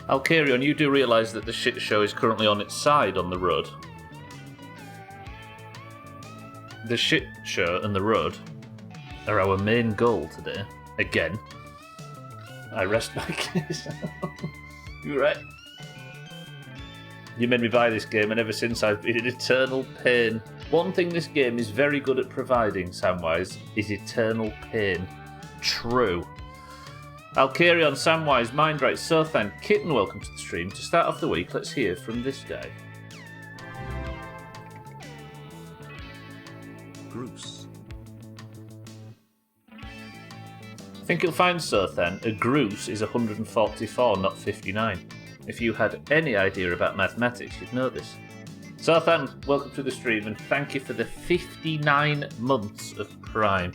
Alcarion, you do realise that the shit show is currently on its side on the road. The shit show and the road are our main goal today. Again. I rest my case. You're right. You made me buy this game, and ever since I've been in eternal pain. One thing this game is very good at providing, Samwise, is eternal pain. True. Alcarion, Samwise, Mindright, Sothan, Kitten, welcome to the stream. To start off the week, let's hear from this guy. Bruce. I think you'll find, Sothan, a Groose is 144, not 59. If you had any idea about mathematics, you'd know this. Sothan, welcome to the stream, and thank you for the 59 months of Prime.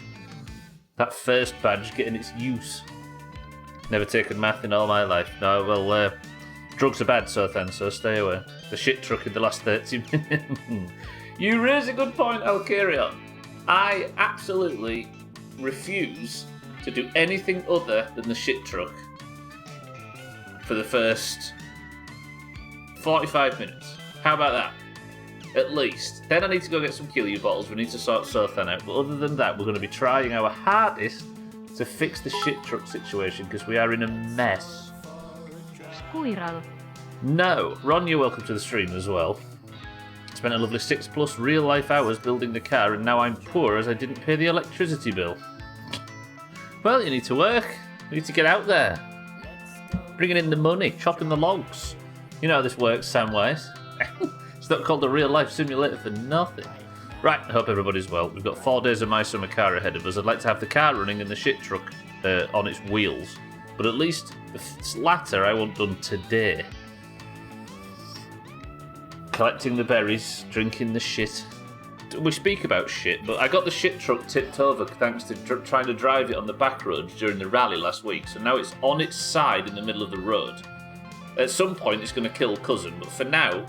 That first badge getting its use. Never taken math in all my life. No, well, drugs are bad, Sothan, so stay away. The shit truck in the last 30 minutes. You raise a good point, Alcarion. I absolutely refuse to do anything other than the shit truck for the first 45 minutes. How about that? At least. Then I need to go get some kill you bottles. We need to sort Sothan out. But other than that, we're going to be trying our hardest to fix the shit truck situation because we are in a mess. Squirrel. No. Ron, you're welcome to the stream as well. Spent a lovely 6+ real life hours building the car, and now I'm poor as I didn't pay the electricity bill. Well, you need to work. You need to get out there. Bringing in the money, chopping the logs. You know how this works, Samwise. It's not called a real life simulator for nothing. Right, I hope everybody's well. We've got 4 days of My Summer Car ahead of us. I'd like to have the car running and the shit truck on its wheels. But at least the latter I want done today. Collecting the berries, drinking the shit. We speak about shit, but I got the shit truck tipped over thanks to trying to drive it on the back roads during the rally last week. So now it's on its side in the middle of the road. At some point it's going to kill Cousin, but for now,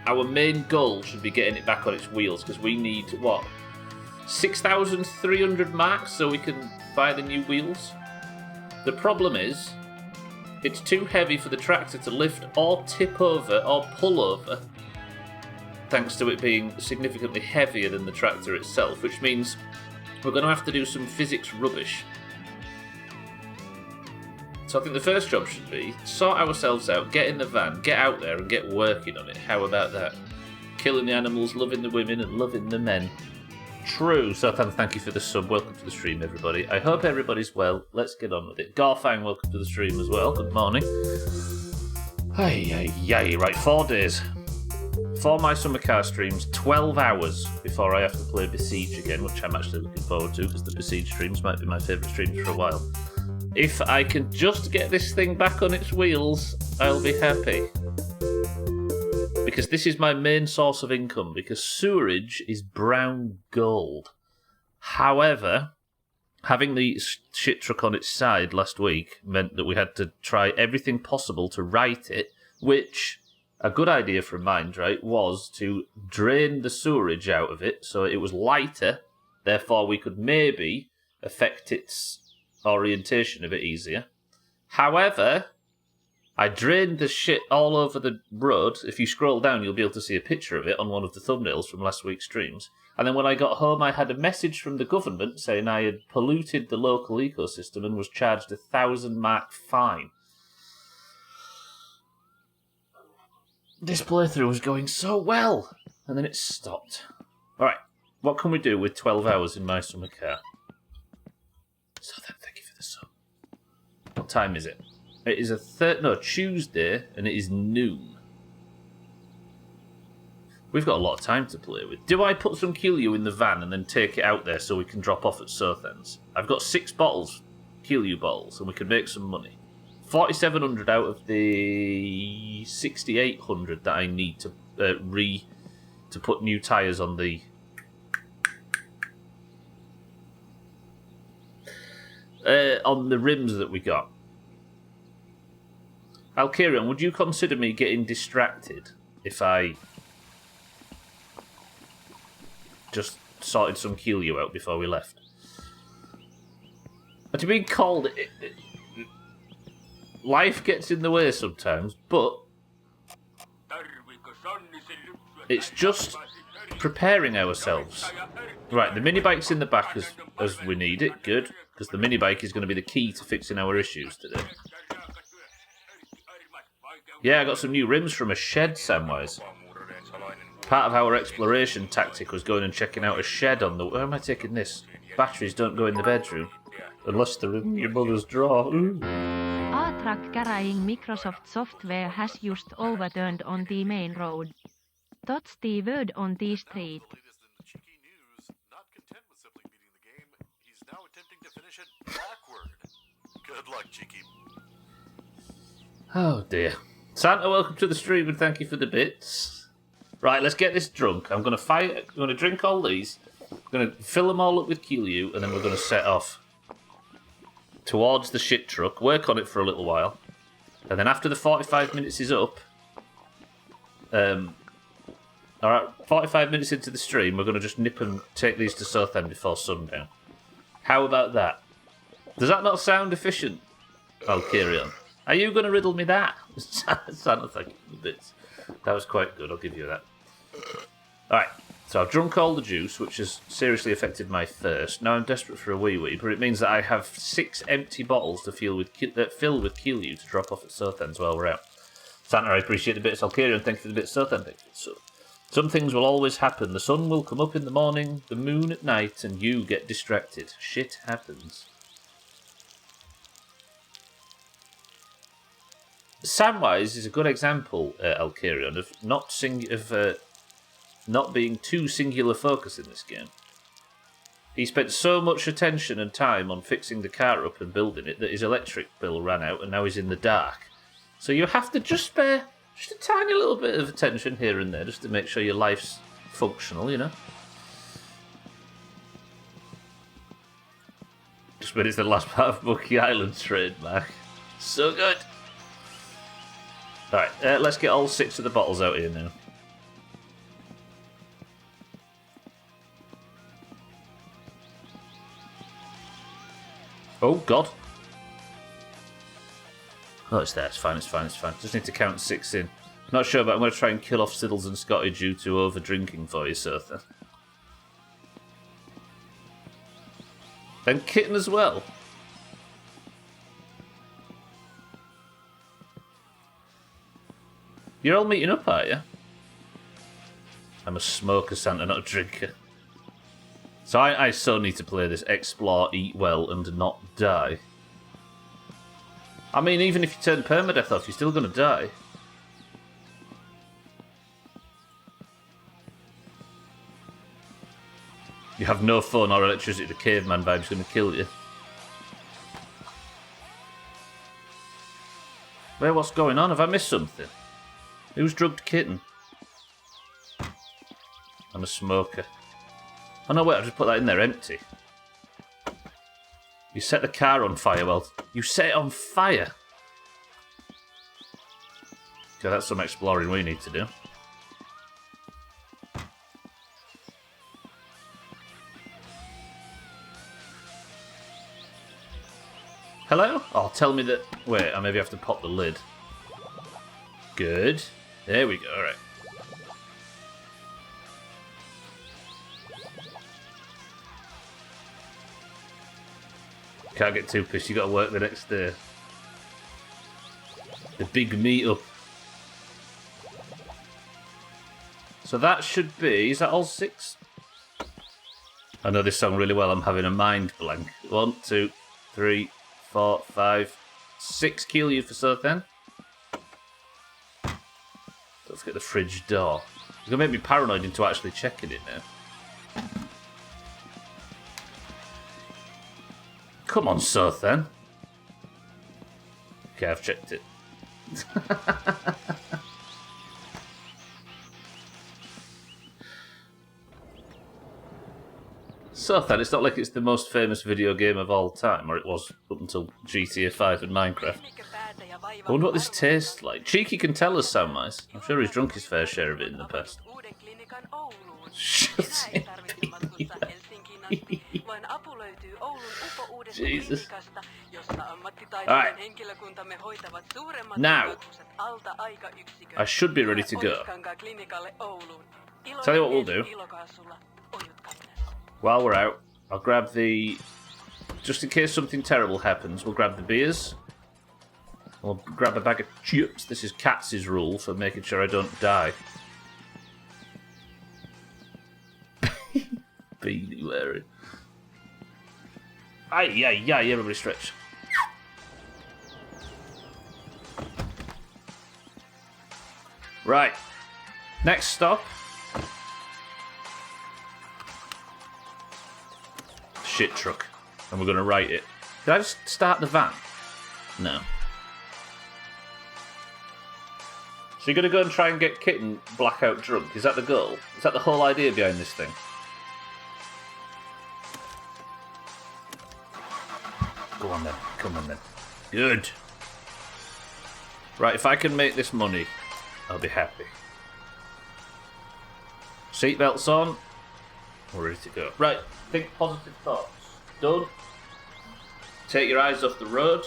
our main goal should be getting it back on its wheels, because we need, 6,300 marks so we can buy the new wheels? The problem is, it's too heavy for the tractor to lift or tip over or pull over, thanks to it being significantly heavier than the tractor itself, which means we're going to have to do some physics rubbish. So I think the first job should be sort ourselves out, get in the van, get out there and get working on it. How about that? Killing the animals, loving the women and loving the men. True. Sothan, thank you for the sub. Welcome to the stream, everybody. I hope everybody's well. Let's get on with it. Garfang, welcome to the stream as well. Good morning. Right, 4 days. 4 My Summer Car streams, 12 hours before I have to play Besiege again, which I'm actually looking forward to, because the Besiege streams might be my favourite streams for a while. If I can just get this thing back on its wheels, I'll be happy. Because this is my main source of income, because sewerage is brown gold. However, having the shit truck on its side last week meant that we had to try everything possible to right it, which, a good idea from Mindright, was to drain the sewerage out of it so it was lighter, therefore we could maybe affect its orientation a bit easier. However, I drained the shit all over the road. If you scroll down, you'll be able to see a picture of it on one of the thumbnails from last week's streams. And then when I got home, I had a message from the government saying I had polluted the local ecosystem and was charged a 1,000 mark fine. This playthrough was going so well, and then it stopped. Alright, what can we do with 12 hours in My Summer Car? So then, thank you for the sub. What time is it? It is Tuesday, and it is noon. We've got a lot of time to play with. Do I put some Keelue in the van and then take it out there so we can drop off at Southend's? I've got 6 bottles, Keelue bottles, and we can make some money. 4,700 out of the 6,800 that I need to to put new tyres on the rims that we got. Alkirion, would you consider me getting distracted if I just sorted some Keelue out before we left? But to be called, life gets in the way sometimes, but it's just preparing ourselves. Right, the mini bike's in the back as we need it. Good, because the mini bike is going to be the key to fixing our issues today. Yeah, I got some new rims from a shed, Samwise. Part of our exploration tactic was going and checking out a shed on the... Where am I taking this? Batteries don't go in the bedroom. Unless they're in your mother's drawer. A-truck carrying Microsoft software has just overturned on the main road. That's the word on the street. Not content with simply beating the game, he's now attempting to finish it backward. Good luck, Cheeky. Oh dear. Santa, welcome to the stream and thank you for the bits. Right, let's get this drunk. I'm going to drink all these. I'm going to fill them all up with Keelue and then we're going to set off towards the shit truck, work on it for a little while, and then after the 45 minutes is up, alright, 45 minutes into the stream, we're going to just nip and take these to Southend before sundown. How about that? Does that not sound efficient, Alkirion? Are you going to riddle me that? Santa, thank you for the bits. That was quite good, I'll give you that. Alright, so I've drunk all the juice, which has seriously affected my thirst. Now I'm desperate for a wee-wee, but it means that I have 6 empty bottles to fill with Keelue to drop off at Southend's while we're out. Santa, I appreciate the bits. Alkirion, thank you for the bits. Southend, thank you. So, some things will always happen. The sun will come up in the morning, the moon at night, and you get distracted. Shit happens. Samwise is a good example, Alkirion, of not being too singular focus in this game. He spent so much attention and time on fixing the car up and building it that his electric bill ran out and now he's in the dark. So you have to just spare just a tiny little bit of attention here and there just to make sure your life's functional, you know? Just when it's the last part of Monkey Island trademark. So good! Alright, let's get all 6 of the bottles out here now. Oh, God. Oh, it's there. It's fine, it's fine, it's fine. Just need to count 6 in. Not sure, but I'm going to try and kill off Siddles and Scotty due to over-drinking for you, Sotha. And Kitten as well. You're all meeting up, aren't you? I'm a smoker, Santa, not a drinker. So I so need to play this explore, eat well, and not die. I mean, even if you turn permadeath off, you're still going to die. You have no phone or electricity, the caveman vibe's going to kill you. Wait, what's going on? Have I missed something? Who's drugged Kitten? I'm a smoker. Oh no, wait, I'll just put that in there empty. You set the car on fire, well, you set it on fire! Okay, that's some exploring we need to do. Hello? Oh, tell me that... Wait, I maybe have to pop the lid. Good. There we go, alright. Can't get too pissed, you gotta work the next day. The big meet-up. So that should be... Is that all 6? I know this song really well, I'm having a mind blank. 1, 2, 3, 4, 5, 6 Keelue for Southend. Don't forget the fridge door. It's gonna make me paranoid into actually checking it now. Come on, Seth, then. Okay, I've checked it. So then, it's not like it's the most famous video game of all time, or it was up until GTA 5 and Minecraft. I wonder what this tastes like. Cheeky can tell us, sound nice. I'm sure he's drunk his fair share of it in the past. Shut it, Jesus. Alright. Now, I should be ready to go. Tell you what we'll do. While we're out, I'll grab the... Just in case something terrible happens, we'll grab the beers. We'll grab a bag of chips. This is Katz's rule for making sure I don't die. Beanie wearing. Aye, everybody stretch. Right. Next stop. Shit truck. And we're going to write it. Did I just start the van? No. So you're going to go and try and get Kitten blackout drunk? Is that the goal? Is that the whole idea behind this thing? Go on then. Come on then. Good. Right, if I can make this money, I'll be happy. Seatbelts on. We're ready to go. Right, think positive thoughts. Don't take your eyes off the road.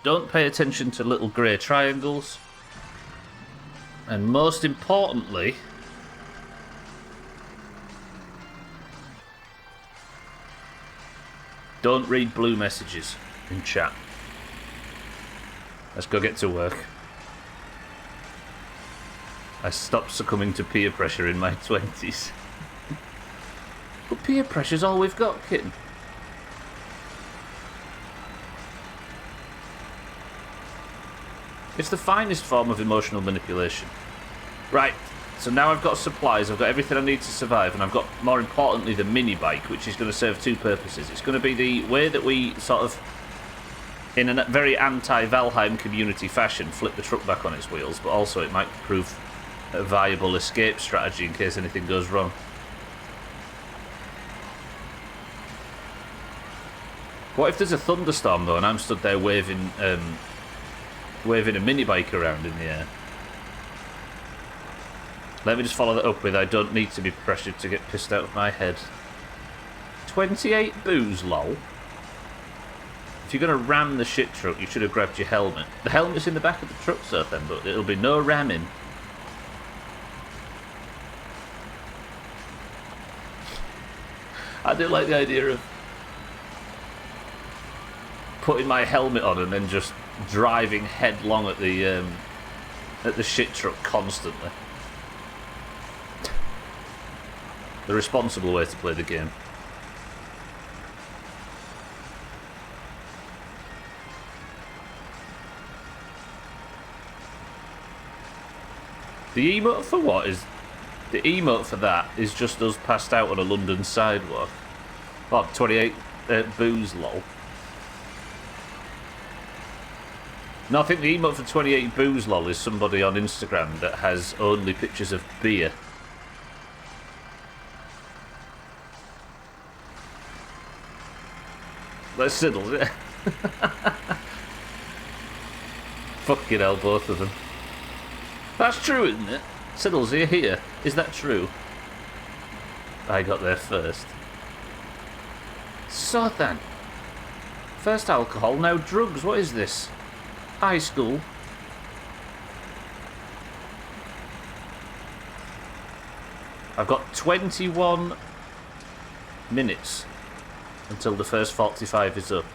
Don't pay attention to little grey triangles. And most importantly, don't read blue messages in chat. Let's go get to work. I stopped succumbing to peer pressure in my 20s. But peer pressure's all we've got, Kitten. It's the finest form of emotional manipulation. Right, so now I've got supplies, I've got everything I need to survive, and I've got, more importantly, the mini-bike, which is going to serve two purposes. It's going to be the way that we sort of, in a very anti-Valheim community fashion, flip the truck back on its wheels, but also it might prove a viable escape strategy in case anything goes wrong. What if there's a thunderstorm, though, and I'm stood there waving a mini-bike around in the air? Let me just follow that up with, I don't need to be pressured to get pissed out of my head. 28 booze, lol. If you're going to ram the shit truck, you should have grabbed your helmet. The helmet's in the back of the truck, sir, then, but it'll be no ramming. I do like the idea of putting my helmet on and then just driving headlong at the shit truck constantly. The responsible way to play the game. The emote for what is... The emote for that is just us passed out on a London sidewalk. Well, 28 booze, lol. No, I think the emote for 28 booze, lol, is somebody on Instagram that has only pictures of beer. Let's Siddles, yeah. Fucking hell, both of them. That's true, isn't it? Siddles, are you here? Is that true? I got there first. So then. First alcohol, now drugs. What is this? High school. I've got 21 minutes until the first 45 is up.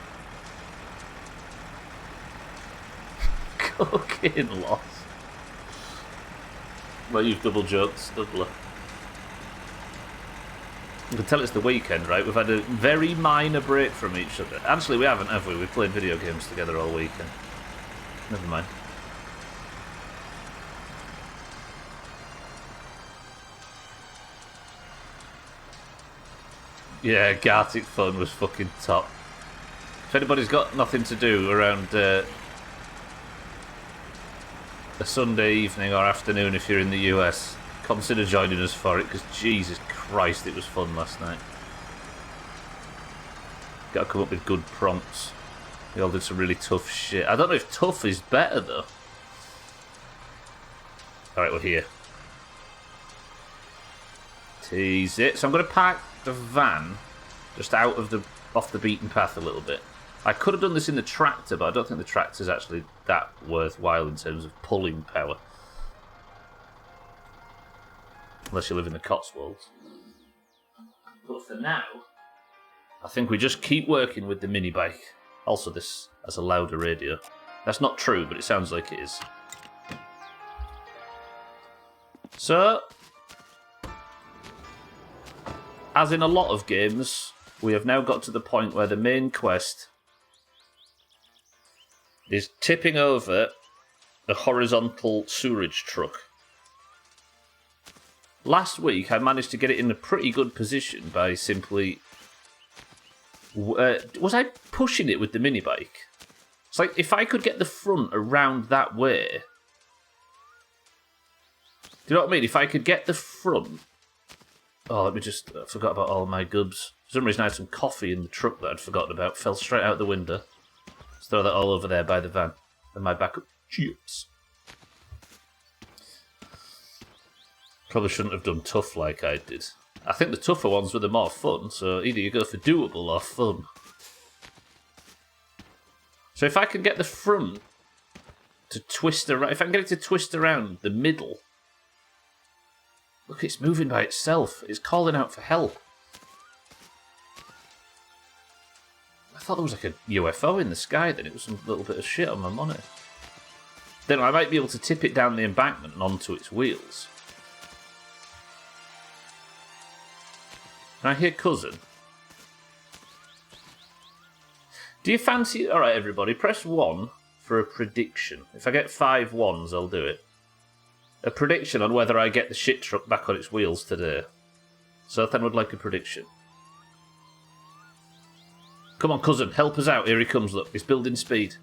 Cocaine loss. Well, you've double joked, doubler. You can tell it's the weekend, right? We've had a very minor break from each other. Actually, we haven't, have we? We've played video games together all weekend. Never mind. Yeah, Gartic Fun was fucking top. If anybody's got nothing to do around a Sunday evening or afternoon if you're in the US, consider joining us for it, because Jesus Christ, it was fun last night. Got to come up with good prompts. We all did some really tough shit. I don't know if tough is better, though. Alright, we're here. Tease it. So I'm going to park the van just off the beaten path a little bit. I could have done this in the tractor, but I don't think the tractor's actually that worthwhile in terms of pulling power. Unless you live in the Cotswolds. But for now, I think we just keep working with the mini bike. Also, this has a louder radio. That's not true, but it sounds like it is. So, as in a lot of games, we have now got to the point where the main quest is tipping over a horizontal sewerage truck. Last week, I managed to get it in a pretty good position by simply... was I pushing it with the mini bike? It's like, if I could get the front around that way... Do you know what I mean? If I could get the front... Oh, let me just... I forgot about all my gubs. For some reason, I had some coffee in the truck that I'd forgotten about. Fell straight out the window. Let's throw that all over there by the van. And my backup chips. Probably shouldn't have done tough like I did. I think the tougher ones were the more fun, so either you go for doable or fun. So if I can get the front to twist around... If I can get it to twist around the middle... Look, it's moving by itself. It's calling out for help. I thought there was like a UFO in the sky, then it was some little bit of shit on my monitor. Then I might be able to tip it down the embankment and onto its wheels. Can I hear cousin? Do you fancy... Alright, everybody, press 1 for a prediction. If I get 5 ones, I'll do it. A prediction on whether I get the shit truck back on its wheels today. Sothan would like a prediction. Come on, cousin, help us out. Here he comes, look. He's building speed.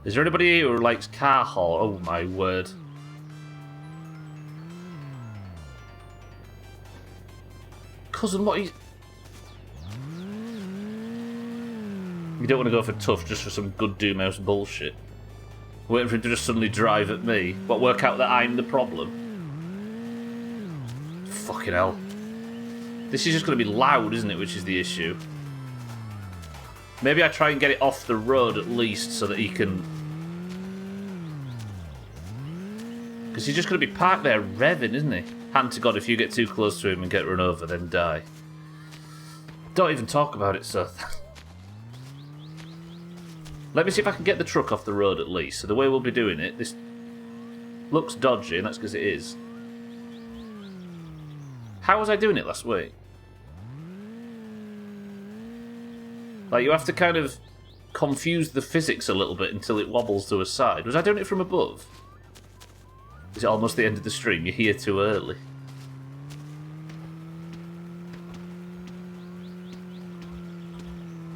Is there anybody here who likes car haul? Oh my word. Cousin, what are you... You don't want to go for tough just for some good Doomhaus bullshit. Waiting for him to just suddenly drive at me. What, work out that I'm the problem? Fucking hell. This is just going to be loud, isn't it, which is the issue. Maybe I try and get it off the road at least so that he can... Because he's just going to be parked there revving, isn't he? Hand to God, if you get too close to him and get run over, then die. Don't even talk about it, Seth. Let me see if I can get the truck off the road at least. So the way we'll be doing it, this looks dodgy, and that's because it is. How was I doing it last week? Like, you have to kind of confuse the physics a little bit until it wobbles to a side. Was I doing it from above? Is it almost the end of the stream? You're here too early.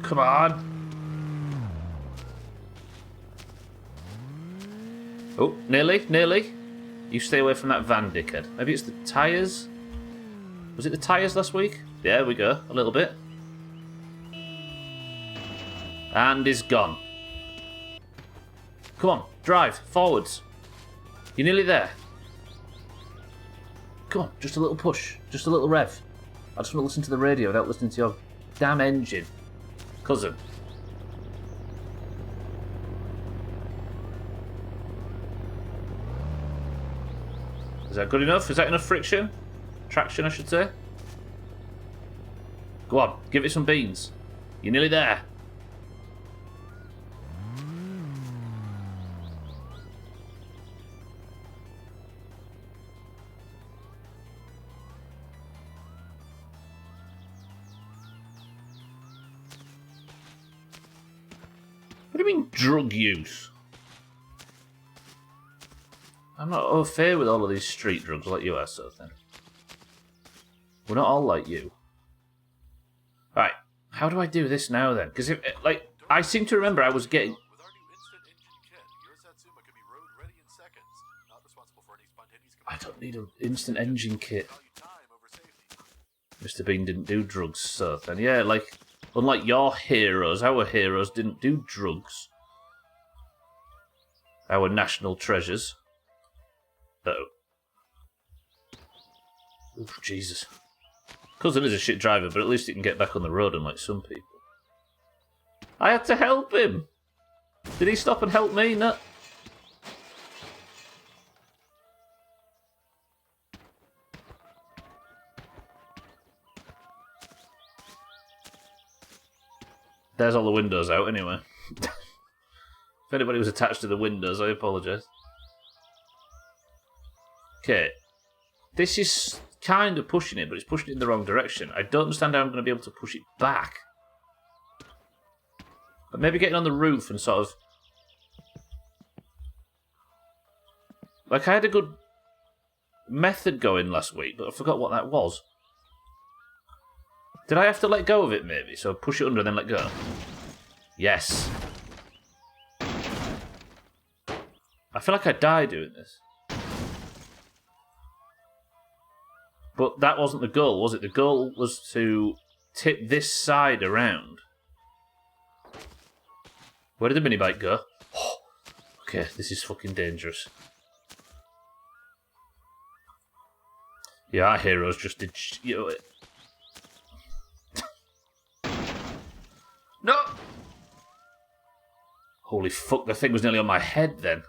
Come on. Oh, nearly, nearly. You stay away from that van, dickhead. Maybe it's the tyres? Was it the tyres last week? There we go, a little bit. And he's gone. Come on, drive, forwards. You're nearly there. Come on, just a little push, just a little rev. I just want to listen to the radio without listening to your damn engine. Cousin. Is that good enough? Is that enough friction? Traction, I should say. Go on, give it some beans. You're nearly there. What do you mean, drug use? I'm not au fait with all of these street drugs like you are, so then. We're not all like you. Right, how do I do this now then? Because I seem to remember I was getting. With our new instant engine kit, your Satsuma can be road ready in seconds. Not responsible for any spontaneous. I don't need an instant engine kit. Value time over safety. Mr. Bean didn't do drugs, so then yeah, unlike your heroes, our heroes didn't do drugs. Our national treasures. Uh-oh. Oh, Jesus. Cousin is a shit driver, but at least he can get back on the road unlike some people. I had to help him! Did he stop and help me? No. There's all the windows out anyway. If anybody was attached to the windows, I apologise. Okay. This is kind of pushing it, but it's pushing it in the wrong direction. I don't understand how I'm going to be able to push it back. But maybe getting on the roof and sort of... Like, I had a good method going last week, but I forgot what that was. Did I have to let go of it, maybe? So push it under and then let go? Yes. I feel like I die doing this. But that wasn't the goal, was it? The goal was to tip this side around. Where did the minibike go? Oh, okay, this is fucking dangerous. Yeah, our heroes just did... No! Holy fuck, the thing was nearly on my head then.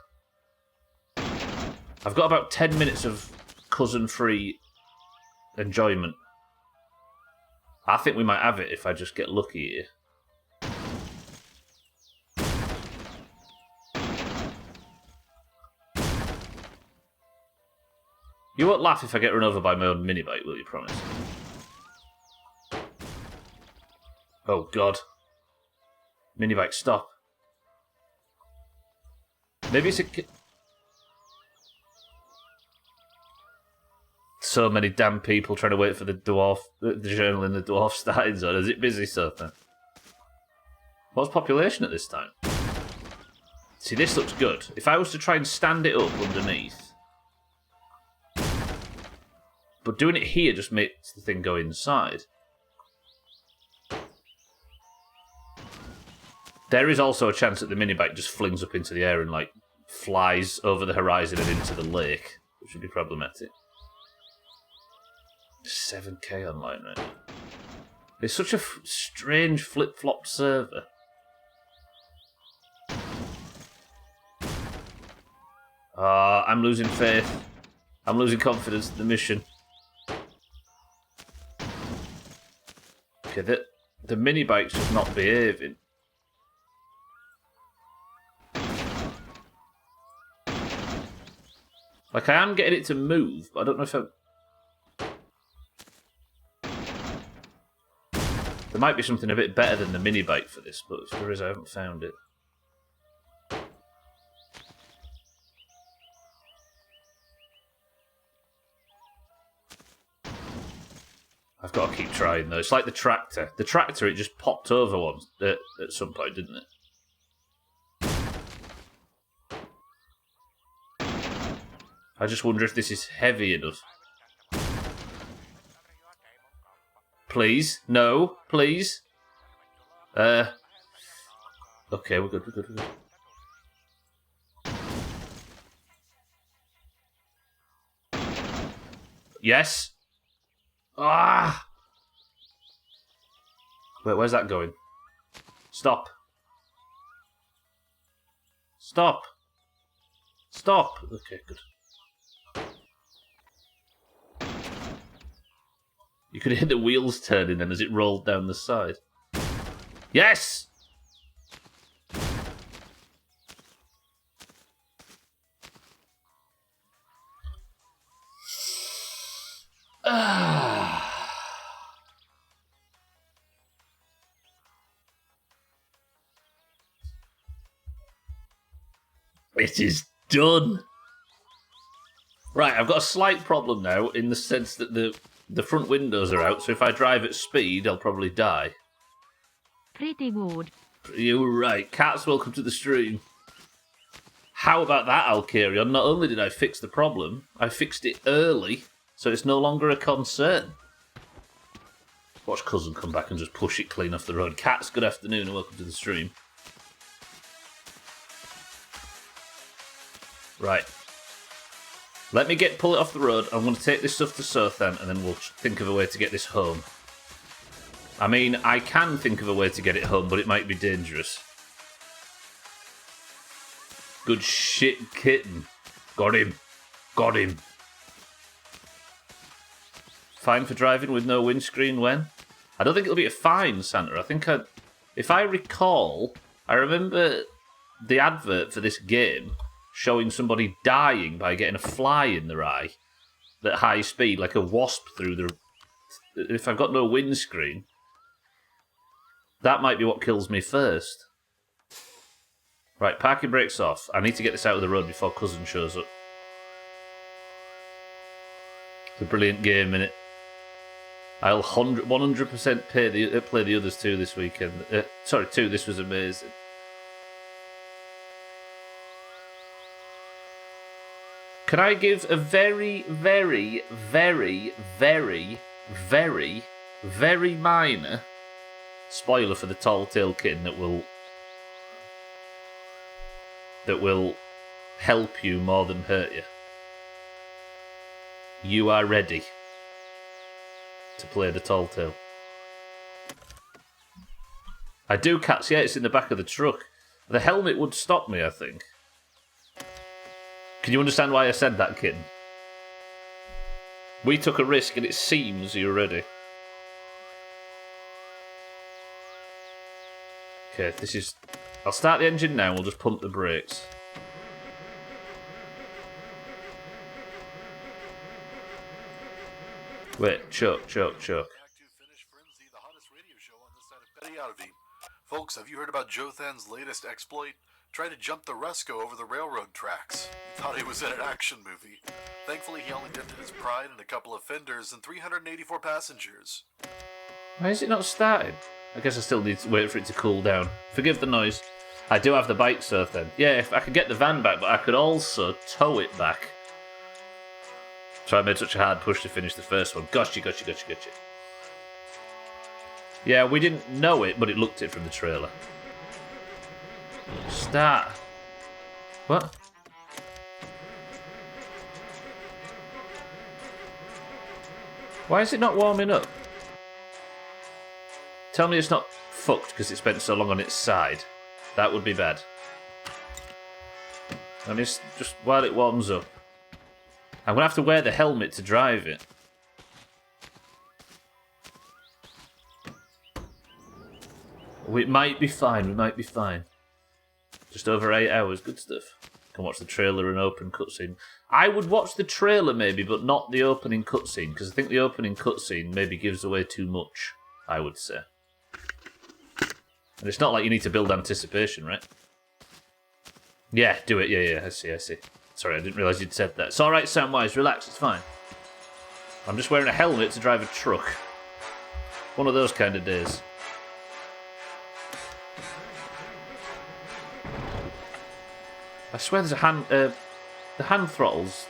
I've got about 10 minutes of cousin-free enjoyment. I think we might have it if I just get lucky here. You won't laugh if I get run over by my own minibike, will you, promise? Oh, God. Minibike, stop. Maybe it's a... So many damn people trying to wait for the journal in the dwarf starting zone. Is it busy so far? What's population at this time? See, this looks good. If I was to try and stand it up underneath... But doing it here just makes the thing go inside. There is also a chance that the minibike just flings up into the air and, like, flies over the horizon and into the lake, which would be problematic. 7K online right now. It's such a strange flip-flop server. I'm losing faith. I'm losing confidence in the mission. Okay, the minibike's just not behaving. Like, I am getting it to move, but I don't know if There might be something a bit better than the minibike for this, but if there is, I haven't found it. I've got to keep trying, though. It's like the tractor. The tractor, it just popped over once at some point, didn't it? I just wonder if this is heavy enough. Please? No? Please? Okay, we're good, we're good, we're good. Yes? Ah! Wait, where's that going? Stop. Stop. Stop. Okay, good. You could hear the wheels turning then as it rolled down the side. Yes! It is done. Right, I've got a slight problem now in the sense that the front windows are out, so if I drive at speed, I'll probably die. Pretty good. You were right. Cats, welcome to the stream. How about that, Alkarion? Not only did I fix the problem, I fixed it early, so it's no longer a concern. Watch Cousin come back and just push it clean off the road. Cats, good afternoon and welcome to the stream. Right. Let me pull it off the road. I'm going to take this stuff to Sothan and then we'll think of a way to get this home. I mean, I can think of a way to get it home, but it might be dangerous. Good shit, kitten. Got him. Got him. Fine for driving with no windscreen when? I don't think it'll be a fine, Santa. I think if I recall, I remember the advert for this game showing somebody dying by getting a fly in their eye at high speed, like a wasp through the... If I've got no windscreen, that might be what kills me first. Right, parking brakes off. I need to get this out of the road before Cousin shows up. It's a brilliant game, innit? I'll 100% play the others two this weekend. Sorry, two. This was amazing. Can I give a very, very, very, very, very, very minor spoiler for the Tall Tale Kitten that will help you more than hurt you? You are ready to play the Tall Tale. I do catch, yeah, it's in the back of the truck. The helmet would stop me, I think. Can you understand why I said that, kitten? We took a risk and it seems you're ready. Okay, this is... I'll start the engine now, we'll just pump the brakes. Wait, choke. Act 2 finish Frenzy, the hottest radio show on this side of Betty Outavine. Folks, have you heard about Jothan's latest exploit? Tried to jump the Resco over the railroad tracks. He thought he was in an action movie. Thankfully, he only dented his pride and a couple of fenders and 384 passengers. Why is it not started? I guess I still need to wait for it to cool down. Forgive the noise. I do have the bike surf then. Yeah, if I could get the van back, but I could also tow it back. So I made such a hard push to finish the first one. Gotcha. Yeah, we didn't know it, but it looked it from the trailer. Start. What? Why is it not warming up? Tell me it's not fucked because it spent so long on its side. That would be bad. And it's just while it warms up. I'm going to have to wear the helmet to drive it. We might be fine. Just over 8 hours. Good stuff. Can watch the trailer and open cutscene. I would watch the trailer maybe, but not the opening cutscene, because I think the opening cutscene maybe gives away too much, I would say. And it's not like you need to build anticipation, right? Yeah, do it. Yeah, I see. Sorry, I didn't realise you'd said that. It's alright, Samwise. Relax, it's fine. I'm just wearing a helmet to drive a truck. One of those kind of days. I swear there's a hand... the hand throttles...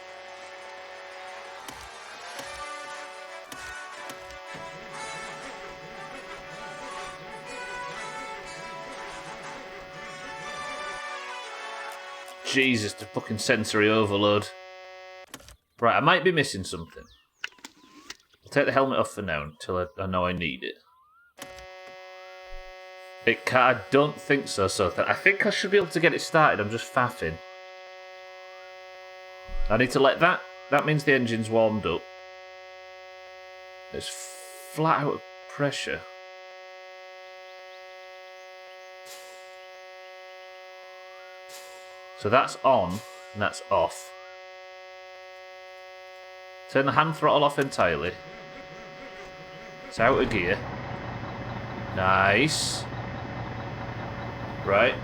Jesus, the fucking sensory overload. Right, I might be missing something. I'll take the helmet off for now until I know I need it. I don't think so, I think I should be able to get it started. I'm just faffing. I need to let that... That means the engine's warmed up. It's flat out of pressure. So that's on, and that's off. Turn the hand throttle off entirely. It's out of gear. Nice. Right.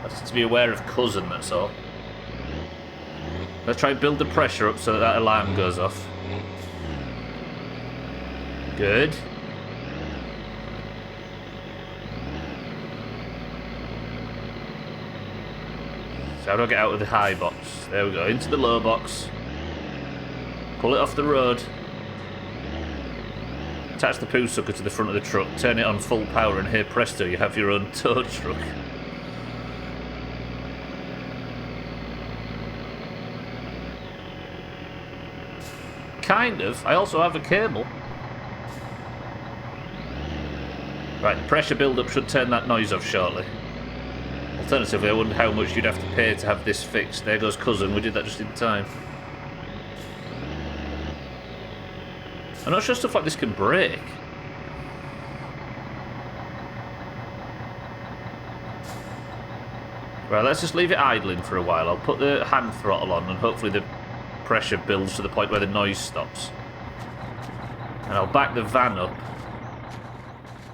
That's to be aware of cousin, that's all. Let's try and build the pressure up so that alarm goes off. Good. So how do I get out of the high box? There we go, into the low box. Pull it off the road. Attach the poo sucker to the front of the truck, turn it on full power, and here presto, you have your own tow truck. Kind of. I also have a cable. Right, the pressure build-up should turn that noise off shortly. Alternatively, I wonder how much you'd have to pay to have this fixed. There goes cousin, we did that just in time. I'm not sure stuff like this can break. Right, let's just leave it idling for a while. I'll put the hand throttle on and hopefully the pressure builds to the point where the noise stops. And I'll back the van up.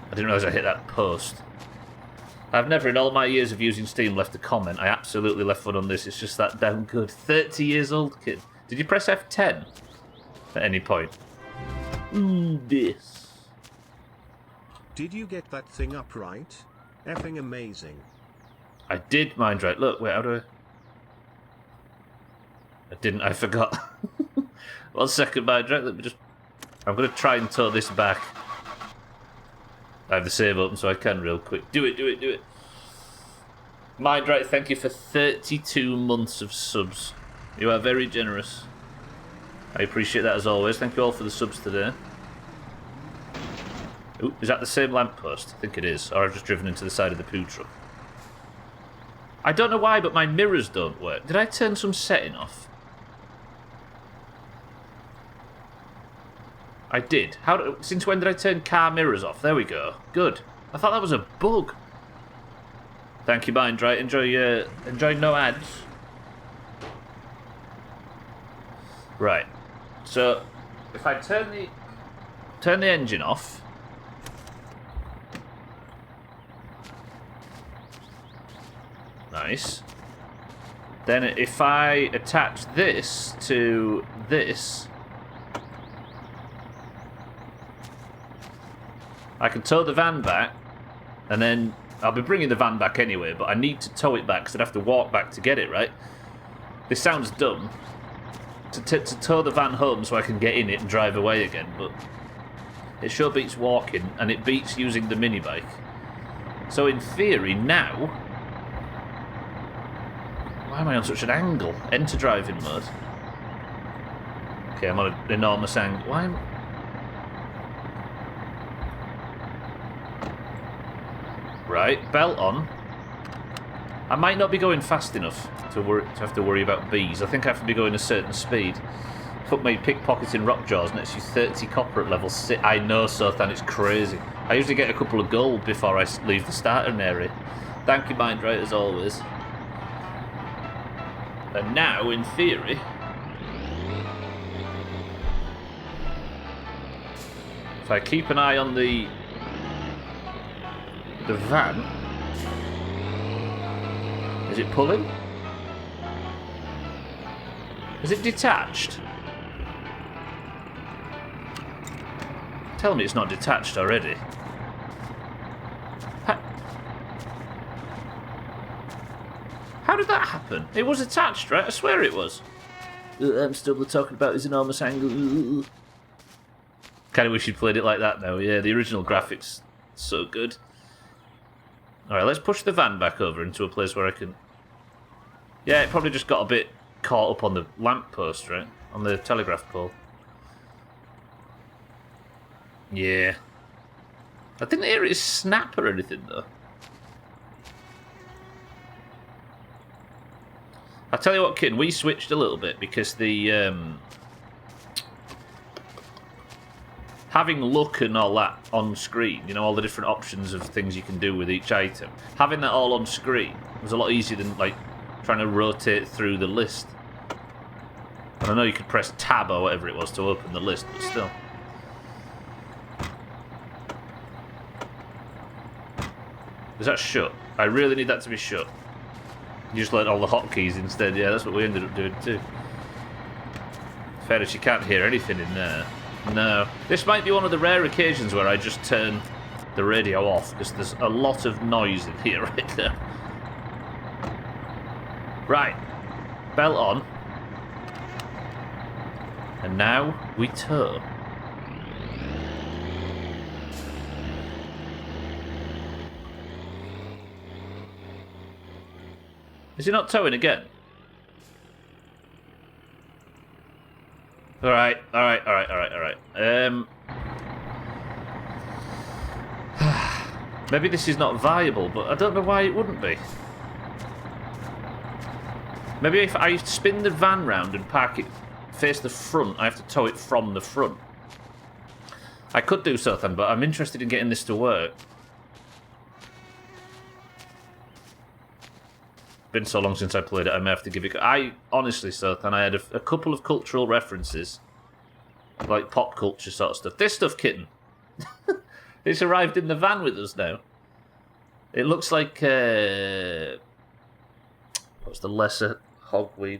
I didn't realise I hit that post. I've never in all my years of using Steam left a comment. I absolutely left one on this. It's just that damn good. 30 years old kid. Did you press F10 at any point? This. Did you get that thing up right? Effing amazing. I did, mind right. Look, wait, how do I didn't, I forgot. 1 second, mind right. Let me just... I'm going to try and tow this back. I have the save open so I can real quick. Do it, do it, do it. Mind right, thank you for 32 months of subs. You are very generous. I appreciate that as always. Thank you all for the subs today. Ooh, is that the same lamppost? I think it is. Or I've just driven into the side of the poo truck. I don't know why, but my mirrors don't work. Did I turn some setting off? I did. Since when did I turn car mirrors off? There we go. Good. I thought that was a bug. Thank you, Mind Right. Enjoy no ads. Right. So if I turn the engine off. Nice. Then if I attach this to this, I can tow the van back, and then I'll be bringing the van back anyway, but I need to tow it back because I'd have to walk back to get it, right? This sounds dumb, to tow the van home so I can get in it and drive away again, but it sure beats walking, and it beats using the mini bike. So in theory, now... Why am I on such an angle? Enter driving mode. Okay, I'm on an enormous angle. Why am... Right, belt on. I might not be going fast enough to have to worry about bees. I think I have to be going a certain speed. Put my pickpocketing Rockjaws next to 30 copper at level 6. I know, Sothan, it's crazy. I usually get a couple of gold before I leave the starting area. Thank you, Mind Right, as always. And now, in theory... if I keep an eye on the van... Is it pulling? Is it detached? Tell me it's not detached already. How did that happen? It was attached, right? I swear it was. I'm still talking about his enormous angle. Kind of wish you'd played it like that now. Yeah, the original graphics, so good. Alright, let's push the van back over into a place where I can... Yeah, it probably just got a bit caught up on the lamppost, right? On the telegraph pole. Yeah. I didn't hear it snap or anything, though. I'll tell you what, kid, we switched a little bit because the... having look and all that on screen, you know, all the different options of things you can do with each item, having that all on screen was a lot easier than, like, trying to rotate through the list. And I know you could press tab or whatever it was to open the list, but still. Is that shut? I really need that to be shut. You just learnt all the hotkeys instead. Yeah, that's what we ended up doing too. Fairness, you can't hear anything in there. No. This might be one of the rare occasions where I just turn the radio off, because there's a lot of noise in here right now. Right. Belt on. And now we tow. Is he not towing again? Alright. Maybe this is not viable, but I don't know why it wouldn't be. Maybe if I spin the van round and park it face the front, I have to tow it from the front. I could do something, but I'm interested in getting this to work. Been so long since I played it, I may have to give it... I honestly, Sothan, I had a couple of cultural references, like pop culture sort of stuff. This stuff, kitten. It's arrived in the van with us now. It looks like... what's the lesser hogweed?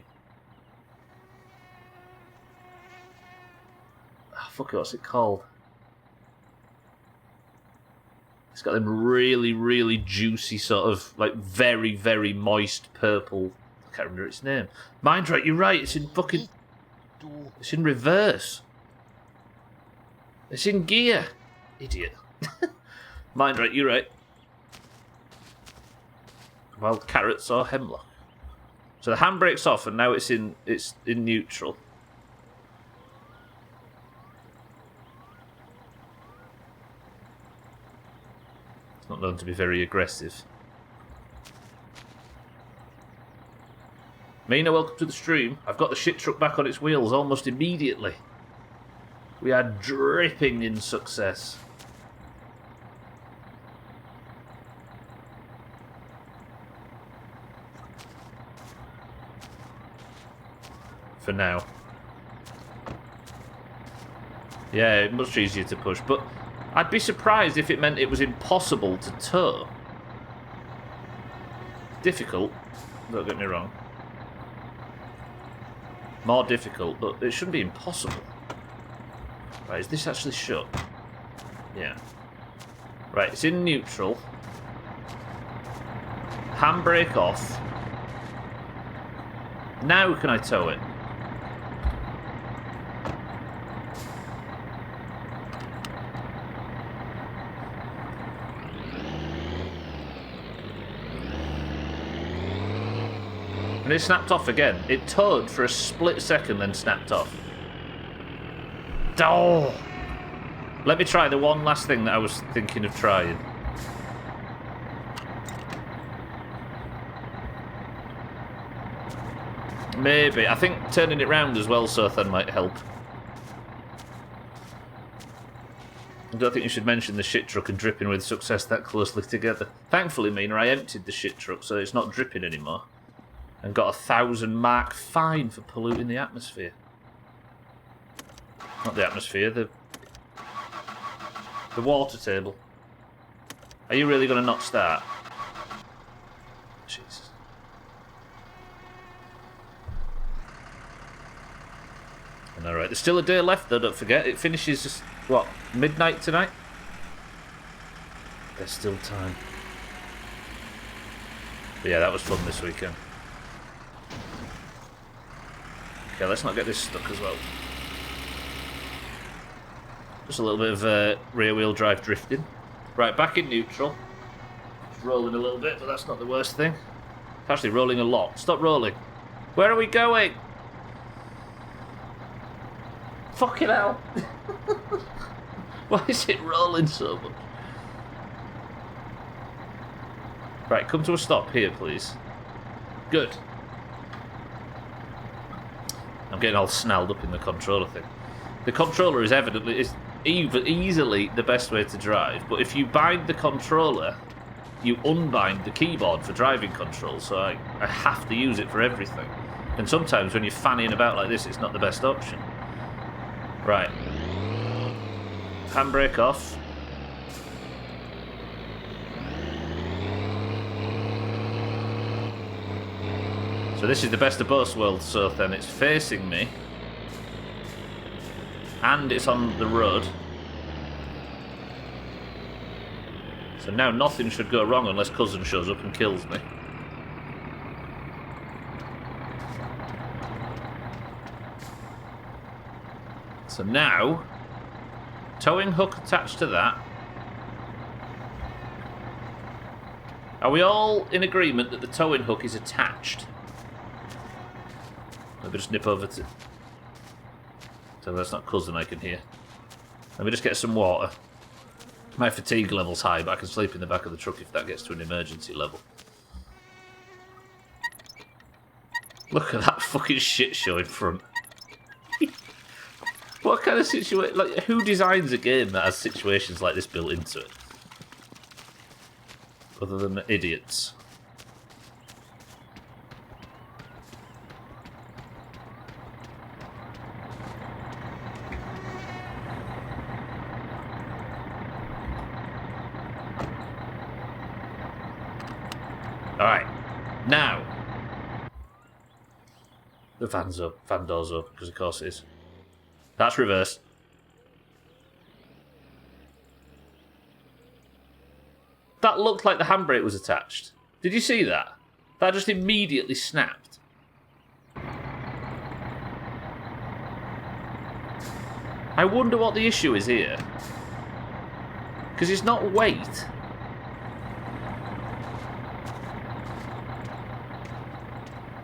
Oh, fuck it, what's it called? It's got them really, really juicy sort of, like, very, very moist purple... I can't remember its name. Mind right, you're right, it's in fucking... It's in reverse. It's in gear. Idiot. Mind right, you're right. Wild carrots or hemlock. So the handbrake's off and now it's in neutral. It's not known to be very aggressive. Mina, welcome to the stream. I've got the shit truck back on its wheels almost immediately. We are dripping in success. For now. Yeah, much easier to push, but I'd be surprised if it meant it was impossible to tow. Difficult, don't get me wrong. More difficult, but it shouldn't be impossible. Right, is this actually shut? Yeah. Right, it's in neutral. Handbrake off. Now can I tow it? And it snapped off again. It towed for a split second, then snapped off. Oh! Let me try the one last thing that I was thinking of trying. Maybe. I think turning it round as well, Sothan, might help. I don't think you should mention the shit truck and dripping with success that closely together. Thankfully, Mina, I emptied the shit truck, so it's not dripping anymore. And got a 1,000 mark fine for polluting the atmosphere. Not the atmosphere, the water table. Are you really going to not start? Jesus. And alright, there's still a day left though, don't forget. It finishes, what, midnight tonight? There's still time. But yeah, that was fun this weekend. Okay, let's not get this stuck as well. Just a little bit of rear-wheel drive drifting. Right, back in neutral. Just rolling a little bit, but that's not the worst thing. It's actually rolling a lot. Stop rolling. Where are we going? Fucking hell. Why is it rolling so much? Right, come to a stop here, please. Good. I'm getting all snarled up in the controller thing. The controller is easily the best way to drive, but if you bind the controller, you unbind the keyboard for driving control, so I have to use it for everything. And sometimes when you're fanning about like this, it's not the best option. Right. Handbrake off. So this is the best of both worlds, so then it's facing me. And it's on the road. So now nothing should go wrong unless Cousin shows up and kills me. So now, towing hook attached to that. Are we all in agreement that the towing hook is attached? Let me just nip over to... So that's not Cousin I can hear. Let me just get some water. My fatigue level's high, but I can sleep in the back of the truck if that gets to an emergency level. Look at that fucking shit show in front. What kind of situation... Like, who designs a game that has situations like this built into it? Other than idiots. Alright. Now. The van's up. Van door's open, because of course it is. That's reversed. That looked like the handbrake was attached. Did you see that? That just immediately snapped. I wonder what the issue is here. Because it's not weight.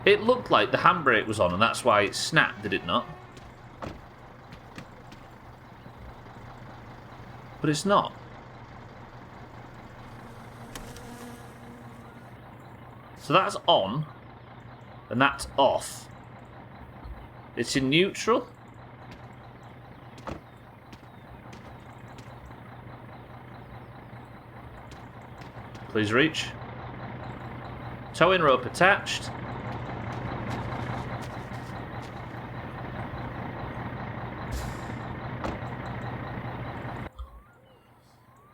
It looked like the handbrake was on and that's why it snapped, did it not? But it's not. So that's on, and that's off. It's in neutral. Please reach. Towing rope attached.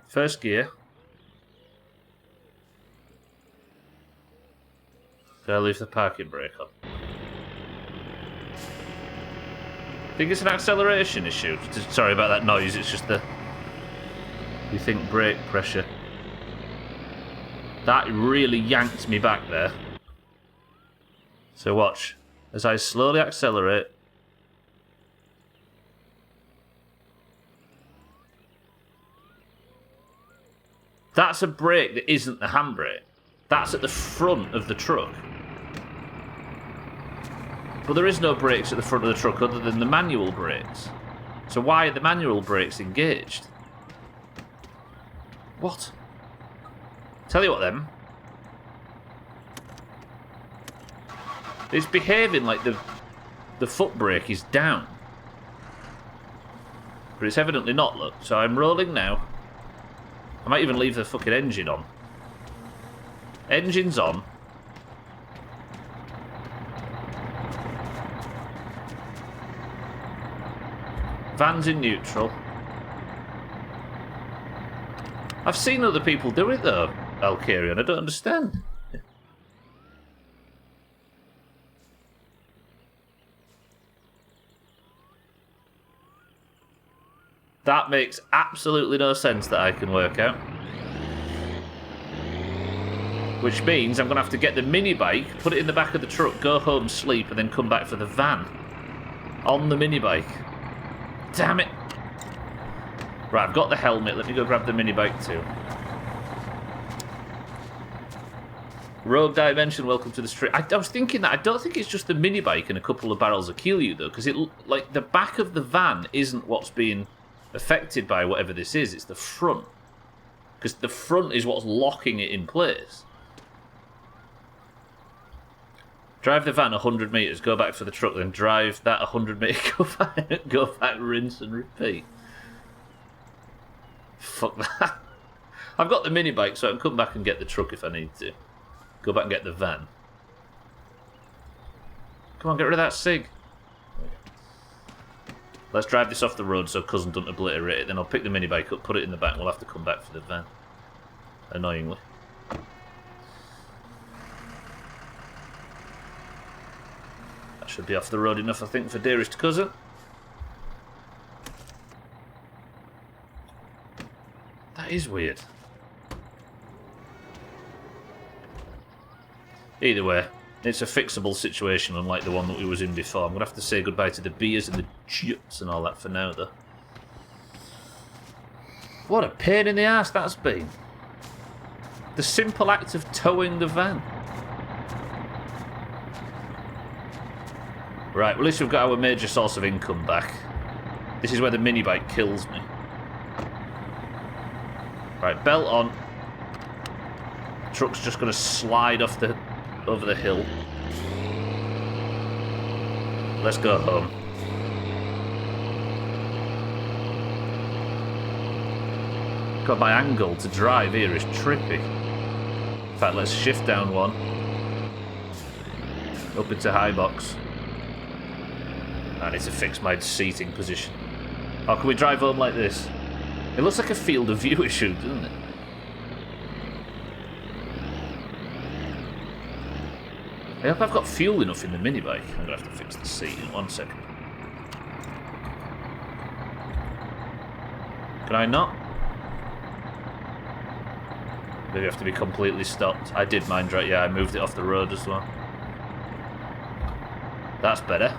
First gear. Did I leave the parking brake on? Think it's an acceleration issue. Sorry about that noise, it's just the... You think brake pressure. That really yanked me back there. So watch. As I slowly accelerate... That's a brake that isn't the handbrake. That's at the front of the truck. But there is no brakes at the front of the truck other than the manual brakes. So why are the manual brakes engaged? What? Tell you what then. It's behaving like the foot brake is down. But it's evidently not, look. So I'm rolling now. I might even leave the fucking engine on. Engine's on. Van's in neutral. I've seen other people do it though, Alcarion. I don't understand. That makes absolutely no sense that I can work out. Which means I'm going to have to get the mini bike, put it in the back of the truck, go home, sleep, and then come back for the van. On the mini bike. Damn it. Right, I've got the helmet. Let me go grab the mini bike too. Rogue Dimension, welcome to the street. I was thinking that. I don't think it's just the mini bike and a couple of barrels of Kilyu though, because it like the back of the van isn't what's being affected by whatever this is. It's the front. Because the front is what's locking it in place. Drive the van 100 metres, go back for the truck, then drive that 100 metres, go back, rinse and repeat. Fuck that. I've got the mini bike, so I can come back and get the truck if I need to. Go back and get the van. Come on, get rid of that cig. Let's drive this off the road so Cousin doesn't obliterate it. Then I'll pick the mini bike up, put it in the back, and we'll have to come back for the van. Annoyingly. That should be off the road enough, I think, for dearest cousin. That is weird. Either way, it's a fixable situation, unlike the one that we was in before. I'm going to have to say goodbye to the beers and the chips and all that for now, though. What a pain in the ass that's been. The simple act of towing the van. Right, well, at least we've got our major source of income back. This is where the mini bike kills me. Right, belt on. Truck's just going to slide off over the hill. Let's go home. God, my angle to drive here is trippy. In fact, let's shift down one. Up into high box. I need to fix my seating position. Oh, can we drive home like this? It looks like a field of view issue, doesn't it? I hope I've got fuel enough in the mini bike. I'm going to have to fix the seat in 1 second. Can I not? Maybe I have to be completely stopped. I did mind, right? Yeah, I moved it off the road as well. That's better.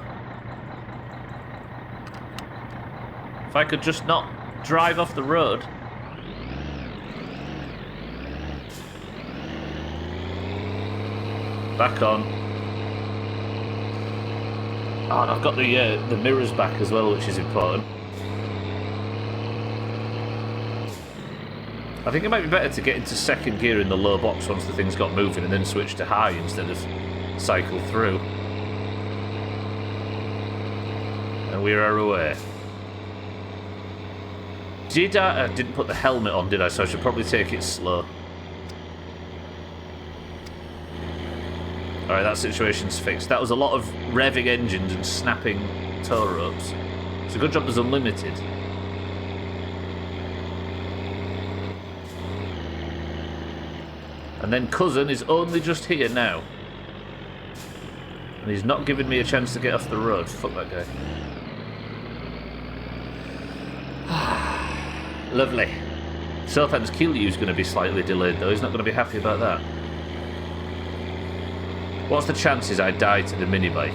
If I could just not drive off the road. Back on. Oh, and I've got the mirrors back as well, which is important. I think it might be better to get into second gear in the low box once the thing's got moving and then switch to high instead of cycle through. And we are away. I didn't put the helmet on, did I? So I should probably take it slow. Alright, that situation's fixed. That was a lot of revving engines and snapping tow ropes. It's a good job there's unlimited. And then cousin is only just here now. And he's not giving me a chance to get off the road. Fuck that guy. Lovely. Sothan's Kilyu's going to be slightly delayed though. He's not going to be happy about that. What's the chances I die to the mini bike?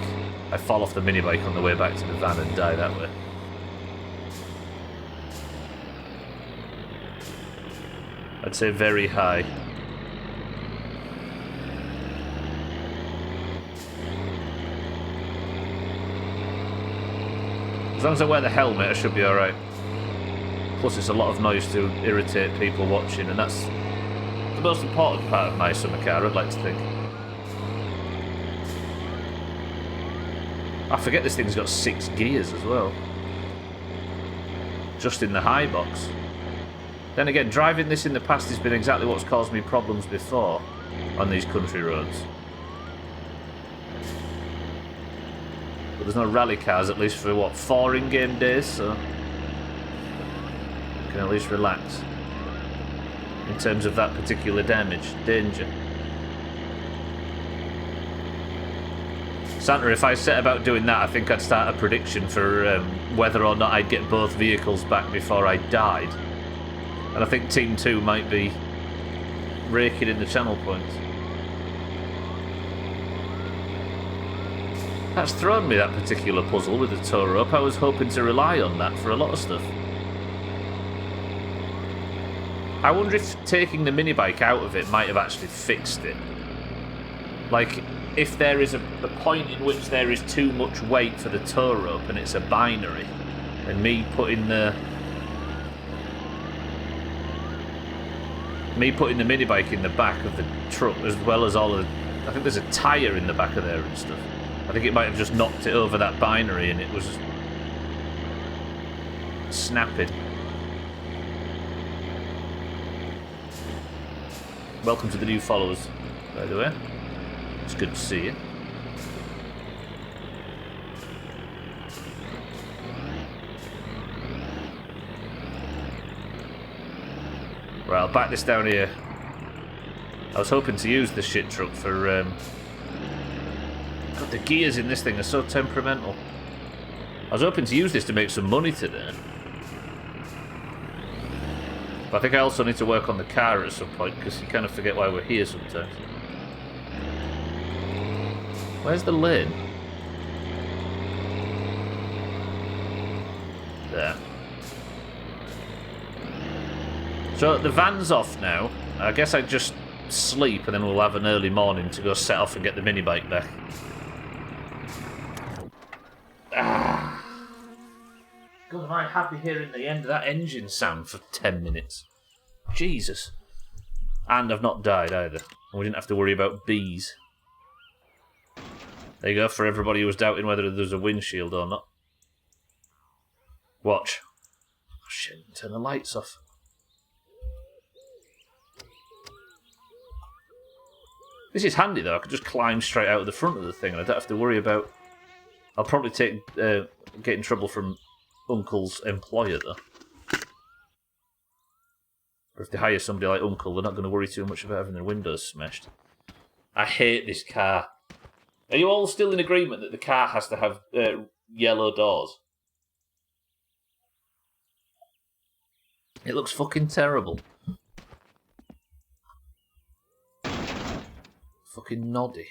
I fall off the mini bike on the way back to the van and die that way. I'd say very high. As long as I wear the helmet, I should be alright. Plus, it's a lot of noise to irritate people watching, and that's the most important part of my summer car, I'd like to think. I forget this thing's got 6 gears as well. Just in the high box. Then again, driving this in the past has been exactly what's caused me problems before on these country roads. But there's no rally cars, at least for, what, 4 in-game days, so I can at least relax in terms of that particular danger. Santa, if I set about doing that, I think I'd start a prediction for whether or not I'd get both vehicles back before I died. And I think Team 2 might be raking in the channel points. That's thrown me, that particular puzzle with the tow rope. I was hoping to rely on that for a lot of stuff. I wonder if taking the mini bike out of it might have actually fixed it. Like, if there is a point in which there is too much weight for the tow rope and it's a binary, and me putting the mini bike in the back of the truck, as well as all of I think there's a tyre in the back of there and stuff. I think it might have just knocked it over that binary and it was snapping. Welcome to the new followers, by the way. It's good to see you. Right, I'll back this down here. I was hoping to use the shit truck for God, the gears in this thing are so temperamental. I was hoping to use this to make some money today. But I think I also need to work on the car at some point, because you kind of forget why we're here sometimes. Where's the lane? There. So the van's off now. I guess I just sleep and then we'll have an early morning to go set off and get the mini bike back. God, am I happy hearing the end of that engine sound for 10 minutes. Jesus. And I've not died either. We didn't have to worry about bees. There you go, for everybody who was doubting whether there's a windshield or not. Watch. Oh shit, turn the lights off. This is handy though, I could just climb straight out of the front of the thing and I don't have to worry about... I'll probably get in trouble from Uncle's employer though. Or if they hire somebody like Uncle, they're not going to worry too much about having their windows smashed. I hate this car. Are you all still in agreement that the car has to have yellow doors? It looks fucking terrible. Fucking noddy.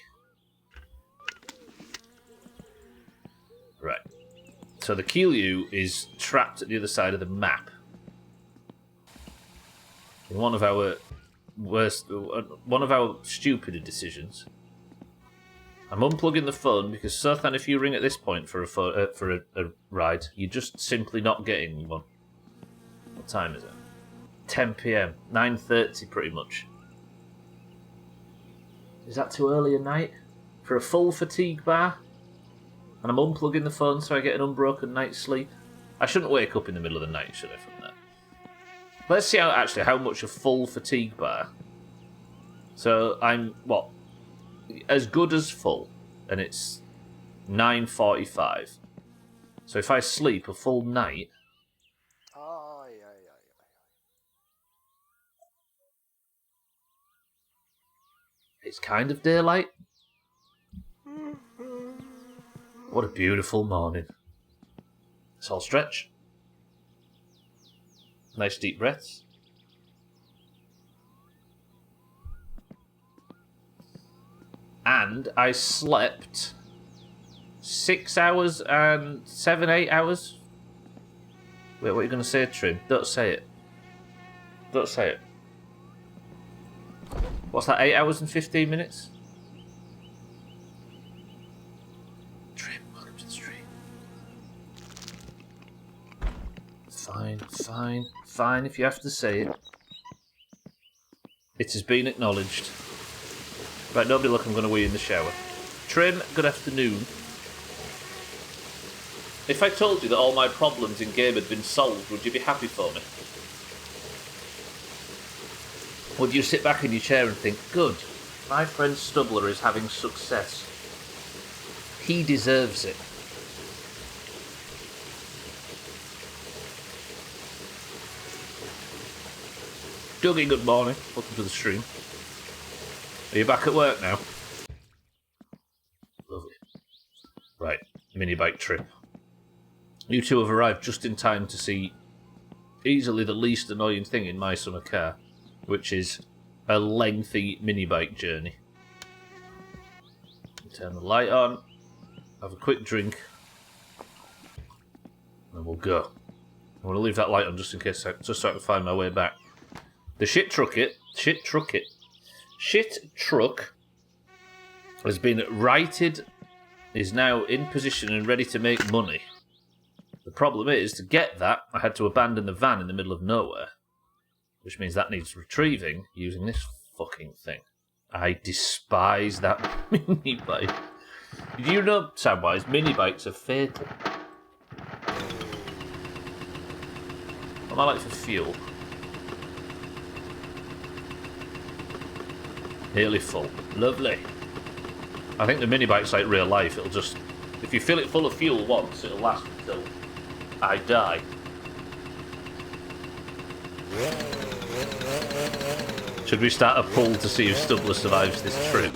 Right. So the Keelue is trapped at the other side of the map. In one of our stupider decisions. I'm unplugging the phone because Sothan, if you ring at this point for a ride, you're just simply not getting one. What time is it? 10 PM. 9:30 pretty much. Is that too early a night? For a full fatigue bar? And I'm unplugging the phone so I get an unbroken night's sleep? I shouldn't wake up in the middle of the night, should I, from that? Let's see how much a full fatigue bar. So I'm, what? As good as full. And it's 9:45. So if I sleep a full night... It's kind of daylight. What a beautiful morning. Let's all stretch. Nice deep breaths. And I slept 6 hours and 8 hours. Wait, what are you going to say, Trim? Don't say it. Don't say it. What's that, 8 hours and 15 minutes? Trim, welcome to the stream. Fine, if you have to say it. It has been acknowledged. Right, nobody look, I'm going to wee in the shower. Trim, good afternoon. If I told you that all my problems in game had been solved, would you be happy for me? Would you sit back in your chair and think, good, my friend Stubbler is having success. He deserves it. Dougie, good morning. Welcome to the stream. Are you back at work now? Lovely. Right, mini bike trip. You two have arrived just in time to see easily the least annoying thing in my summer car, which is a lengthy mini bike journey. Turn the light on, have a quick drink, and we'll go. I'm going to leave that light on just in case, just so I can find my way back. The shit truck has been righted, is now in position and ready to make money. The problem is, to get that, I had to abandon the van in the middle of nowhere. Which means that needs retrieving using this fucking thing. I despise that mini bike. Did you know, Samwise, mini bikes are fatal? What am I like for fuel? Nearly full. Lovely. I think the mini bike's like real life. It'll just... If you fill it full of fuel once, it'll last until I die. Should we start a poll to see if Stubbler survives this trip?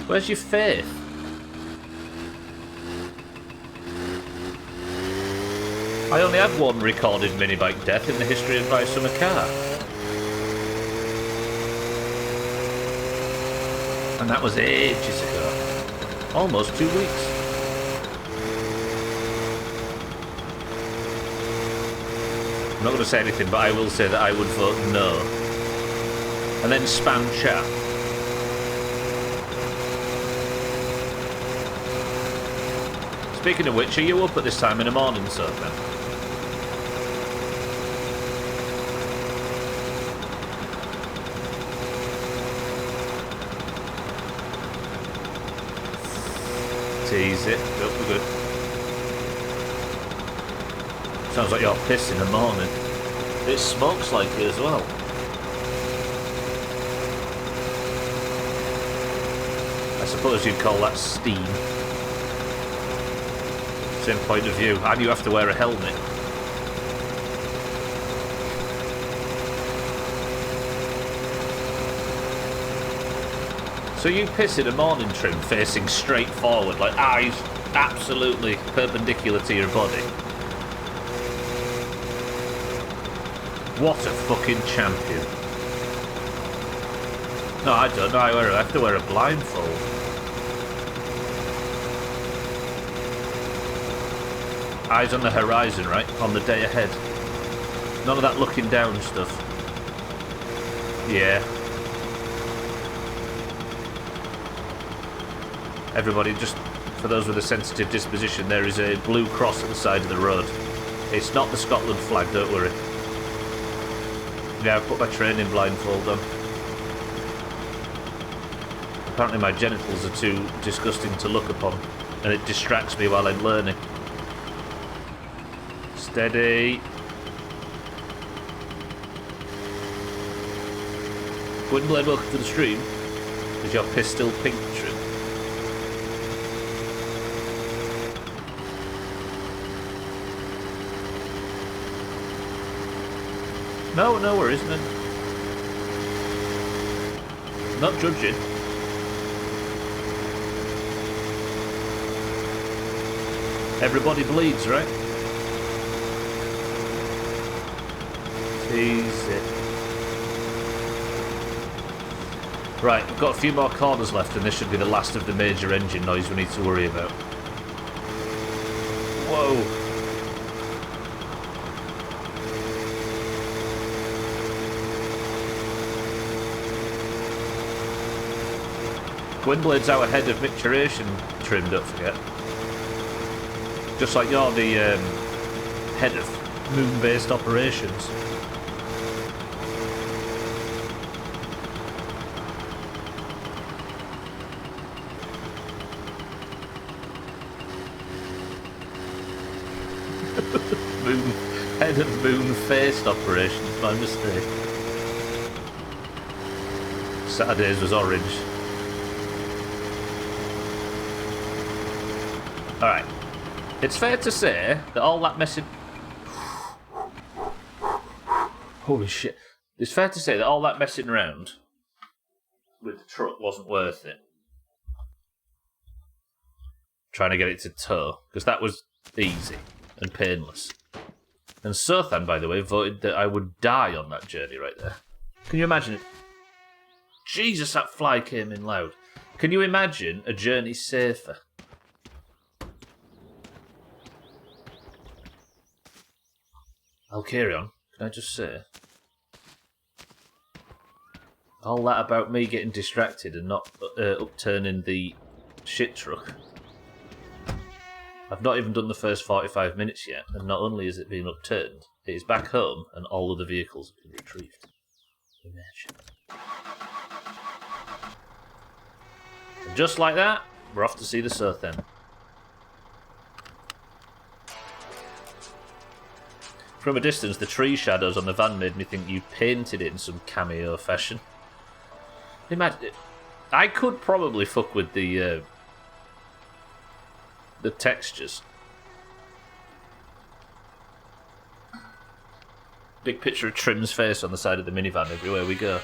Where's your faith? I only have one recorded minibike death in the history of my summer car. And that was ages ago. Almost 2 weeks. I'm not going to say anything, but I will say that I would vote no. And then spam chat. Speaking of which, are you up at this time in the morning, so then? Tease it. Nope, we're good. Sounds like you're pissed in the morning. It smokes like it as well. I suppose you'd call that steam. Same point of view. And you have to wear a helmet. So you piss in a morning trim facing straight forward, like eyes absolutely perpendicular to your body. What a fucking champion. No, I don't know. I have to wear a blindfold. Eyes on the horizon, right? On the day ahead. None of that looking down stuff. Yeah. Everybody, just for those with a sensitive disposition, there is a blue cross at the side of the road. It's not the Scotland flag, don't worry. Yeah, I've put my training blindfold on. Apparently my genitals are too disgusting to look upon, and it distracts me while I'm learning. Steady. Gwynblade, welcome to the stream. Is your piss still pink trim? No, no worries, man. Not judging. Everybody bleeds, right? Easy. Right, we've got a few more corners left, and this should be the last of the major engine noise we need to worry about. Whoa. Gwynblade's out ahead of micturation trim, don't forget. Just like you're the head of moon-based operations. Head of moon-faced operations, my mistake. Saturdays was orange. Alright. It's fair to say that all that messing... Holy shit. It's fair to say that all that messing around with the truck wasn't worth it. Trying to get it to tow, because that was easy and painless. And Sothan, by the way, voted that I would die on that journey right there. Can you imagine it? Jesus, that fly came in loud. Can you imagine a journey safer? I'll carry on. Can I just say? All that about me getting distracted and not upturning the shit truck. I've not even done the first 45 minutes yet, and not only is it being upturned, it is back home and all of the vehicles have been retrieved. Imagine. And just like that, we're off to see the Sothan. From a distance, the tree shadows on the van made me think you painted it in some cameo fashion. Imagine, I could probably fuck with the textures. Big picture of Trim's face on the side of the minivan everywhere we go.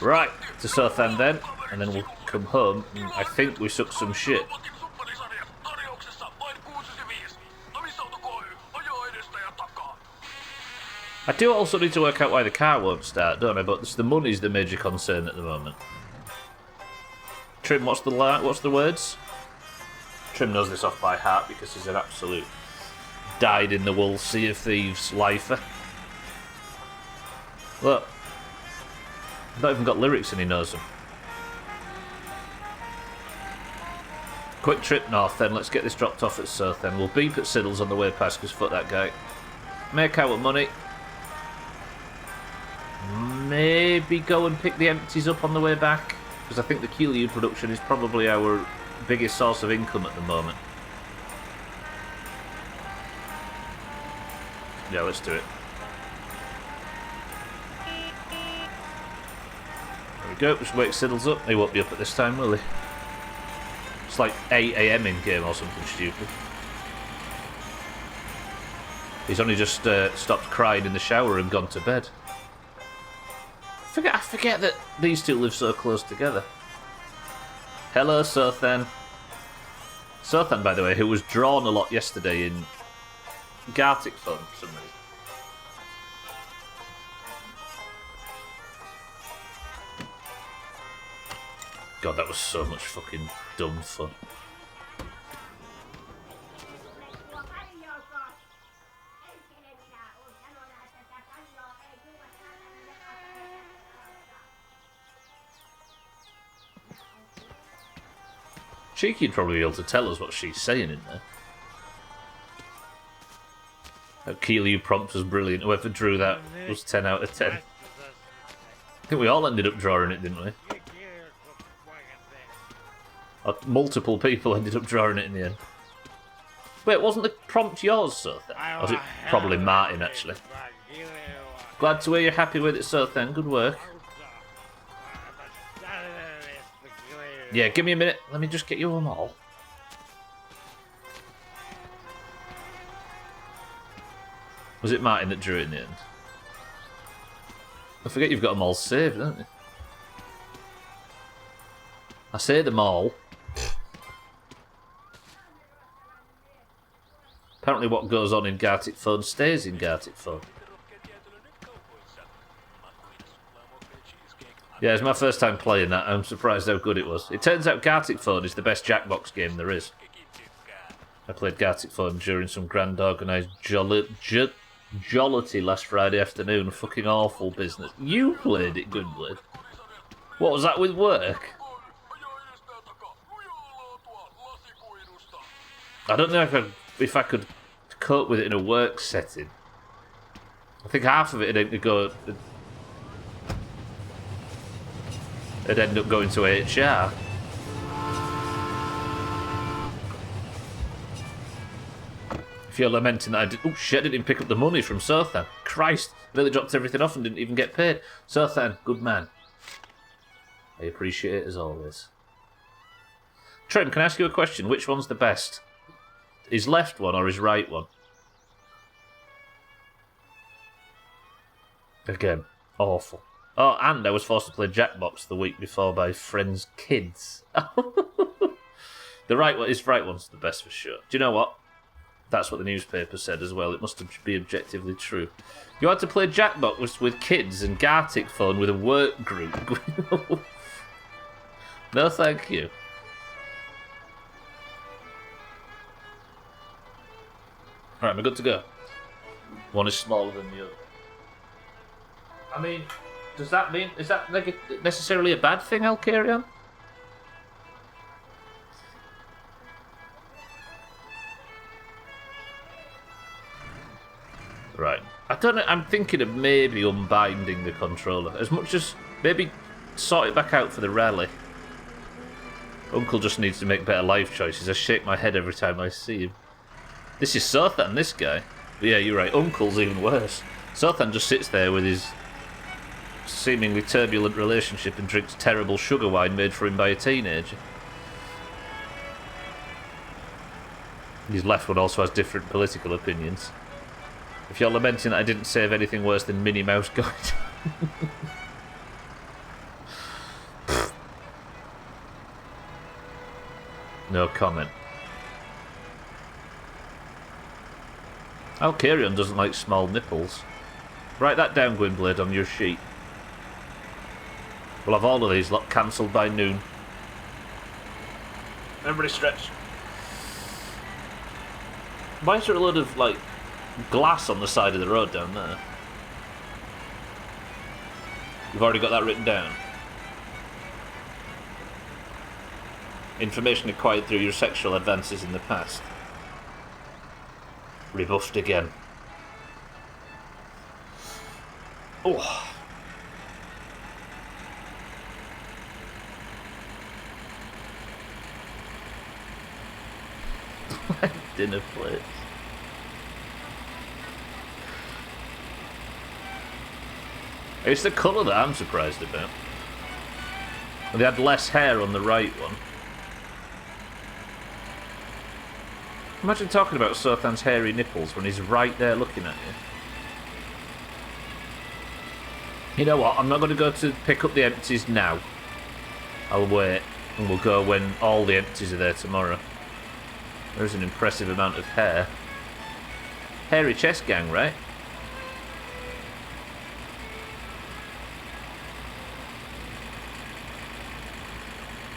Right, to Sothan then, and then we'll come home, and I think we suck some shit. I do also need to work out why the car won't start, don't I? But the money's the major concern at the moment. Trim, what's the words? Trim knows this off by heart because he's an absolute dyed-in-the-wool Sea of Thieves lifer. Look. I've not even got lyrics and he knows them. Quick trip north then, let's get this dropped off at South then. We'll beep at Siddles on the way past because fuck that guy. Make our money. Maybe go and pick the empties up on the way back because I think the Keeley production is probably our biggest source of income at the moment. Yeah, let's do it. There we go, just wake Siddles up. He won't be up at this time, will he? It's like 8 AM in game or something stupid. He's only just stopped crying in the shower and gone to bed. I forget that these two live so close together. Hello, Sothan. Sothan, by the way, who was drawn a lot yesterday in Gartic Fun for some reason. God, that was so much fucking dumb fun. Cheeky'd probably be able to tell us what she's saying in there. That Keeley prompt was brilliant. Whoever drew that was 10 out of 10. I think we all ended up drawing it, didn't we? Multiple people ended up drawing it in the end. Wait, wasn't the prompt yours, Sothan? Or was it probably Martin, actually? Glad to hear you're happy with it, Sothan. Good work. Yeah, give me a minute. Let me just get you them all. Was it Martin that drew it in the end? I forget you've got them all saved, don't you? I say them all. Apparently what goes on in Gartic Phone stays in Gartic Phone. Yeah, it's my first time playing that. I'm surprised how good it was. It turns out Gartic Phone is the best Jackbox game there is. I played Gartic Phone during some grand organised jollity last Friday afternoon. Fucking awful business. You played it, Gwynblade. What was that with work? I don't know if I could cope with it in a work setting. I think half of it would go... It'd end up going to HR. If you're lamenting that I did... Oh shit, I didn't even pick up the money from Sothan. Christ, I really dropped everything off and didn't even get paid. Sothan, good man. I appreciate it as always. Trim, can I ask you a question? Which one's the best? His left one or his right one? Again, awful. Oh, and I was forced to play Jackbox the week before by friends' kids. The right one, his right one's the best for sure. Do you know what? That's what the newspaper said as well. It must be objectively true. You had to play Jackbox with kids and Gartic Phone with a work group. No, thank you. Alright, we're good to go. One is smaller than the other. I mean, does that mean... Is that necessarily a bad thing, I'll carry on? Right. I don't know, I'm thinking of maybe unbinding the controller. As much as... Maybe sort it back out for the rally. Uncle just needs to make better life choices. I shake my head every time I see him. This is Sothan, this guy. But yeah, you're right. Uncle's even worse. Sothan just sits there with his seemingly turbulent relationship and drinks terrible sugar wine made for him by a teenager. His left one also has different political opinions. If you're lamenting that I didn't save anything worse than Minnie Mouse Guide. No comment. Alcarion doesn't like small nipples. Write that down, Gwynblade, on your sheet. We'll have all of these lot cancelled by noon. Everybody stretch. Why is there a load of, like, glass on the side of the road down there? You've already got that written down. Information acquired through your sexual advances in the past. Rebuffed again. Oh. Dinner plates. It's the colour that I'm surprised about. They had less hair on the right one. Imagine talking about Sothan's hairy nipples when he's right there looking at you. You know what? I'm not going to go to pick up the empties now. I'll wait, and we'll go when all the empties are there tomorrow. There's an impressive amount of hair. Hairy chest gang, right?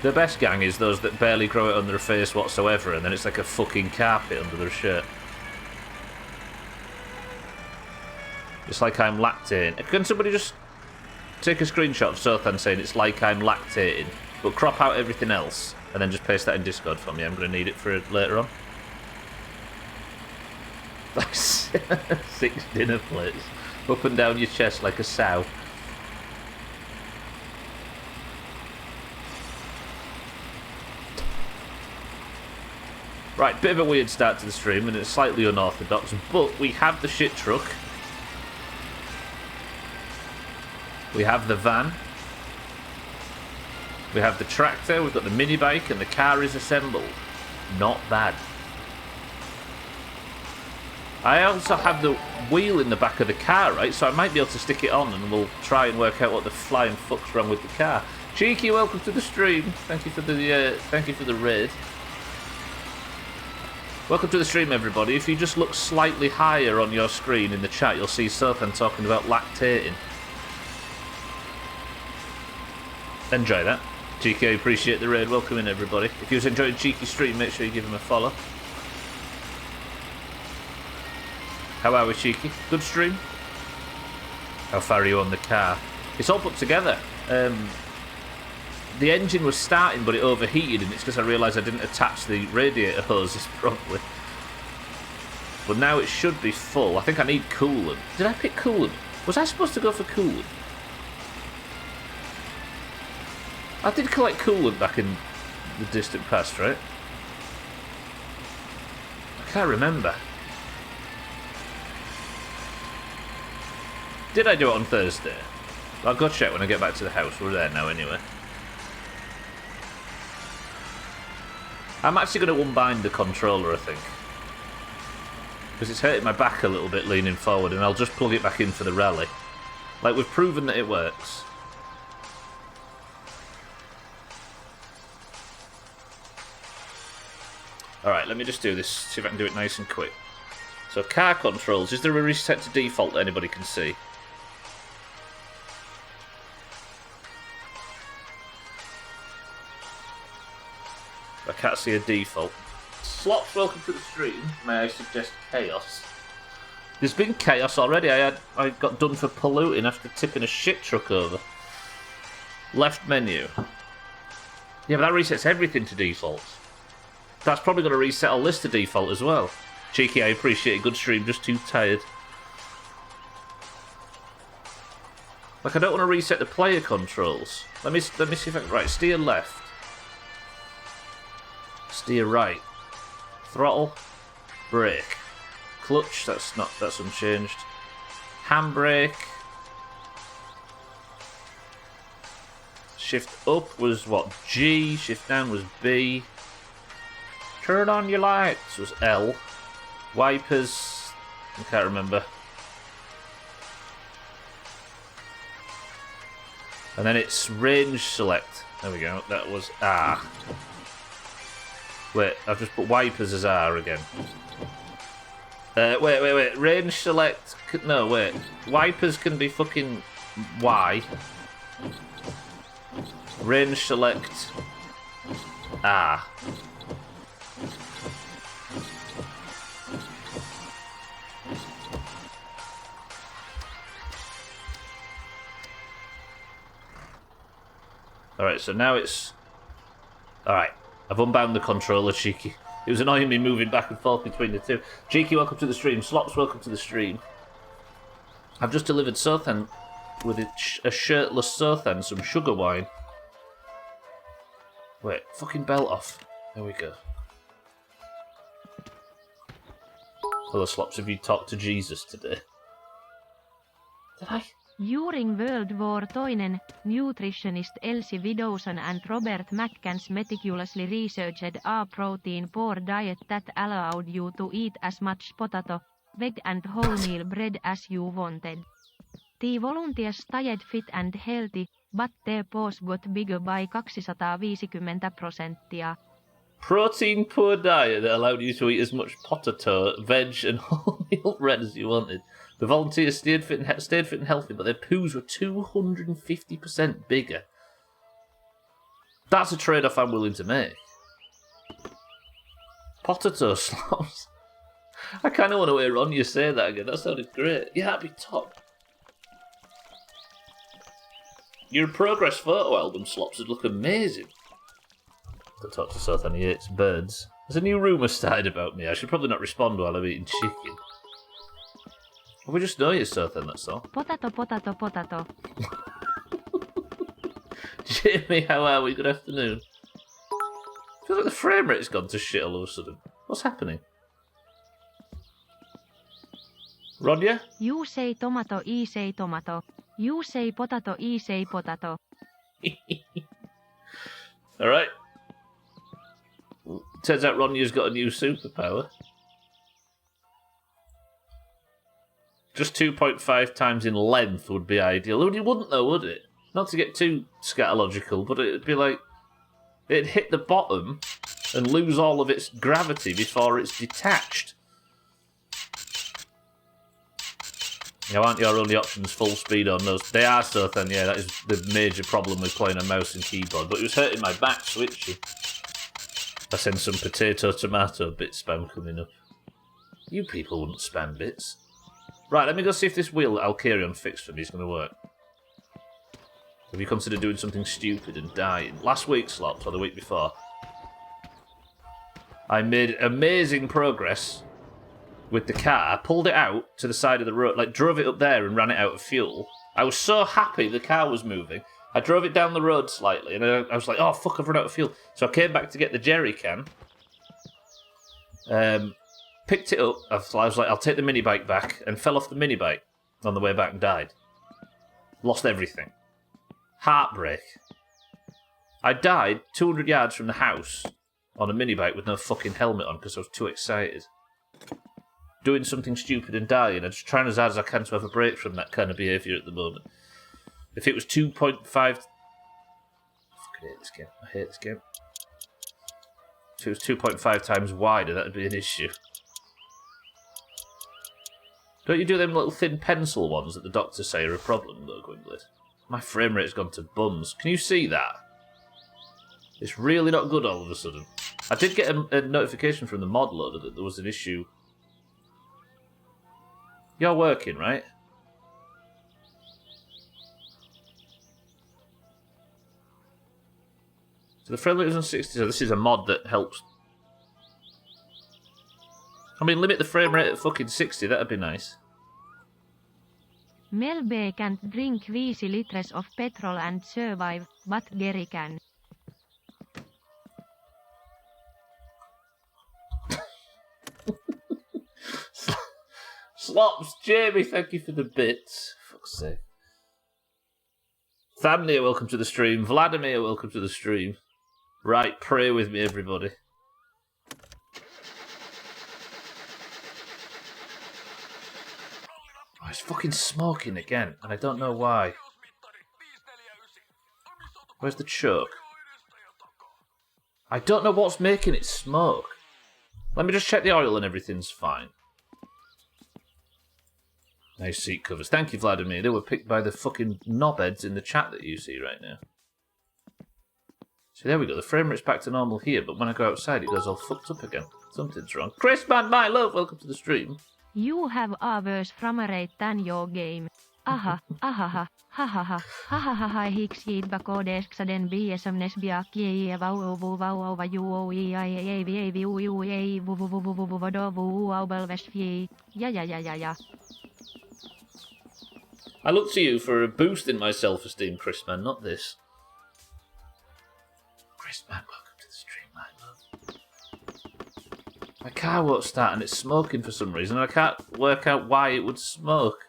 The best gang is those that barely grow it on their face whatsoever, and then it's like a fucking carpet under their shirt. It's like I'm lactating. Can somebody just take a screenshot of Sothan saying it's like I'm lactating, but crop out everything else, and then just paste that in Discord for me? I'm going to need it for later on. 6 dinner plates up and down your chest like a sow. Right, bit of a weird start to the stream, and it's slightly unorthodox, but we have the shit truck. We have the van. We have the tractor, we've got the mini bike, and the car is assembled. Not bad. I also have the wheel in the back of the car, right? So I might be able to stick it on, and we'll try and work out what the flying fuck's wrong with the car. Cheeky, welcome to the stream. Thank you for the raid. Welcome to the stream, everybody. If you just look slightly higher on your screen in the chat, you'll see Sothan talking about lactating. Enjoy that. Cheeky, appreciate the raid. Welcome in, everybody. If you was enjoying Cheeky's stream, make sure you give him a follow. How are we, Cheeky? Good stream? How far are you on the car? It's all put together. The engine was starting, but it overheated, and it's because I realised I didn't attach the radiator hoses properly. But now it should be full. I think I need coolant. Did I pick coolant? Was I supposed to go for coolant? I did collect coolant back in the distant past, right? I can't remember. Did I do it on Thursday? I'll go check when I get back to the house. We're there now anyway. I'm actually going to unbind the controller, I think. Because it's hurting my back a little bit leaning forward, and I'll just plug it back in for the rally. Like, we've proven that it works. Alright, let me just do this, see if I can do it nice and quick. So, car controls. Is there a reset to default that anybody can see? I can't see a default. Slops, welcome to the stream. May I suggest chaos? There's been chaos already. I got done for polluting after tipping a shit truck over. Left menu. Yeah, but that resets everything to default. That's probably going to reset a list to default as well. Cheeky, I appreciate it. Good stream, just too tired. Like, I don't want to reset the player controls. Let me see if I can... Right, steer left. Steer right. Throttle. Brake. Clutch, that's unchanged. Handbrake. Shift up was what? G. Shift down was B. Turn on your lights was L. Wipers, I can't remember. And then it's range select. There we go, that was R. Wait, I've just put wipers as R again. Wait. Range select. No, wait. Wipers can be fucking Y. Range select. R. Alright, so now it's... Alright, I've unbound the controller, Cheeky. It was annoying me moving back and forth between the two. Cheeky, welcome to the stream. Slops, welcome to the stream. I've just delivered Sothan with a shirtless Sothan, some sugar wine. Wait, fucking belt off. There we go. Hello, Slops, have you talked to Jesus today? Did I? During World War II, nutritionist Elsie Widdowson and Robert McCanns meticulously researched a protein-poor diet that allowed you to eat as much potato, veg and wholemeal bread as you wanted. The volunteers stayed fit and healthy, but their paws got bigger by 250%. Protein-poor diet that allowed you to eat as much potato, veg and wholemeal bread as you wanted. The volunteers stayed fit and healthy, but their poos were 250% bigger. That's a trade-off I'm willing to make. Potato Slops. I kind of want to hear Ronya say that again. That sounded great. Yeah, that'd be top. Your progress photo album, Slops, would look amazing. Don't talk to South, and he hates birds. There's a new rumour started about me. I should probably not respond while I'm eating chicken. Well, we just know you're South, then, that's all. Potato. Jamie, how are we? Good afternoon. Feels like the frame rate's gone to shit all of a sudden. What's happening? Ronya? You say tomato, I say tomato. You say potato, I say potato. Alright. Turns out Ronya's got a new superpower. Just 2.5 times in length would be ideal. It wouldn't though, would it? Not to get too scatological, but it'd be like... It'd hit the bottom and lose all of its gravity before it's detached. Now, aren't your only options full speed on those? They are so thin, yeah, that is the major problem with playing a mouse and keyboard. But it was hurting my back switchy. I send some tomato bit spam coming up. You people wouldn't spam bits. Right, let me go see if this wheel that Alkarion fixed for me is going to work. Have you considered doing something stupid and dying? Last week, Slops, or the week before, I made amazing progress with the car, pulled it out to the side of the road, like drove it up there and ran it out of fuel. I was so happy the car was moving. I drove it down the road slightly, and I was like, oh, fuck, I've run out of fuel. So I came back to get the jerry can, picked it up, I was like, I'll take the mini bike back, and fell off the mini bike on the way back and died. Lost everything. Heartbreak. I died 200 yards from the house on a mini bike with no fucking helmet on because I was too excited. Doing something stupid and dying. I'm just trying as hard as I can to have a break from that kind of behaviour at the moment. If it was 2.5... I fucking hate this game. I hate this game. If it was 2.5 times wider, that would be an issue. Don't you do them little thin pencil ones that the doctors say are a problem, though, Gwynblade? My frame rate's gone to bums. Can you see that? It's really not good all of a sudden. I did get a notification from the mod loader that there was an issue. You're working, right? So the frame rate was on 60, so this is a mod that helps. I mean, limit the frame rate at fucking 60, that'd be nice. Melbe can't drink 5 liters of petrol and survive, but Gary can. Slops, Jamie, thank you for the bits. Fuck's sake. Thamnia, welcome to the stream. Vladimir, welcome to the stream. Right, pray with me, everybody. Oh, it's fucking smoking again, and I don't know why. Where's the choke? I don't know what's making it smoke. Let me just check the oil and everything's fine. Nice seat covers. Thank you, Vladimir. They were picked by the fucking knobheads in the chat that you see right now. So there we go. The frame rate's back to normal here, but when I go outside, it goes all fucked up again. Something's wrong. Chris, man, my love, welcome to the stream. You have a worse frame rate than your game. Aha, ahaha, hahaha, hahaha, hiksjiit bakodesk den biesamnes biakkie vauva juoi ei ui vuvuvuvuvuvudovu aubelvesfie. Ja. I look to you for a boost in my self-esteem, Chris, man, not this. Chris, man, welcome to the stream, my love. My car won't start and it's smoking for some reason, and I can't work out why it would smoke.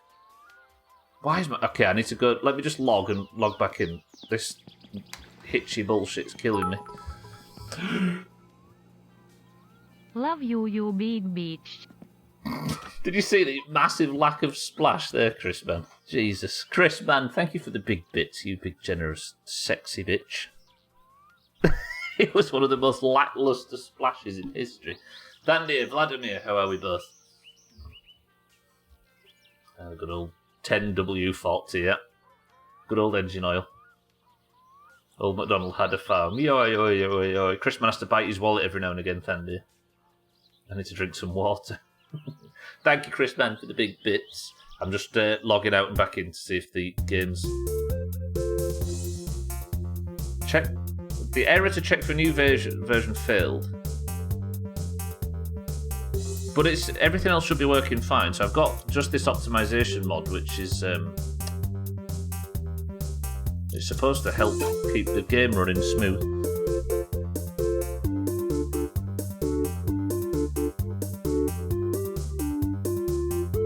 Why is my... Okay, I need to go... Let me just log back in. This hitchy bullshit's killing me. Love you, you big beach. Did you see the massive lack of splash there, Chris, man? Jesus. Chris, man, thank you for the big bits, you big, generous, sexy bitch. It was one of the most lackluster splashes in history. Dandy, Vladimir, how are we both? Good old 10W40, yeah. Good old engine oil. Old MacDonald had a farm. Yo. Chris man has to bite his wallet every now and again, Thandy. I need to drink some water. Thank you, Chris man, for the big bits. I'm just logging out and back in to see if the game's... Check. The error to check for a new version failed. But everything else should be working fine. So I've got just this optimization mod, which is it's supposed to help keep the game running smooth.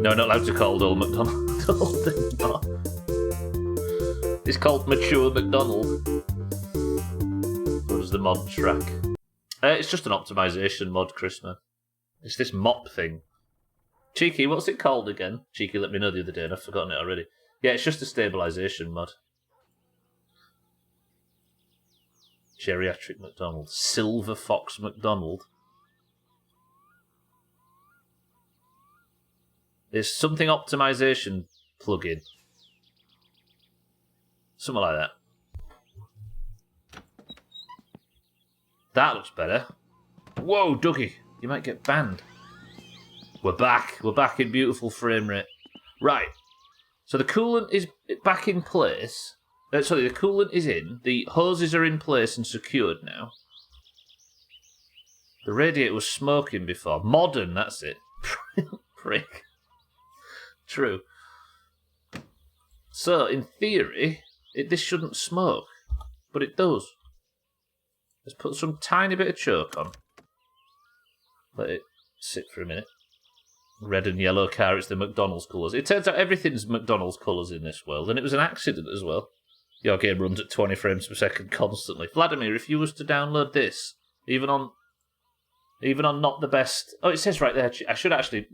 No, not allowed to call Old MacDonald. It's called Mature MacDonald. What does the mod track? It's just an optimization mod, Chris, man. It's this mop thing. Cheeky, what's it called again? Cheeky let me know the other day and I've forgotten it already. Yeah, it's just a stabilization mod. Geriatric McDonald. Silver Fox McDonald. There's something optimization plugin. Something like that. That looks better. Whoa, Dougie. You might get banned. We're back. We're back in beautiful frame rate. Right. So the coolant is back in place. Sorry, the coolant is in. The hoses are in place and secured now. The radiator was smoking before. Modern, that's it. Prick. True. So, in theory, this shouldn't smoke. But it does. Let's put some tiny bit of choke on. Let it sit for a minute. Red and yellow car, it's the McDonald's colours. It turns out everything's McDonald's colours in this world, and it was an accident as well. Your game runs at 20 frames per second constantly. Vladimir, if you was to download this, even on not the best... Oh, it says right there, I should actually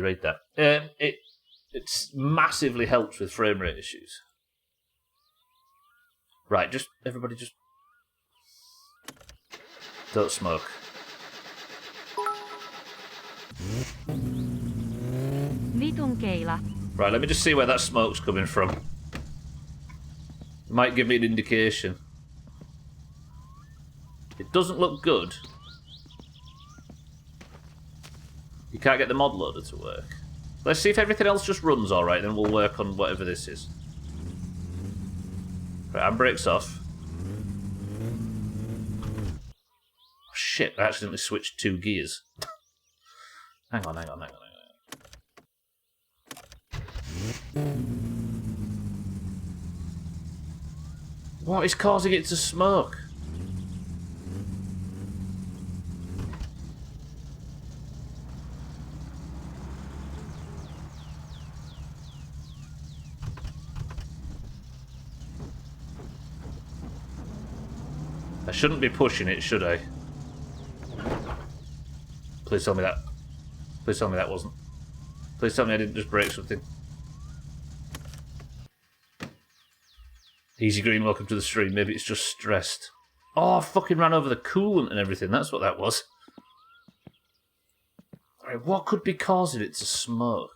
read that. It massively helps with frame rate issues. Right, everybody just... Don't smoke. Vitun keila. Right, let me just see where that smoke's coming from. It might give me an indication. It doesn't look good. You can't get the mod loader to work. Let's see if everything else just runs alright, then we'll work on whatever this is. Right, handbrake's off. Oh, shit, I accidentally switched 2 gears. Hang on. What is causing it to smoke? I shouldn't be pushing it, should I? Please tell me that. Please tell me that wasn't. Please tell me I didn't just break something. Easy Green, welcome to the stream. Maybe it's just stressed. Oh, I fucking ran over the coolant and everything. That's what that was. Alright, what could be causing it to smoke?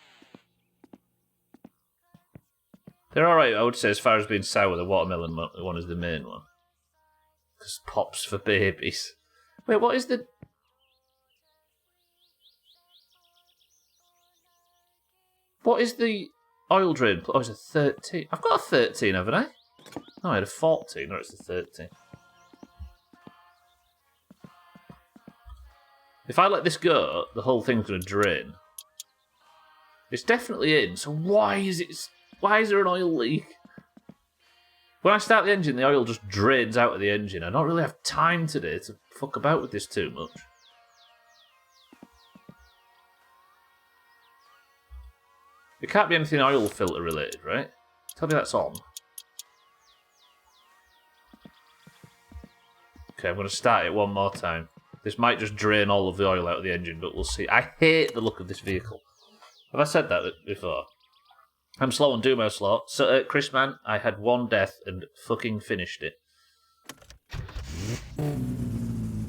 They're alright, I would say, as far as being sour. The watermelon one is the main one. Because pops for babies. Wait, what is the... What is the oil drain? Oh, it's a 13. I've got a 13, haven't I? No, I had a 14, or it's a 13. If I let this go, the whole thing's going to drain. It's definitely in, so why is there an oil leak? When I start the engine, the oil just drains out of the engine. I don't really have time today to fuck about with this too much. It can't be anything oil filter related, right? Tell me that's on. Okay, I'm going to start it one more time. This might just drain all of the oil out of the engine, but we'll see. I hate the look of this vehicle. Have I said that before? I'm slow on Doomhaus slow. So, Chris, man, I had one death and fucking finished it.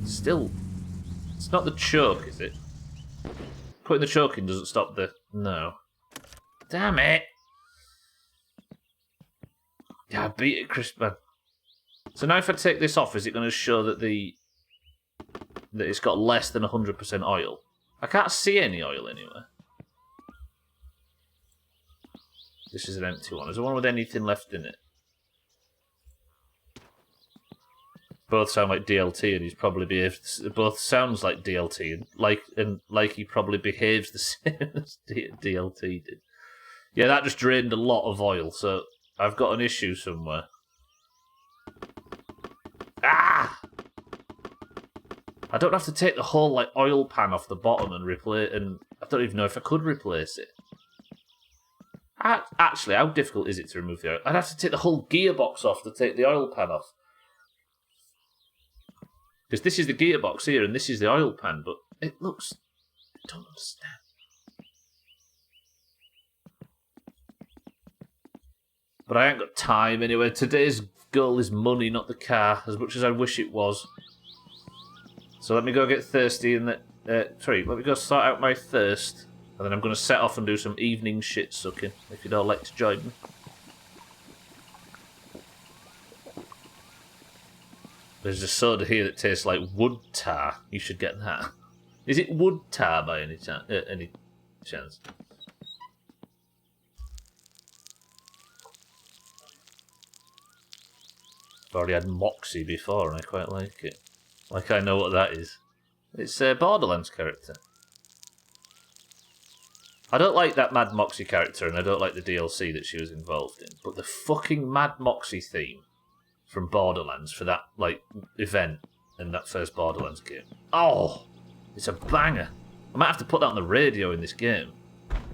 Still, it's not the choke, is it? Putting the choke in doesn't stop the... No. Damn it! Yeah, I beat it, Chris, man. So now if I take this off, is it going to show that that it's got less than 100% oil? I can't see any oil anywhere. This is an empty one. Is there one with anything left in it? Both sound like DLT, and he's probably behaved. Both sounds like DLT, and like he probably behaves the same as DLT did. Yeah, that just drained a lot of oil, so I've got an issue somewhere. Ah! I don't have to take the whole oil pan off the bottom and replace, and I don't even know if I could replace it. Actually, how difficult is it to remove the oil? I'd have to take the whole gearbox off to take the oil pan off. Because this is the gearbox here, and this is the oil pan, but it looks... I don't understand. But I ain't got time anyway. Today's goal is money, not the car, as much as I wish it was. So let me go get thirsty and let me go sort out my thirst. And then I'm going to set off and do some evening shit sucking, if you'd all like to join me. There's a soda here that tastes like wood tar. You should get that. Is it wood tar by any chance? I've already had Moxie before and I quite like it. Like I know what that is. It's a Borderlands character. I don't like that Mad Moxie character and I don't like the DLC that she was involved in. But the fucking Mad Moxie theme from Borderlands for that event in that first Borderlands game. Oh! It's a banger. I might have to put that on the radio in this game.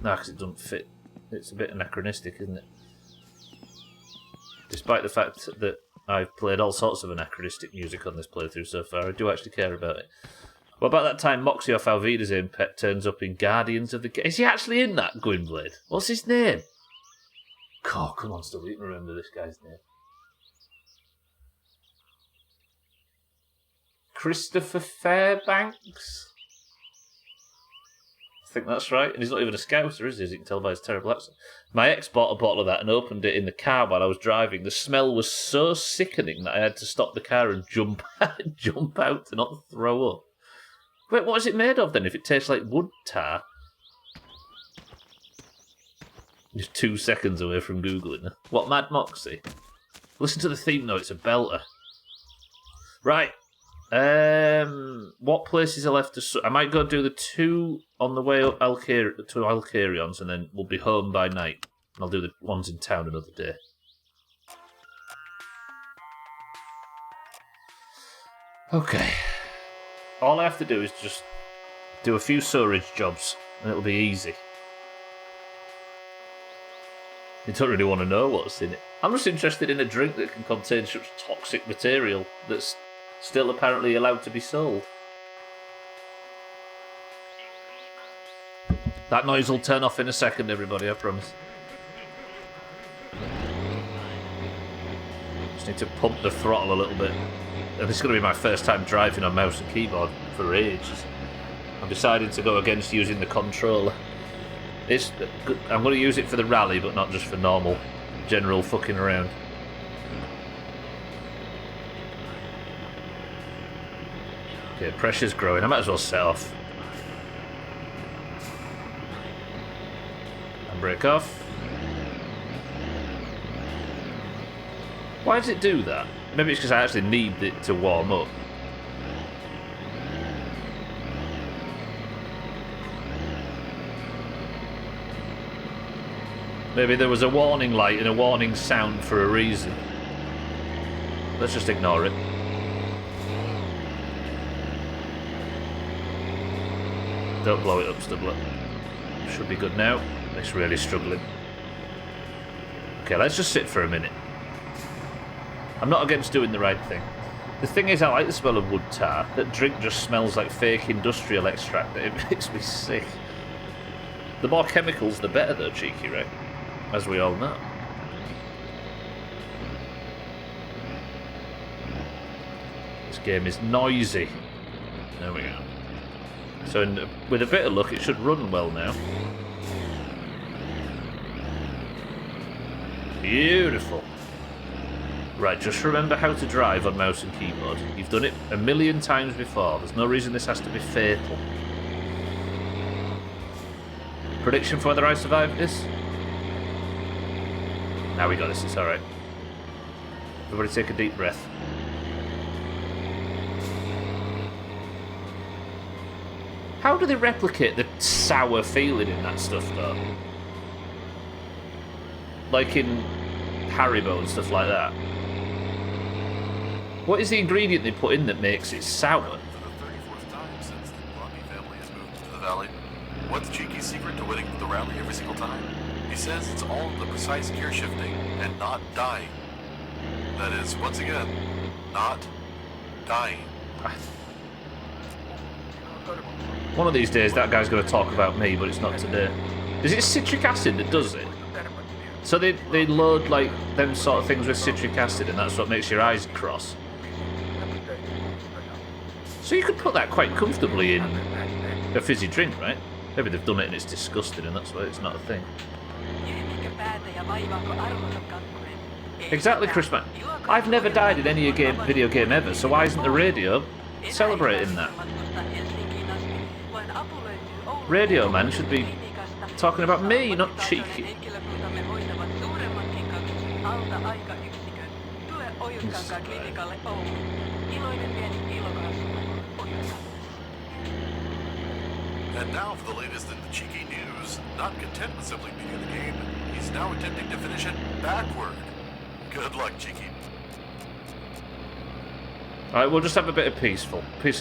No, because it doesn't fit. It's a bit anachronistic, isn't it? Despite the fact that I've played all sorts of anachronistic music on this playthrough so far, I do actually care about it. What about that time Moxie off Alvida's aim pet turns up in Guardians of the... Is he actually in that, Gwynblade? What's his name? Oh, come on, still you can remember this guy's name. Christopher Fairbanks? I think that's right. And he's not even a scouser, is he? As you can tell by his terrible accent. My ex bought a bottle of that and opened it in the car while I was driving. The smell was so sickening that I had to stop the car and jump out to not throw up. Wait, what is it made of then if it tastes like wood tar? Just 2 seconds away from Googling. What, Mad Moxie? Listen to the theme though, it's a belter. Right. What places are left to... I might go do the 2 on the way up to Alcarions and then we'll be home by night. And I'll do the ones in town another day. Okay. All I have to do is just do a few sewerage jobs and it'll be easy. You don't really want to know what's in it. I'm just interested in a drink that can contain such toxic material that's still apparently allowed to be sold. That noise will turn off in a second, everybody, I promise. Just need to pump the throttle a little bit. And this is going to be my first time driving on mouse and keyboard for ages. I'm deciding to go against using the controller. I'm going to use it for the rally, but not just for normal general fucking around. Okay, pressure's growing. I might as well set off. And brake off. Why does it do that? Maybe it's because I actually need it to warm up. Maybe there was a warning light and a warning sound for a reason. Let's just ignore it. Don't blow it up, Stubbler. Should be good now. It's really struggling. Okay, let's just sit for a minute. I'm not against doing the right thing. The thing is, I like the smell of wood tar. That drink just smells like fake industrial extract. It makes me sick. The more chemicals, the better, though, Cheeky Ray. As we all know. This game is noisy. There we go. So with a bit of luck, it should run well now. Beautiful. Right, just remember how to drive on mouse and keyboard. You've done it a million times before. There's no reason this has to be fatal. Prediction for whether I survive this? Now we got this, it's alright. Everybody take a deep breath. How do they replicate the sour feeling in that stuff, though? Like in Haribo and stuff like that. What is the ingredient they put in that makes it sour? For the 34th time since the Blondie family has moved to the valley, what's Cheeky's secret to winning the rally every single time? He says it's all the precise gear shifting and not dying. That is, once again, not dying. One of these days that guy's going to talk about me, but it's not today. Is it citric acid that does it? So they load like them sort of things with citric acid and that's what makes your eyes cross. So you could put that quite comfortably in a fizzy drink, right? Maybe they've done it and it's disgusting and that's why it's not a thing. Exactly, Chris, man. I've never died in any video game ever, so why isn't the radio celebrating that? Radio Man should be talking about me, not Cheeky. And now for the latest in the Cheeky news. Not content with simply beating the game, he's now attempting to finish it backward. Good luck, Cheeky. Alright, we'll just have a bit of peace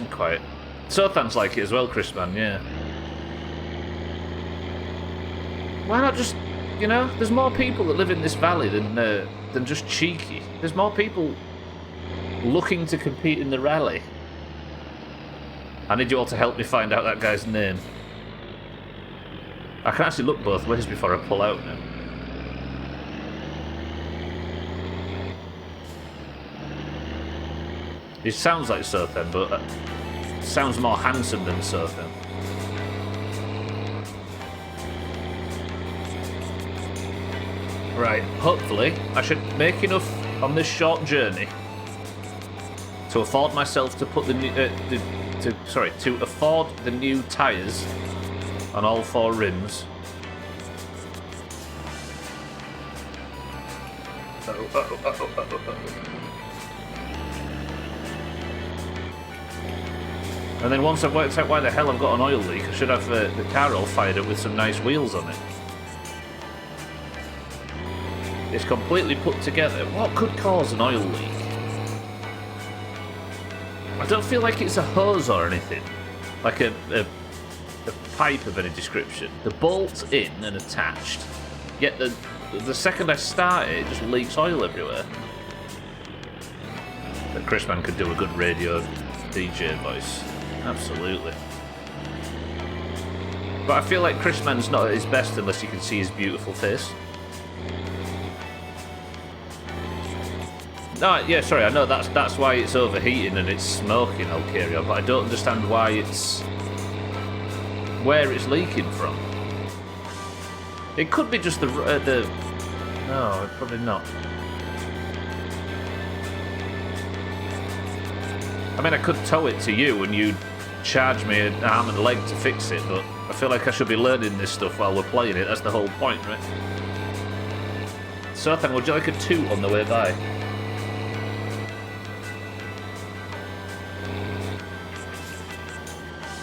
and quiet. Sothans like it as well, Chris, man, yeah. Why not just, you know, there's more people that live in this valley than just Cheeky. There's more people looking to compete in the rally. I need you all to help me find out that guy's name. I can actually look both ways before I pull out now. He sounds like Sothen, but sounds more handsome than Sothen. Right, hopefully I should make enough on this short journey to afford myself to put the new, to afford the new tyres on all 4 rims. And then once I've worked out why the hell I've got an oil leak, I should have the car all fired up with some nice wheels on it. It's completely put together. What could cause an oil leak? I don't feel like it's a hose or anything. Like a pipe of any description. The bolt's in and attached. Yet the second I start it, it just leaks oil everywhere. But Chrisman could do a good radio DJ voice. Absolutely. But I feel like Chrisman's not at his best unless you can see his beautiful face. No, yeah, sorry, I know that's why it's overheating and it's smoking, Alcario, but I don't understand why it's... where it's leaking from. It could be just the No, probably not. I mean, I could tow it to you and you'd charge me an arm and a leg to fix it, but I feel like I should be learning this stuff while we're playing it. That's the whole point, right? So then, would you like a toot on the way by?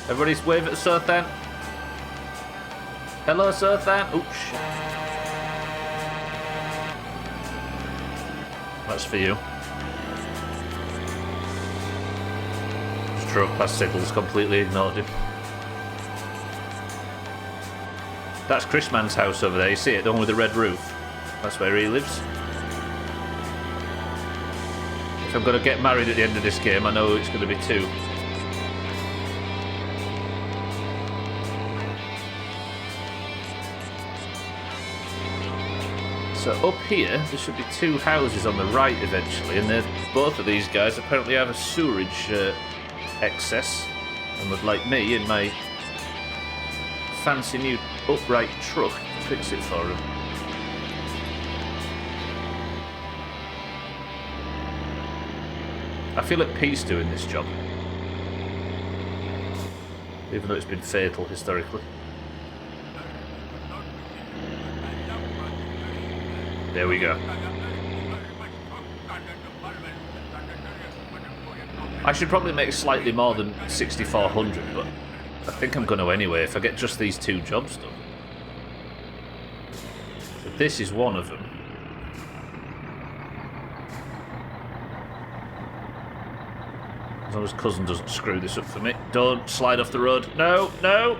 Everybody's wave at Sothan. Hello, Sothan. Oh, shit. That's for you. Just drove past Siddles, completely ignored him. That's Chris Mann's house over there. You see it? The one with the red roof. That's where he lives. If I'm going to get married at the end of this game, I know it's going to be 2. So up here, there should be 2 houses on the right eventually, and both of these guys apparently have a sewerage excess, and would like me in my fancy new upright truck to fix it for them. I feel at peace doing this job, even though it's been fatal historically. There we go. I should probably make slightly more than 6,400, but I think I'm going to anyway if I get just these 2 jobs done. So this is one of them. As long as Cousin doesn't screw this up for me. Don't slide off the road. No, no!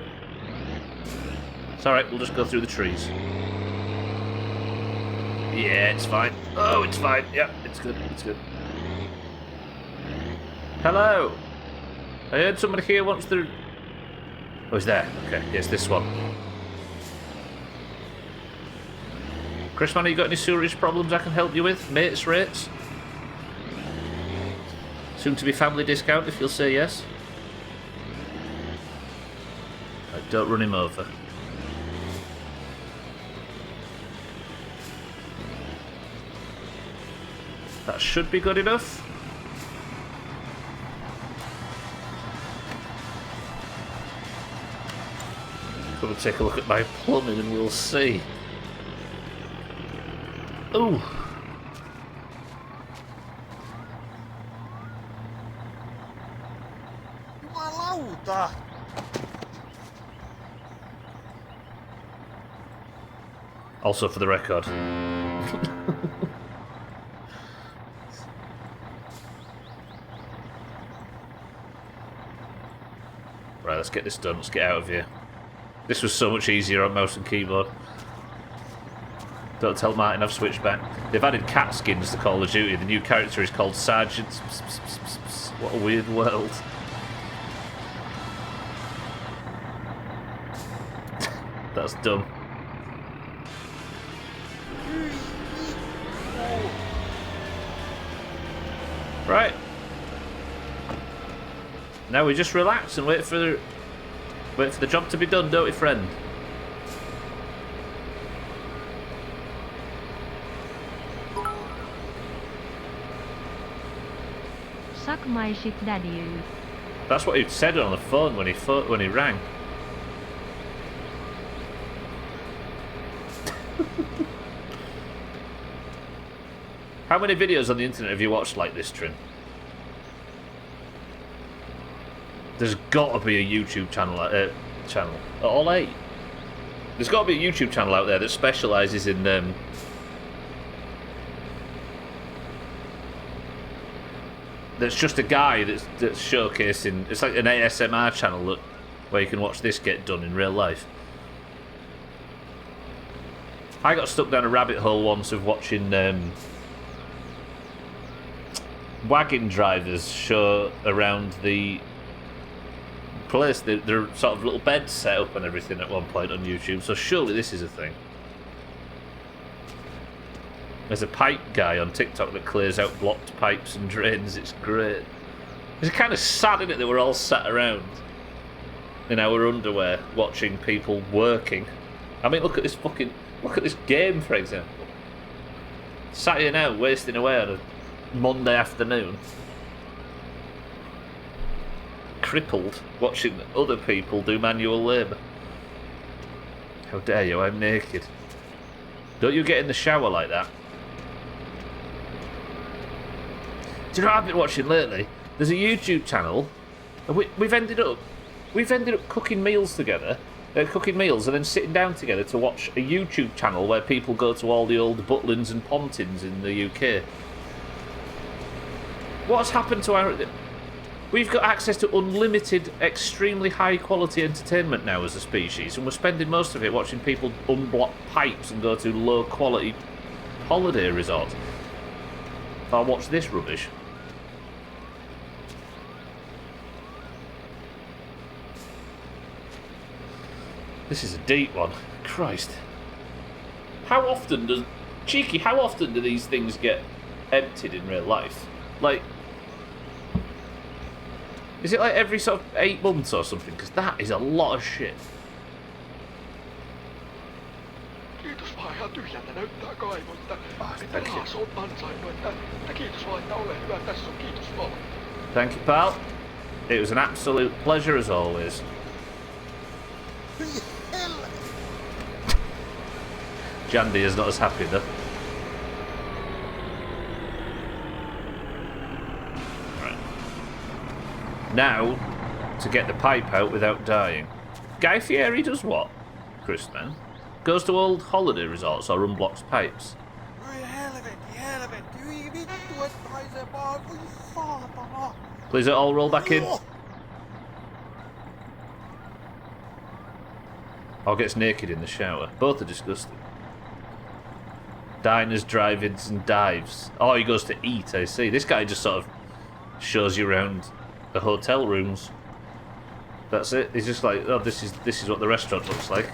It's alright, we'll just go through the trees. Yeah, it's fine. Oh, it's fine. Yeah, it's good. It's good. Hello. I heard somebody here wants to... Oh, he's there. Okay, yes, this one. Chris, man, you got any sewerage problems I can help you with? Mates rates? Soon to be family discount if you'll say yes. Right, don't run him over. That should be good enough. Come and take a look at my plumbing and we'll see. Ooh. Jumalauta! Also for the record. Right, let's get this done. Let's get out of here. This was so much easier on mouse and keyboard. Don't tell Martin I've switched back. They've added cat skins to Call of Duty. The new character is called Sergeant. What a weird world. That's dumb. Right. Now we just relax and wait for the job to be done, don't we, friend? Suck my shit, daddy. That's what he said on the phone when he rang. How many videos on the internet have you watched like this, Trin? There's got to be a YouTube channel. All 8. There's got to be a YouTube channel out there that specialises in that's just a guy that's showcasing. It's like an ASMR channel where you can watch this get done in real life. I got stuck down a rabbit hole once of watching wagon drivers show around the place. There are sort of little beds set up and everything at one point on YouTube, so surely this is a thing. There's a pipe guy on TikTok that clears out blocked pipes and drains. It's great. It's kind of sad, isn't it, that we're all sat around in our underwear watching people working. I mean, look at this game, for example. Sat here now, wasting away on a Monday afternoon. Crippled, watching other people do manual labour. How dare you, I'm naked. Don't you get in the shower like that. Do you know what I've been watching lately? There's a YouTube channel, and we've ended up cooking meals together, cooking meals, and then sitting down together to watch a YouTube channel where people go to all the old Butlins and Pontins in the UK. What's happened to our... We've got access to unlimited, extremely high-quality entertainment now as a species, and we're spending most of it watching people unblock pipes and go to low-quality holiday resorts. I'll watch this rubbish. This is a deep one. Christ. How often do these things get emptied in real life? Like... Is it like every sort of 8 months or something? Because that is a lot of shit. Kiitos vaan, ihan tyhjältä näyttää kaivosta. Thank you. Taas oot ansainnut, että kiitos vaan, että ole hyvä. Tässä on kiitos vaan. Thank you, pal. It was an absolute pleasure as always. Jandy is not as happy though. Now, to get the pipe out without dying. Guy Fieri does what, Chris, man? Goes to old holiday resorts or unblocks pipes. Please don't all roll back in. Or gets naked in the shower. Both are disgusting. Diners, drive-ins and dives. Oh, he goes to eat, I see. This guy just sort of shows you around the hotel rooms. That's it. He's just like, oh, this is what the restaurant looks like,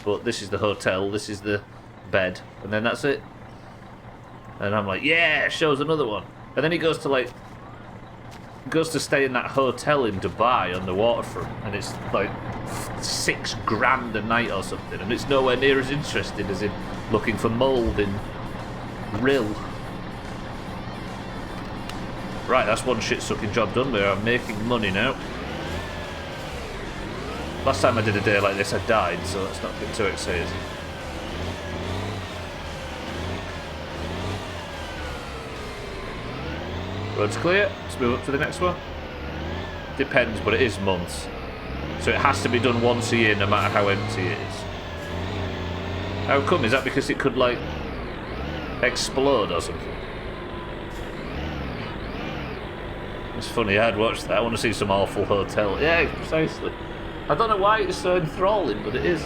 but this is the hotel, this is the bed, and then that's it. And I'm like, yeah, shows another one. And then he goes to stay in that hotel in Dubai on the waterfront, and it's like $6,000 a night or something, and it's nowhere near as interesting as in looking for mould in Rill. Right, that's one shit-sucking job done. I'm making money now. Last time I did a day like this, I died, so let's not get too excited. Road's clear. Let's move up to the next one. Depends, but it is months. So it has to be done once a year, no matter how empty it is. How come? Is that because it could, like, explode or something? It's funny, I'd watch that. I want to see some awful hotel. Yeah, precisely. I don't know why it's so enthralling, but it is.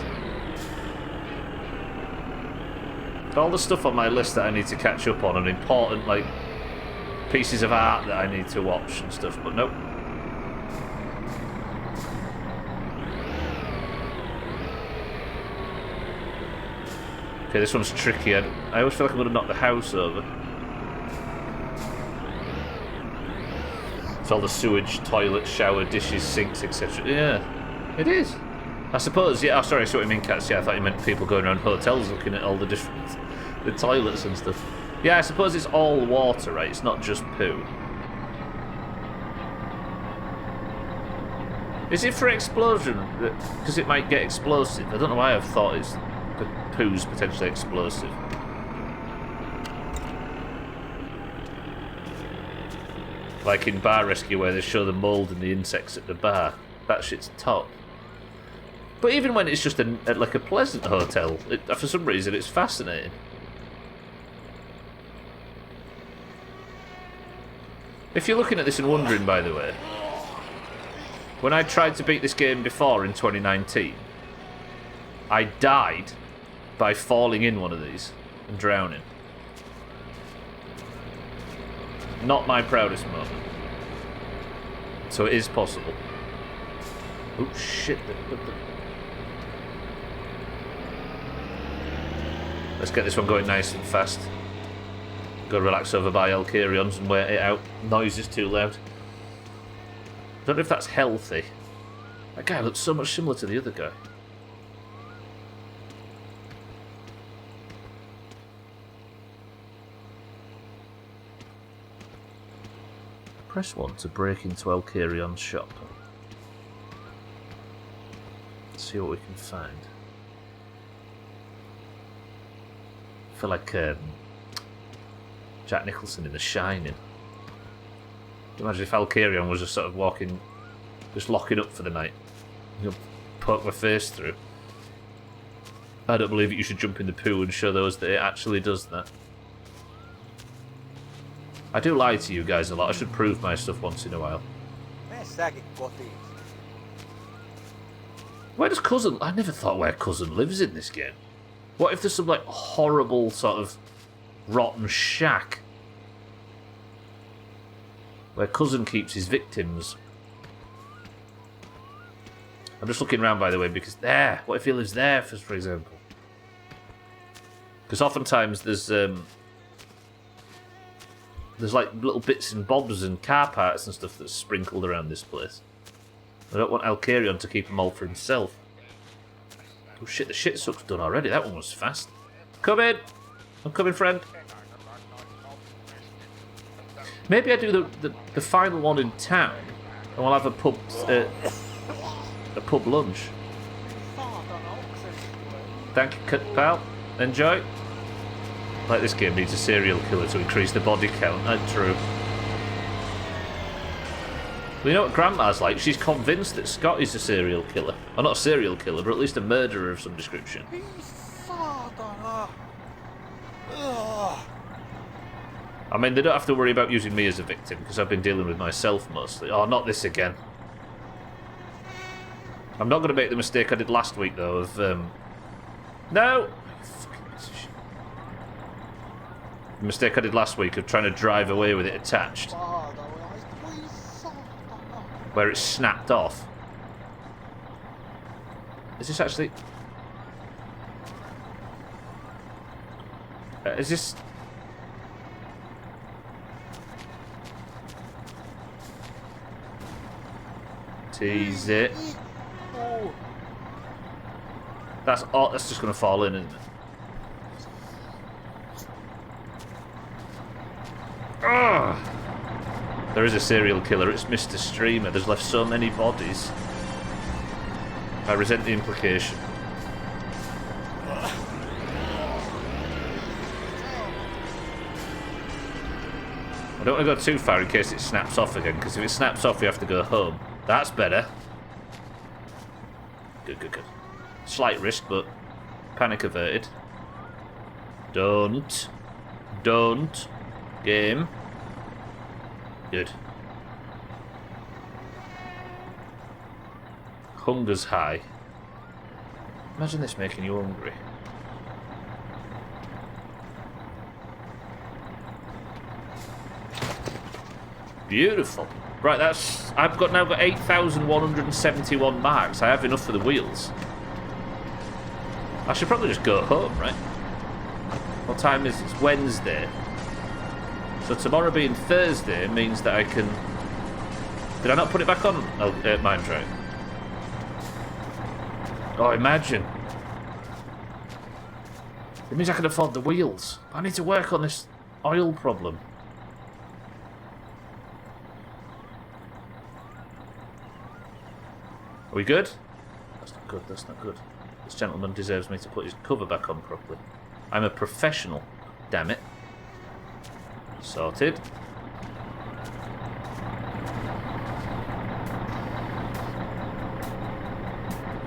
All the stuff on my list that I need to catch up on and important, like, pieces of art that I need to watch and stuff, but nope. Okay, this one's tricky. I always feel like I'm going to knock the house over. It's all the sewage, toilet, shower, dishes, sinks, etc. Yeah, it is. I suppose, yeah, oh, sorry, I see what you mean, Cats. Yeah, I thought you meant people going around hotels looking at all the different... the toilets and stuff. Yeah, I suppose it's all water, right? It's not just poo. Is it for explosion? Because it might get explosive. I don't know why I've thought it's... the poo's potentially explosive. Like in Bar Rescue where they show the mould and the insects at the bar. That shit's top. But even when it's just like a pleasant hotel, for some reason it's fascinating. If you're looking at this and wondering, by the way, when I tried to beat this game before in 2019, I died by falling in one of these and drowning. Not my proudest moment. So it is possible. Oh shit. Let's get this one going nice and fast. Go relax over by El Carion's and wait it out. Noise is too loud. Don't know if that's healthy. That guy looks so much similar to the other guy. Press 1 to break into Alcarion's shop. Let's see what we can find. I feel like Jack Nicholson in The Shining. Imagine if Alcarion was just sort of walking, just locking up for the night. You'll poke my face through. I don't believe it. You should jump in the poo and show those that it actually does that. I do lie to you guys a lot. I should prove my stuff once in a while. Where does Cousin... I never thought where Cousin lives in this game. What if there's some, like, horrible sort of rotten shack where Cousin keeps his victims? I'm just looking around, by the way, because there... What if he lives there, for example? Because oftentimes there's like little bits and bobs and car parts and stuff that's sprinkled around this place. I don't want Alcarion to keep them all for himself. Oh shit, the shit suck's done already. That one was fast. Come in! I'm coming, friend. Maybe I do the final one in town, and we'll have a pub lunch. Thank you, pal. Enjoy. Like, this game needs a serial killer to increase the body count. That's true. Well, you know what Grandma's like? She's convinced that Scott is a serial killer. Well, not a serial killer, but at least a murderer of some description. I mean, they don't have to worry about using me as a victim, because I've been dealing with myself mostly. Oh, not this again. I'm not going to make the mistake I did last week, though, of... No! The mistake I did last week of trying to drive away with it attached. Where it snapped off. Is this actually... is this... Tease it. That's just going to fall in, isn't it? Ugh. There is a serial killer. It's Mr. Streamer. There's left so many bodies. I resent the implication. I don't want to go too far in case it snaps off again, because if it snaps off, we have to go home. That's better. Good, good, good. Slight risk, but panic averted. Don't. Game. Good. Hunger's high. Imagine this making you hungry. Beautiful. Right, that's... I've now got 8,171 marks. I have enough for the wheels. I should probably just go home, right? What time is it? It's Wednesday. So tomorrow being Thursday means that I can... Did I not put it back on Mindtrack? Oh, imagine. It means I can afford the wheels. I need to work on this oil problem. Are we good? That's not good, that's not good. This gentleman deserves me to put his cover back on properly. I'm a professional, damn it. Sorted.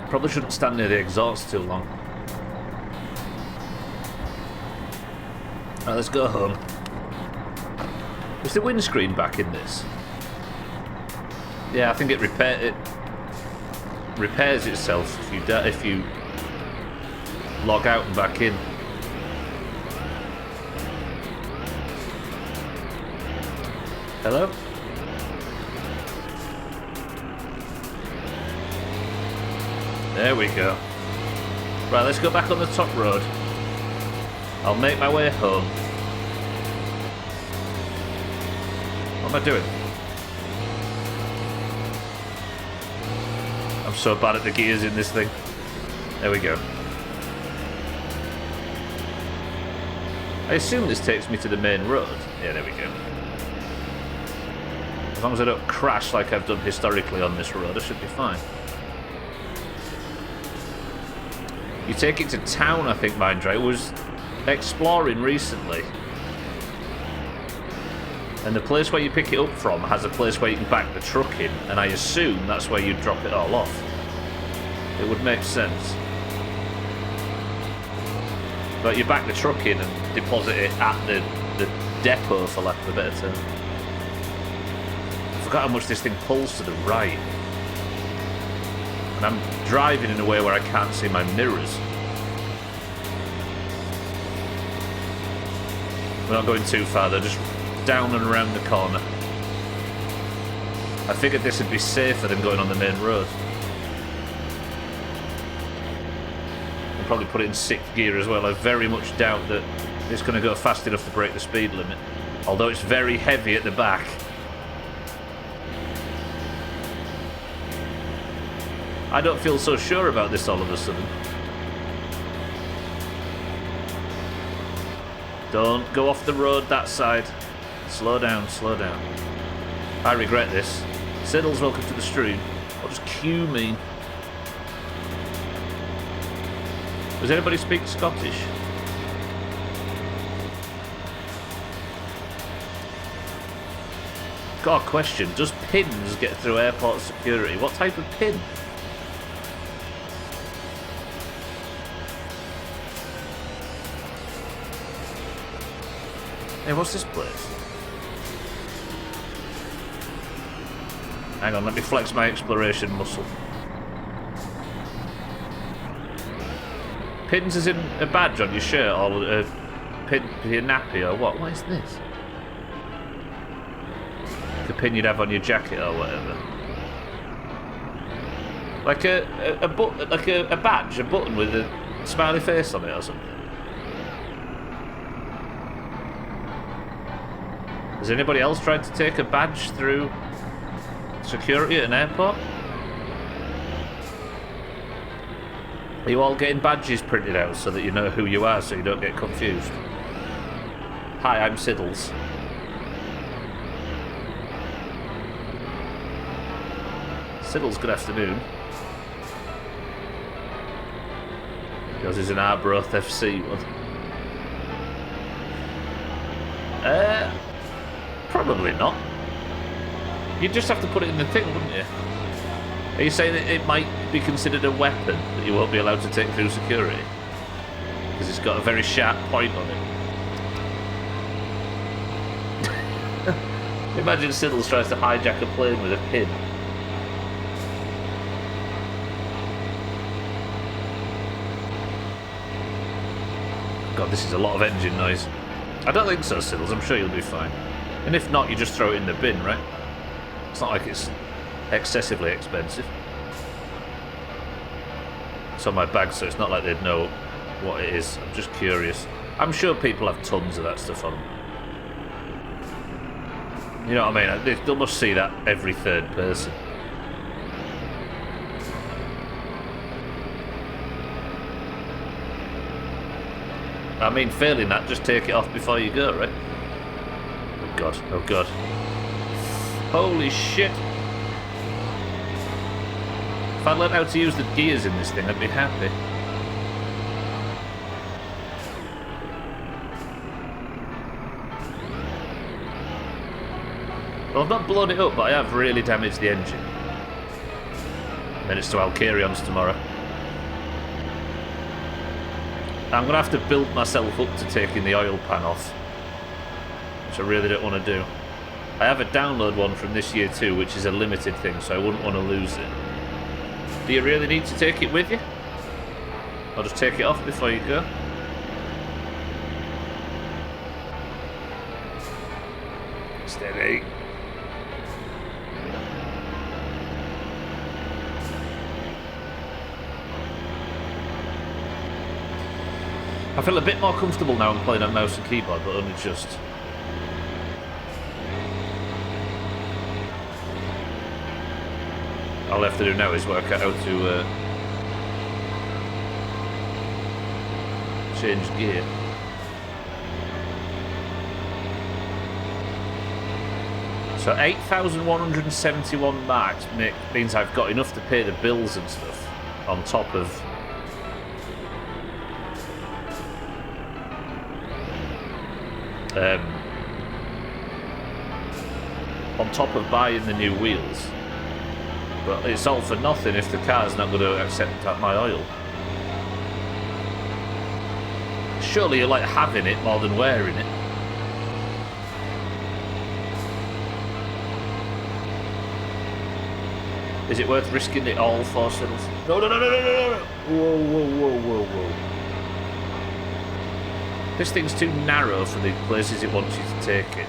Probably shouldn't stand near the exhaust too long. Right, let's go home. Is the windscreen back in this? Yeah, I think it repairs itself if you log out and back in. Hello? There we go. Right, let's go back on the top road. I'll make my way home. What am I doing? I'm so bad at the gears in this thing. There we go. I assume this takes me to the main road. Yeah, there we go. As long as I don't crash like I've done historically on this road, I should be fine. You take it to town, I think, Mindra. I was exploring recently. And the place where you pick it up from has a place where you can back the truck in, and I assume that's where you drop it all off. It would make sense. But you back the truck in and deposit it at the depot, for lack of a better term. I forgot how much this thing pulls to the right. And I'm driving in a way where I can't see my mirrors. We're not going too far though, just down and around the corner. I figured this would be safer than going on the main road. I'll probably put it in 6th gear as well. I very much doubt that it's going to go fast enough to break the speed limit. Although it's very heavy at the back. I don't feel so sure about this all of a sudden. Don't go off the road that side. Slow down, slow down. I regret this. Siddles, welcome to the stream. What does Q mean? Does anybody speak Scottish? Got a question. Does pins get through airport security? What type of pin? Hey, what's this place? Hang on, let me flex my exploration muscle. Pins is in a badge on your shirt or a pin for your nappy or what? What is this? The pin you'd have on your jacket or whatever. Like a badge, a button with a smiley face on it or something. Has anybody else tried to take a badge through security at an airport? Are you all getting badges printed out so that you know who you are so you don't get confused? Hi, I'm Siddles. Siddles, good afternoon. Yours is an Arbroath FC one. Probably not. You'd just have to put it in the thing, wouldn't you? Are you saying that it might be considered a weapon that you won't be allowed to take through security? Because it's got a very sharp point on it. Imagine Siddles tries to hijack a plane with a pin. God, this is a lot of engine noise. I don't think so, Siddles. I'm sure you'll be fine. And if not, you just throw it in the bin, right? It's not like it's excessively expensive. It's on my bag, so it's not like they'd know what it is. I'm just curious. I'm sure people have tons of that stuff on them. You know what I mean? They must see that every third person. I mean, failing that, just take it off before you go, right? Oh god, oh god. Holy shit! If I learned how to use the gears in this thing, I'd be happy. Well, I've not blown it up, but I have really damaged the engine. Then it's to Alcarion's tomorrow. I'm going to have to build myself up to taking the oil pan off, which I really don't want to do. I have a download one from this year too, which is a limited thing, so I wouldn't want to lose it. Do you really need to take it with you? Or just take it off before you go? Steady. I feel a bit more comfortable now I'm playing on mouse and keyboard, but only just. All I have to do now is work out how to change gear. So 8,171 marks means I've got enough to pay the bills and stuff on top of... on top of buying the new wheels. But it's all for nothing if the car's not going to accept my oil. Surely you like having it more than wearing it. Is it worth risking it all for Siddles? No. Whoa. This thing's too narrow for the places it wants you to take it.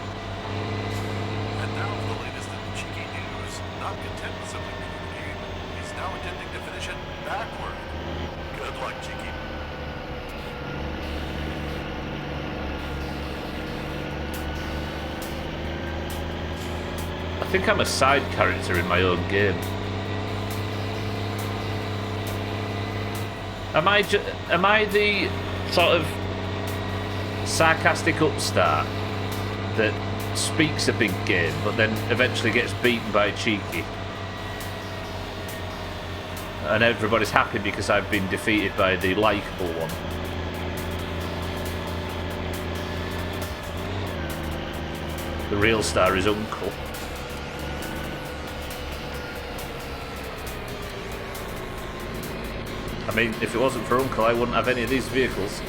And now for the latest in cheeky news. Not content with simply winning the game, he's now attempting to finish it backward. Good luck, Cheeky. I think I'm a side character in my own game. Am I the sort of sarcastic upstart that speaks a big game but then eventually gets beaten by Cheeky? And everybody's happy because I've been defeated by the likeable one. The real star is Uncle. I mean, if it wasn't for Uncle, I wouldn't have any of these vehicles.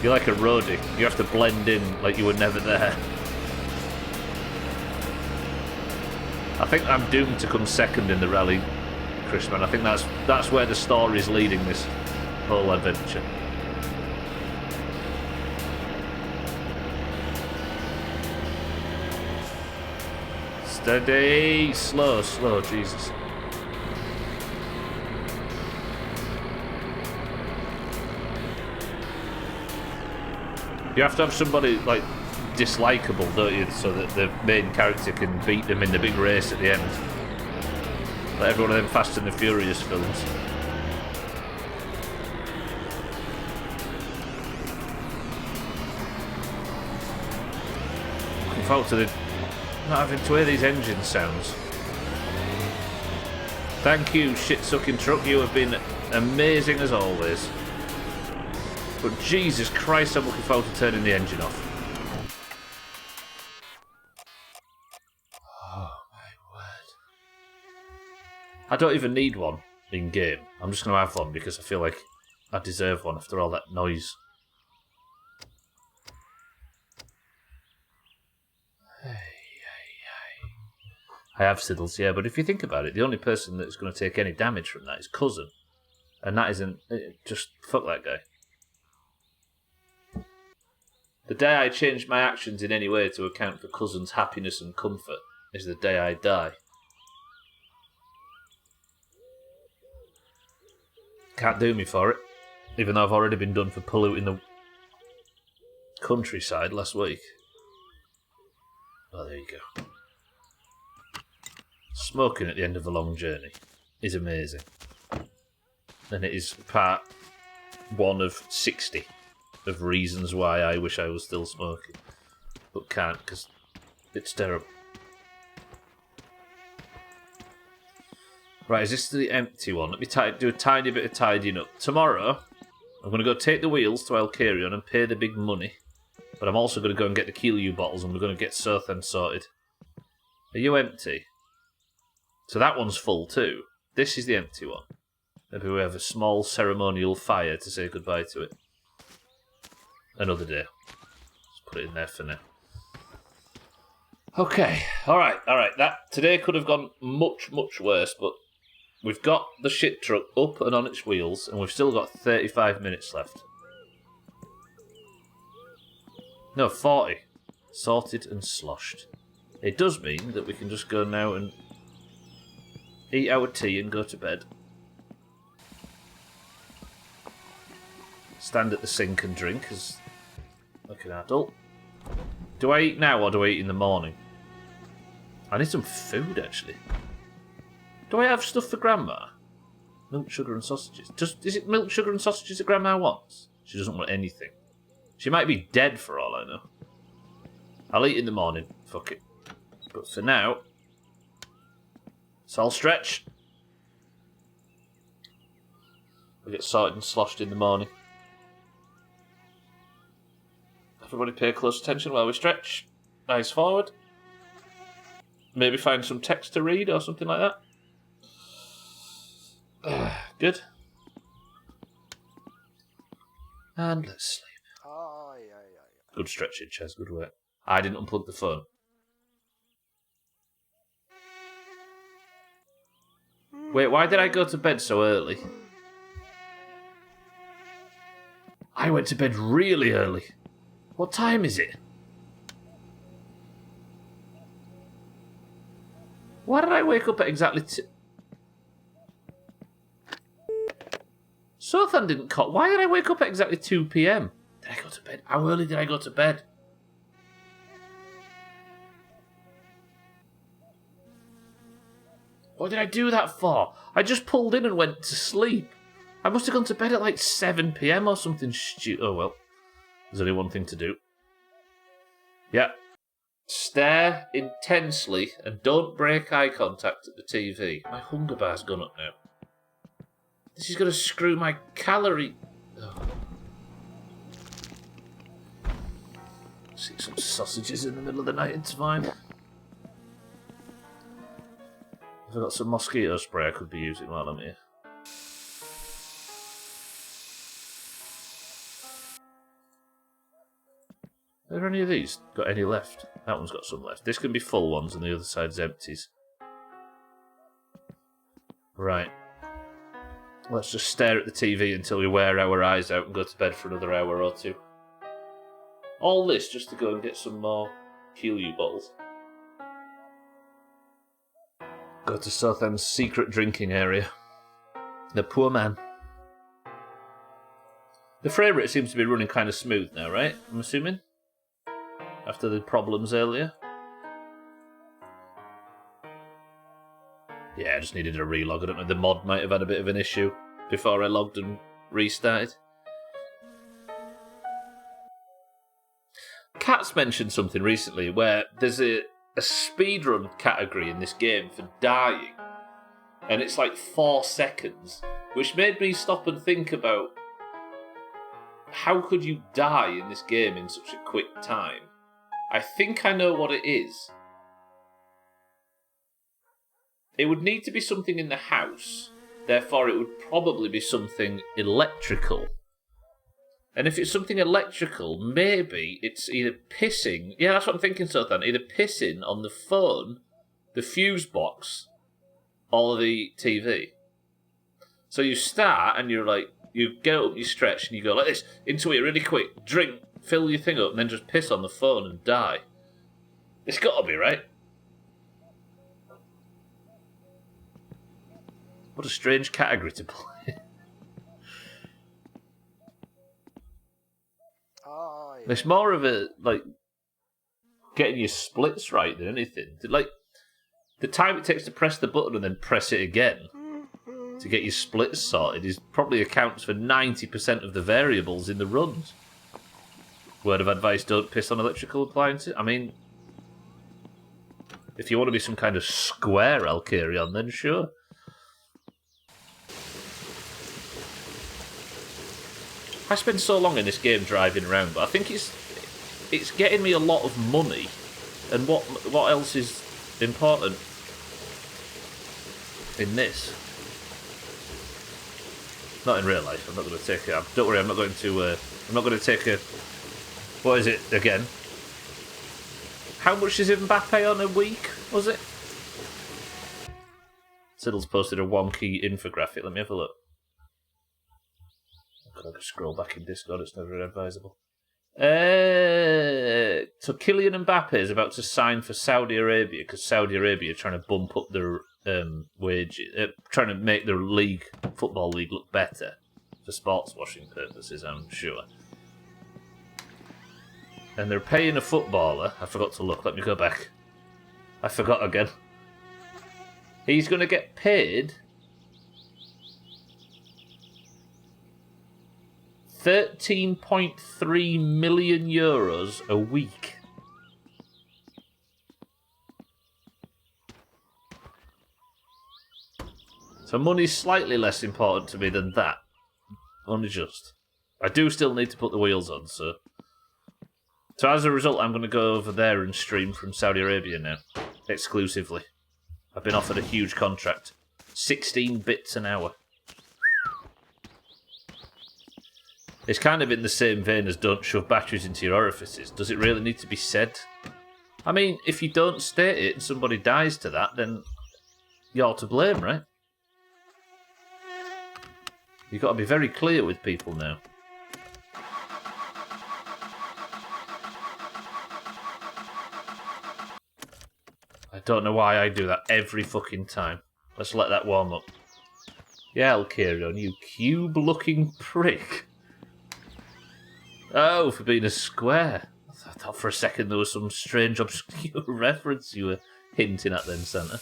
You're like a roadie. You have to blend in like you were never there. I think I'm doomed to come second in the rally, Chrisman. I think that's where the story's leading this whole adventure. Steady! Slow, Jesus. You have to have somebody, like, dislikable, don't you? So that the main character can beat them in the big race at the end. Like every one of them Fast and the Furious films. Looking forward to not having to hear these engine sounds. Thank you, shit-sucking truck. You have been amazing as always. But Jesus Christ, I'm looking forward to turning the engine off. Oh my word. I don't even need one in game. I'm just going to have one because I feel like I deserve one after all that noise. I have Siddles, yeah, but if you think about it, the only person that's going to take any damage from that is Cousin. And that isn't... Just fuck that guy. The day I change my actions in any way to account for Cousin's happiness and comfort is the day I die. Can't do me for it, even though I've already been done for polluting the countryside last week. Oh, there you go. Smoking at the end of a long journey is amazing. And it is part 1 of 60 of reasons why I wish I was still smoking. But can't, because it's terrible. Right, is this the empty one? Let me do a tiny bit of tidying up. Tomorrow, I'm going to go take the wheels to Alcarion and pay the big money. But I'm also going to go and get the Keelue bottles and we're going to get Sothan sorted. Are you empty? So that one's full too. This is the empty one. Maybe we have a small ceremonial fire to say goodbye to it. Another day. Just put it in there for now. Okay, alright. That today could have gone much, much worse, but we've got the shit truck up and on its wheels, and we've still got 35 minutes left. No, 40. Sorted and sloshed. It does mean that we can just go now and eat our tea and go to bed. Stand at the sink and drink as like an adult. Do I eat now or do I eat in the morning? I need some food actually. Do I have stuff for Grandma? Milk, sugar and sausages. Is it milk, sugar and sausages that Grandma wants? She doesn't want anything. She might be dead for all I know. I'll eat in the morning. Fuck it. But for now, it's all stretch. We get sorted and sloshed in the morning. Everybody pay close attention while we stretch. Eyes forward. Maybe find some text to read or something like that. Good. And let's sleep. Good stretching, Ches. Good work. I didn't unplug the phone. Wait, why did I go to bed so early? I went to bed really early. What time is it? Why did I wake up at exactly Sothan didn't call. Why did I wake up at exactly 2 p.m? Did I go to bed? How early did I go to bed? What did I do that for? I just pulled in and went to sleep. I must have gone to bed at like 7 p.m. or something stupid. Oh well. There's only one thing to do. Yeah. Stare intensely and don't break eye contact at the TV. My hunger bar's gone up now. This is going to screw my calorie... Oh. See some sausages in the middle of the night, it's fine. If I've got some mosquito spray I could be using while I'm here. Are there any of these got any left? That one's got some left. This can be full ones and the other side's empties. Right. Let's just stare at the TV until we wear our eyes out and go to bed for another hour or two. All this just to go and get some more Pollute bottles. Go to Southend's secret drinking area. The poor man. The frame rate seems to be running kind of smooth now, right? I'm assuming? After the problems earlier. Yeah, I just needed a relog. I don't know, the mod might have had a bit of an issue before I logged and restarted. Cat's mentioned something recently where there's a speedrun category in this game for dying, and it's like 4 seconds, which made me stop and think about how could you die in this game in such a quick time? I think I know what it is. It would need to be something in the house, therefore it would probably be something electrical. And if it's something electrical, maybe it's either pissing... Yeah, that's what I'm thinking, Sothan. Either pissing on the phone, the fuse box, or the TV. So you start and you're like, you get up, you stretch, and you go like this, into it really quick, drink, fill your thing up, and then just piss on the phone and die. It's got to be, right? What a strange category to play. It's more of a, like, getting your splits right than anything. Like, the time it takes to press the button and then press it again to get your splits sorted is probably accounts for 90% of the variables in the runs. Word of advice, don't piss on electrical appliances. I mean, if you want to be some kind of square Alkarion, then sure. I spend so long in this game driving around, but I think it's getting me a lot of money. And what else is important in this? Not in real life. I'm not going to take it. Don't worry. I'm not going to take a. What is it again? How much is Mbappe on a week? Was it? Siddle's posted a wonky infographic. Let me have a look. I can scroll back in Discord, it's never advisable. So Kylian Mbappe is about to sign for Saudi Arabia because Saudi Arabia are trying to bump up their wages, trying to make their football league look better for sports washing purposes, I'm sure. And they're paying a footballer. I forgot to look. Let me go back. I forgot again. He's going to get paid €13.3 million a week. So money's slightly less important to me than that. Only just. I do still need to put the wheels on, so... So as a result, I'm going to go over there and stream from Saudi Arabia now. Exclusively. I've been offered a huge contract. 16 bits an hour. It's kind of in the same vein as don't shove batteries into your orifices. Does it really need to be said? I mean, if you don't state it and somebody dies to that, then you're to blame, right? You've got to be very clear with people now. I don't know why I do that every fucking time. Let's let that warm up. Yeah, Alkirion, you cube-looking prick. Oh, for being a square. I thought for a second there was some strange obscure reference you were hinting at then, Santa.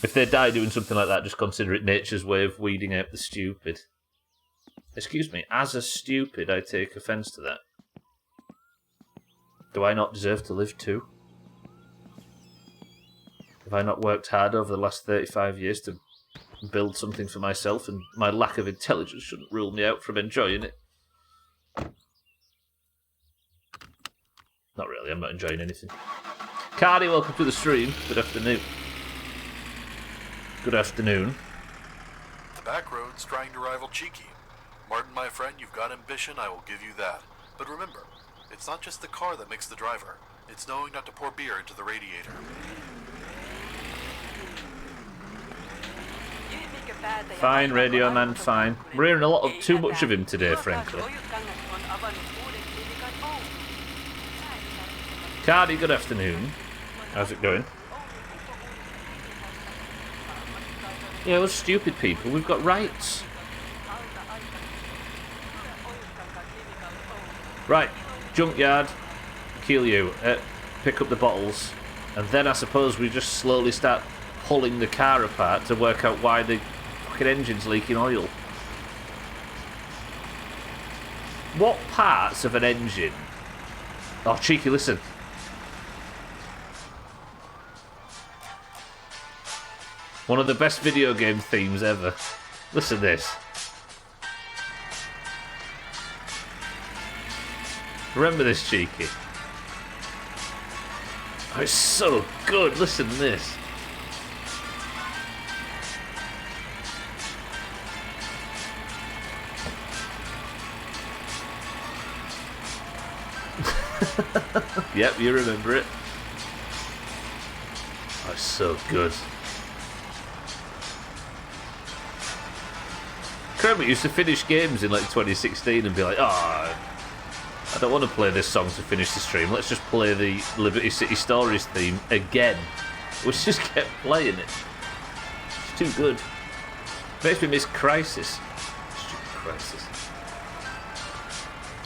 If they die doing something like that, just consider it nature's way of weeding out the stupid. Excuse me, as a stupid, I take offence to that. Do I not deserve to live too? Have I not worked hard over the last 35 years to build something for myself, and my lack of intelligence shouldn't rule me out from enjoying it? Not really, I'm not enjoying anything. Cardi, welcome to the stream. Good afternoon. Good afternoon. The back road's trying to rival Cheeky. Martin, my friend, you've got ambition, I will give you that. But remember, it's not just the car that makes the driver. It's knowing not to pour beer into the radiator. Fine, Radio Man, fine. We're hearing a lot of too much of him today, frankly. Cardi, good afternoon. How's it going? Yeah, we're stupid people. We've got rights. Right, junkyard, kill you, pick up the bottles, and then I suppose we just slowly start pulling the car apart to work out why the fucking engine's leaking oil. What parts of an engine... Oh, Cheeky, listen. One of the best video game themes ever. Listen to this. Remember this, Cheeky? Oh, it's so good. Listen to this. Yep, you remember it. Oh, it's so good. Kermit used to finish games in like 2016 and be like, oh, I don't want to play this song to finish the stream. Let's just play the Liberty City Stories theme again. We just kept playing it. It's too good. Makes me miss Crisis. Stupid Crisis.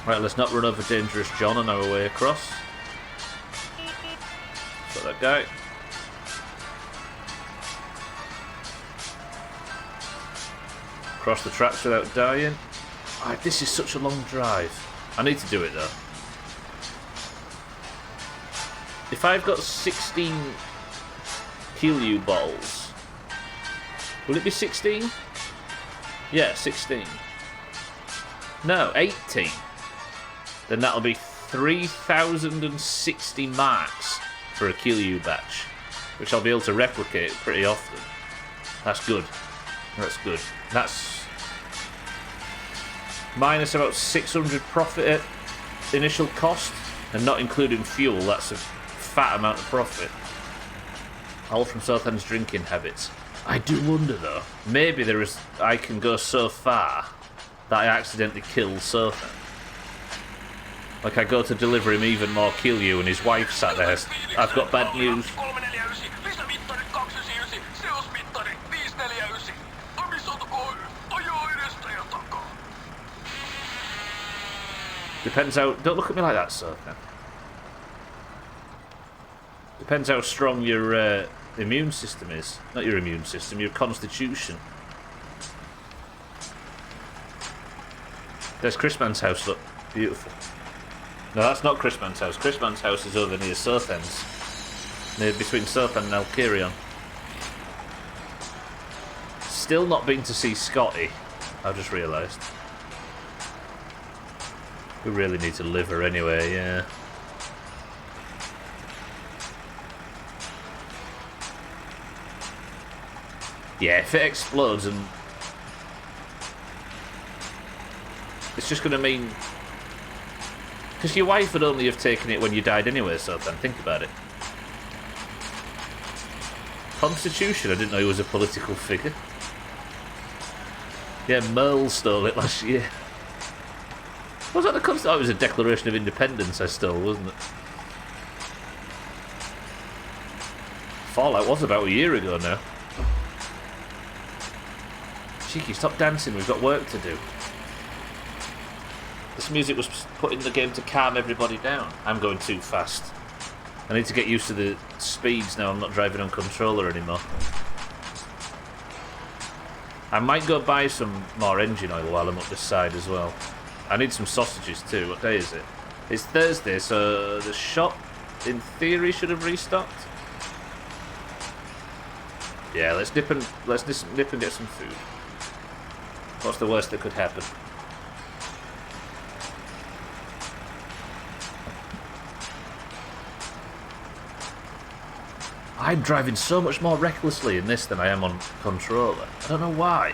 Right, let's not run over Dangerous John on our way across. Got that guy. Cross the tracks without dying. Oh, this is such a long drive. I need to do it though. If I've got 16 Heliu bottles, will it be 16? Yeah, 16. No, 18. Then that'll be 3,060 marks for a Heliu batch, which I'll be able to replicate pretty often. That's good. That's good. That's minus about 600 profit at initial cost, and not including fuel. That's a fat amount of profit. All from Southend's drinking habits. I do wonder though, maybe I can go so far that I accidentally kill Southend. Like I go to deliver him even more kill you and his wife sat there. I've got bad news. Depends how... Don't look at me like that, Southend. Depends how strong your immune system is. Not your immune system, your constitution. There's Chris Man's house, look. Beautiful. No, that's not Chris Man's house. Chris Man's house is over near Southend's. Near between Southend and Alkirion. still not been to see Scotty. I just realised. We really need to live her anyway, yeah. Yeah, if it explodes and... It's just going to mean... Because your wife would only have taken it when you died anyway, so then think about it. Constitution, I didn't know he was a political figure. Yeah, Merle stole it last year. Was that the Constitution? Oh, it was a Declaration of Independence I stole, wasn't it? Fallout was about a year ago now. Cheeky, stop dancing, we've got work to do. This music was put in the game to calm everybody down. I'm going too fast. I need to get used to the speeds now. I'm not driving on controller anymore. I might go buy some more engine oil while I'm up this side as well. I need some sausages too. What day is it? It's Thursday, so the shop, in theory, should have restocked. Yeah, let's nip and get some food. What's the worst that could happen? I'm driving so much more recklessly in this than I am on controller. I don't know why.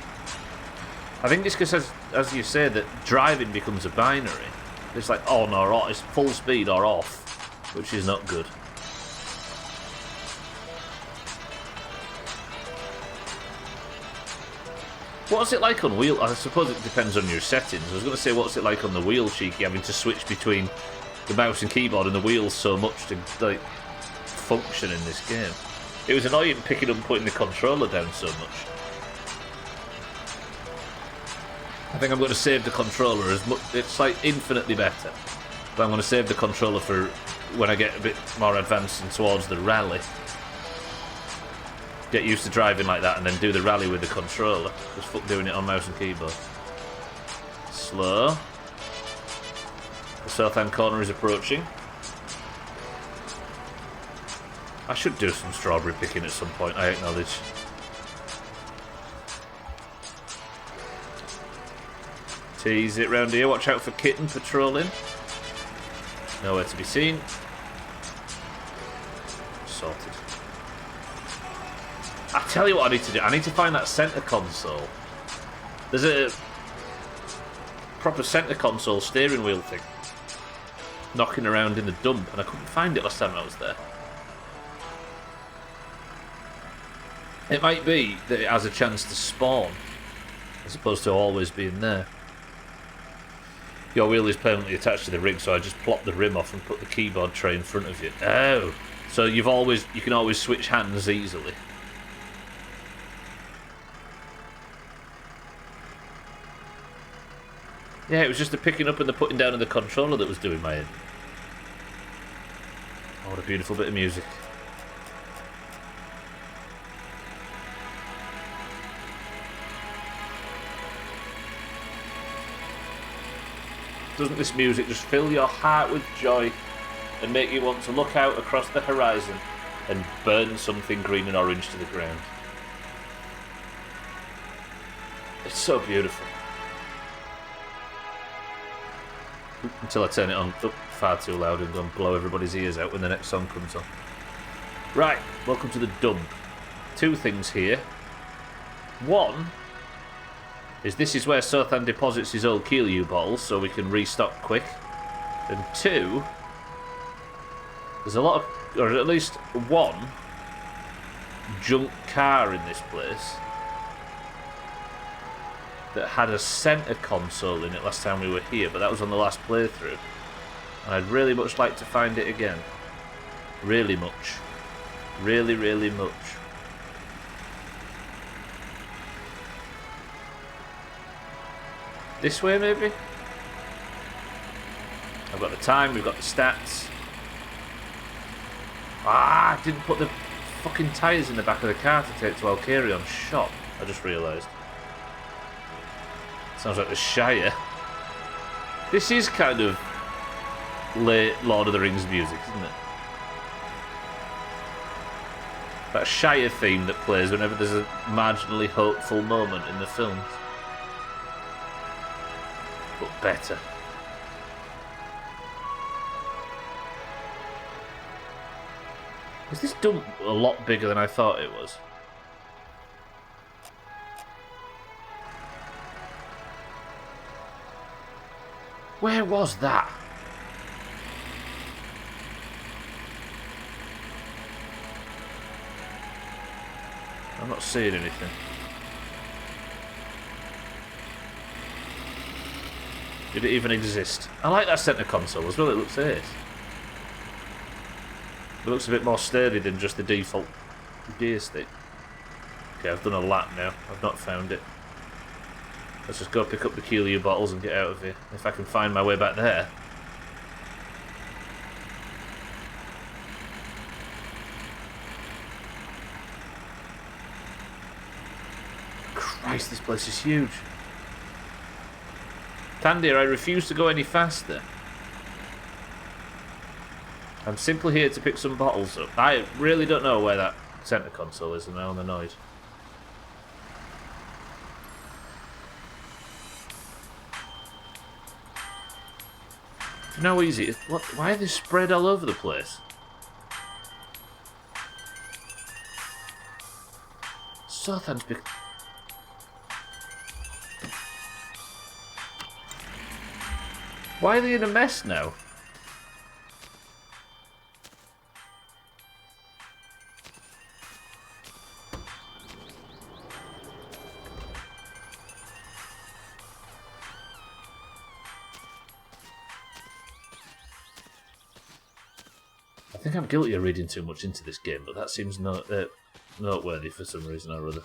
I think it's because, as you say, that driving becomes a binary. It's like on or off. It's full speed or off, which is not good. What's it like on wheel? I suppose it depends on your settings. I was going to say, what's it like on the wheel, Cheeky, having to switch between the mouse and keyboard and the wheels so much to, like, function in this game. It was annoying picking up and putting the controller down so much. I think I'm going to save the controller as much. It's like infinitely better, but I'm going to save the controller for when I get a bit more advanced and towards the rally. Get used to driving like that and then do the rally with the controller. Just fuck doing it on mouse and keyboard. Slow. The south hand corner is approaching. I should do some strawberry picking at some point, I acknowledge. Tease it round here. Watch out for kitten patrolling. Nowhere to be seen. Sorted. I tell you what I need to do. I need to find that centre console. There's a proper centre console steering wheel thing knocking around in the dump, and I couldn't find it last time I was there. It might be that it has a chance to spawn, as opposed to always being there. Your wheel is permanently attached to the rig, so I just plop the rim off and put the keyboard tray in front of you. Oh, so you can always switch hands easily. Yeah, it was just the picking up and the putting down of the controller that was doing my head. Oh, what a beautiful bit of music. Doesn't this music just fill your heart with joy and make you want to look out across the horizon and burn something green and orange to the ground? It's so beautiful. Until I turn it on far too loud and go and blow everybody's ears out when the next song comes on. Right, welcome to the dump. Two things here. One is this is where Sothan deposits his old Keelue bottles so we can restock quick. And two, there's a lot of, or at least one, junk car in this place that had a centre console in it last time we were here, but that was on the last playthrough. And I'd really much like to find it again. Really much. Really, really much. This way, maybe? I've got the time, we've got the stats. Ah, I didn't put the fucking tyres in the back of the car to take to Alcarion's shop. I just realised. Sounds like the Shire. This is kind of late Lord of the Rings music, isn't it? That Shire theme that plays whenever there's a marginally hopeful moment in the films. But better. Is this dump a lot bigger than I thought it was? Where was that? I'm not seeing anything. Did it even exist? I like that centre console as well, it looks ace. It looks a bit more sturdy than just the default gear stick. Okay, I've done a lap now. I've not found it. Let's just go pick up the Peculiar bottles and get out of here. If I can find my way back there. Christ, this place is huge. Tandir, I refuse to go any faster. I'm simply here to pick some bottles up. I really don't know where that centre console is, and now I'm annoyed. You know how easy it is? What? Why are they spread all over the place? Southam's big. Why are they in a mess now? I think I'm guilty of reading too much into this game, but that seems noteworthy for some reason or other.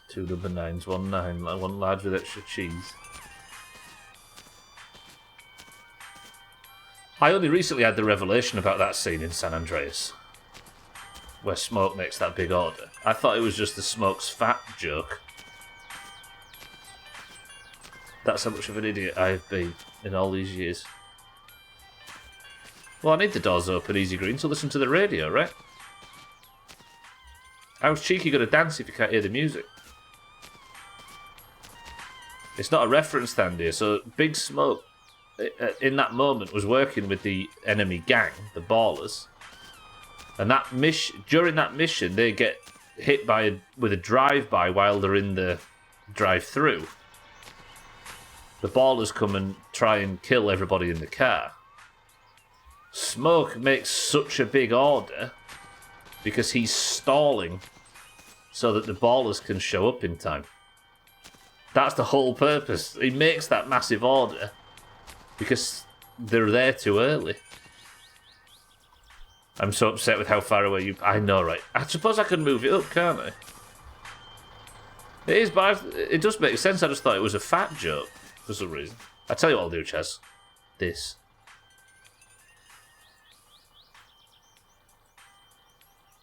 2 number 9s, 1 9, one large with extra cheese. I only recently had the revelation about that scene in San Andreas, where Smoke makes that big order. I thought it was just the Smoke's fat joke. That's how much of an idiot I've been in all these years. Well, I need the doors open, Easy Green, to listen to the radio, right? How's Cheeky going to dance if you can't hear the music? It's not a reference stand here, so Big Smoke, in that moment, was working with the enemy gang, the Ballers. And that during that mission, they get hit with a drive-by while they're in the drive-through. The Ballers come and try and kill everybody in the car. Smoke makes such a big order because he's stalling so that the Ballers can show up in time. That's the whole purpose. He makes that massive order because they're there too early. I'm so upset with how far away you... I know, right? I suppose I could move it up, can't I? It is, but it does make sense. I just thought it was a fat joke for some reason. I tell you what I'll do, Chaz. This.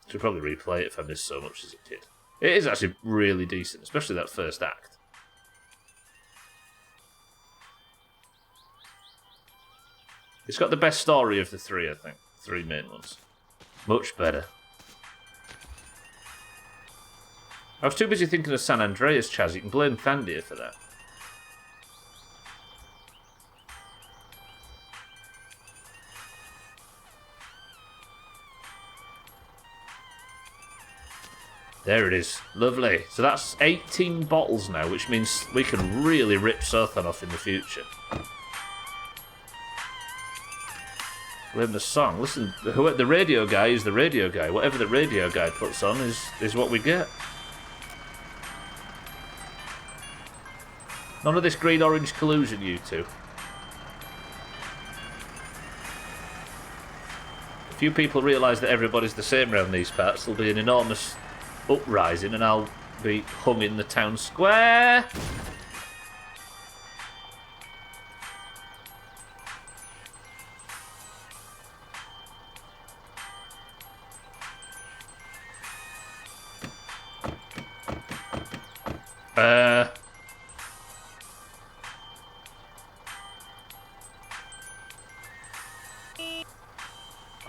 Should probably replay it if I missed so much as a kid. It is actually really decent, especially that first act. It's got the best story of the three, I think. 3 main ones. Much better. I was too busy thinking of San Andreas, Chaz. You can blame Thandir for that. There it is. Lovely. So that's 18 bottles now, which means we can really rip Sothan off in the future. Blame the song. Listen, the radio guy is the radio guy. Whatever the radio guy puts on is what we get. None of this green-orange collusion, you two. A few people realise that everybody's the same around these parts. There'll be an enormous uprising and I'll be hung in the town square.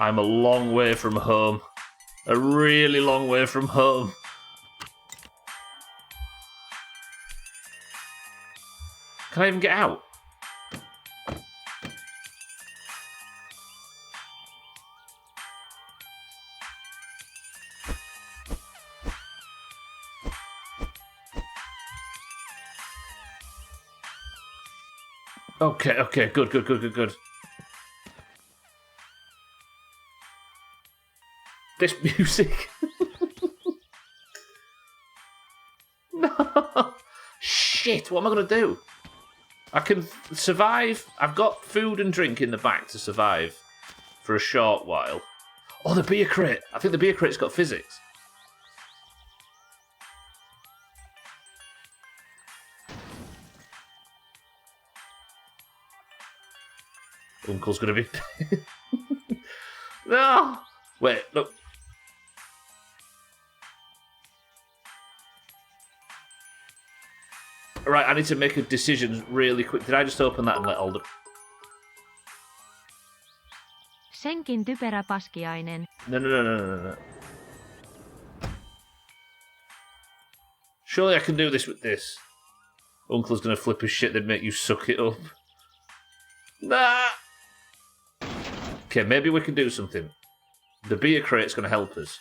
I'm a long way from home. A really long way from home. Can I even get out? Okay, good. This music. No. Shit, what am I going to do? I can survive. I've got food and drink in the back to survive for a short while. Oh, the beer crate. I think the beer crate's got physics. Uncle's going to be... No! Wait, look. Right, I need to make a decision really quick. Did I just open that and let all the... Senkin typerä paskiainen. No. Surely I can do this with this. Uncle's going to flip his shit, then make you suck it up. Nah! Okay, maybe we can do something. The beer crate's going to help us.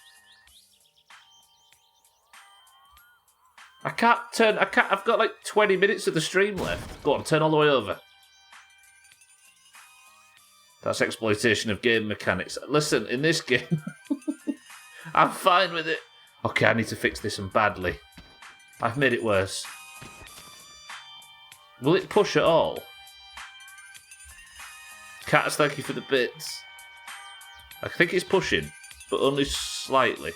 I've got like 20 minutes of the stream left. Go on, turn all the way over. That's exploitation of game mechanics. Listen, in this game, I'm fine with it. Okay, I need to fix this, and badly. I've made it worse. Will it push at all? Cats, thank you for the bits. I think it's pushing, but only slightly.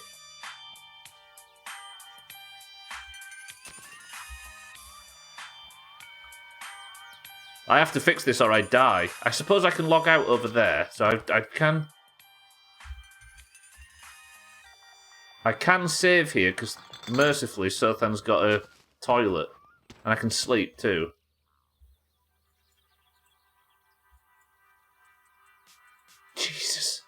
I have to fix this or I die. I suppose I can log out over there, so I can... I can save here, because mercifully Sothan's got a toilet. And I can sleep too. Jesus.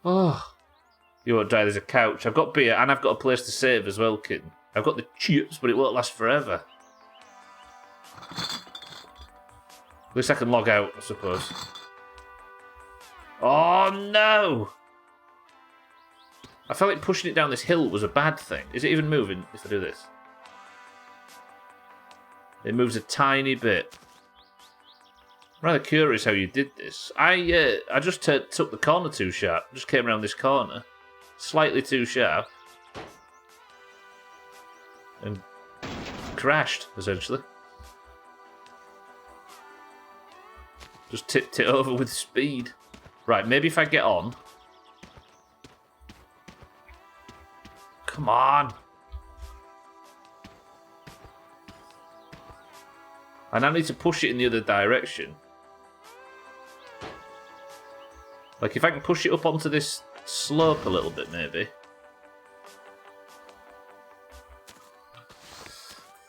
Oh. You won't die, there's a couch. I've got beer and I've got a place to save as well, kitten. I've got the chips, but it won't last forever. At least I can log out, I suppose. Oh no! I felt like pushing it down this hill was a bad thing. Is it even moving if I do this? It moves a tiny bit. I'm rather curious how you did this. I just took the corner too sharp. Just came around this corner. Slightly too sharp. And crashed, essentially. Just tipped it over with speed. Right, maybe if I get on. Come on. I now need to push it in the other direction. Like, if I can push it up onto this slope a little bit, maybe.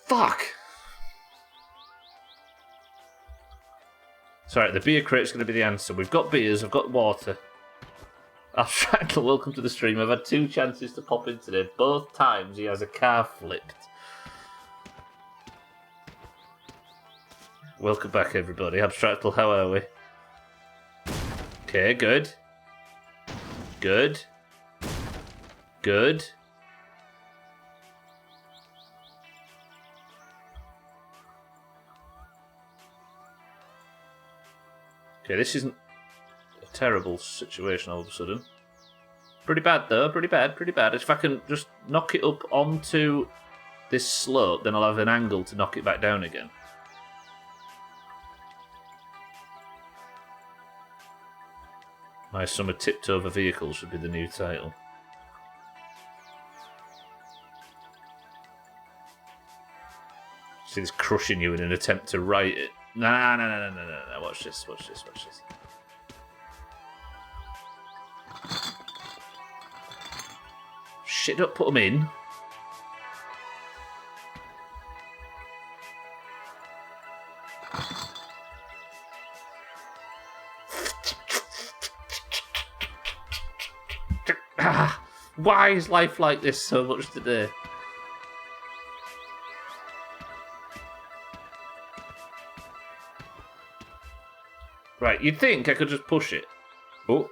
Fuck! Sorry, the beer crate's going to be the answer. We've got beers, I've got water. Abstractal, welcome to the stream. I've had 2 chances to pop in today. Both times he has a car flipped. Welcome back, everybody. Abstractal, how are we? Okay, good. Good. Good. Okay, this isn't a terrible situation all of a sudden. Pretty bad, though. Pretty bad. If I can just knock it up onto this slope, then I'll have an angle to knock it back down again. My Summer Tipped Over Vehicles should be the new title. See this crushing you in an attempt to write it. No. Watch this. Shit, don't put them in. Why is life like this so much today? Right, you'd think I could just push it. Oh.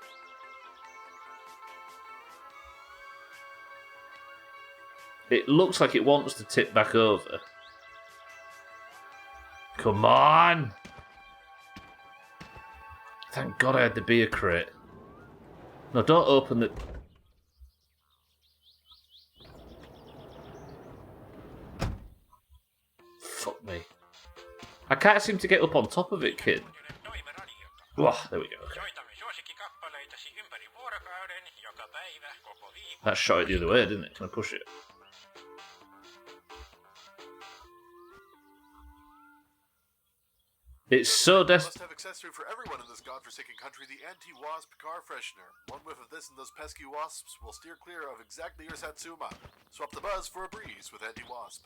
It looks like it wants to tip back over. Come on! Thank God I had the beer crate. No, don't open the... Fuck me. I can't seem to get up on top of it, kid. Oh, there we go. Okay. That shot it the other way, didn't it? Can I push it? It's so Must have accessory for everyone in this godforsaken country, the anti-wasp car freshener. One whiff of this and those pesky wasps will steer clear of exactly your Satsuma. Swap the buzz for a breeze with anti-wasp.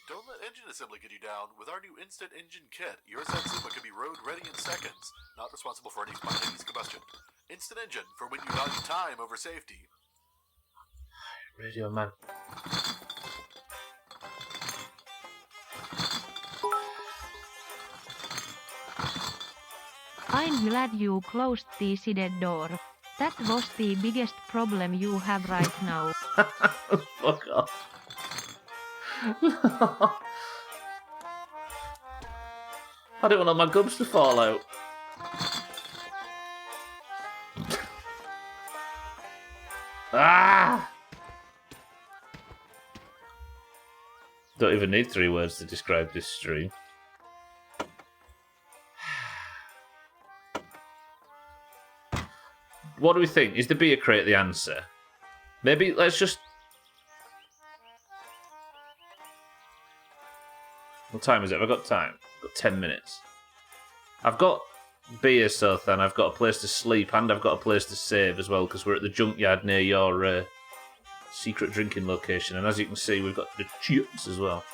Don't let engine assembly get you down. With our new instant engine kit, your Satsuma can be road ready in seconds, not responsible for any spontaneous combustion. Instant engine for when you value time over safety. Radio man. I'm glad you closed the seated door. That was the biggest problem you have right now. Fuck off. I don't want all my gums to fall out. Ah! Don't even need 3 words to describe this stream. What do we think? Is the beer crate the answer? Maybe let's just... What time is it? Have I got time? I've got 10 minutes. I've got beer, so then I've got a place to sleep and I've got a place to save as well because we're at the junkyard near your secret drinking location. And as you can see, we've got the chips as well.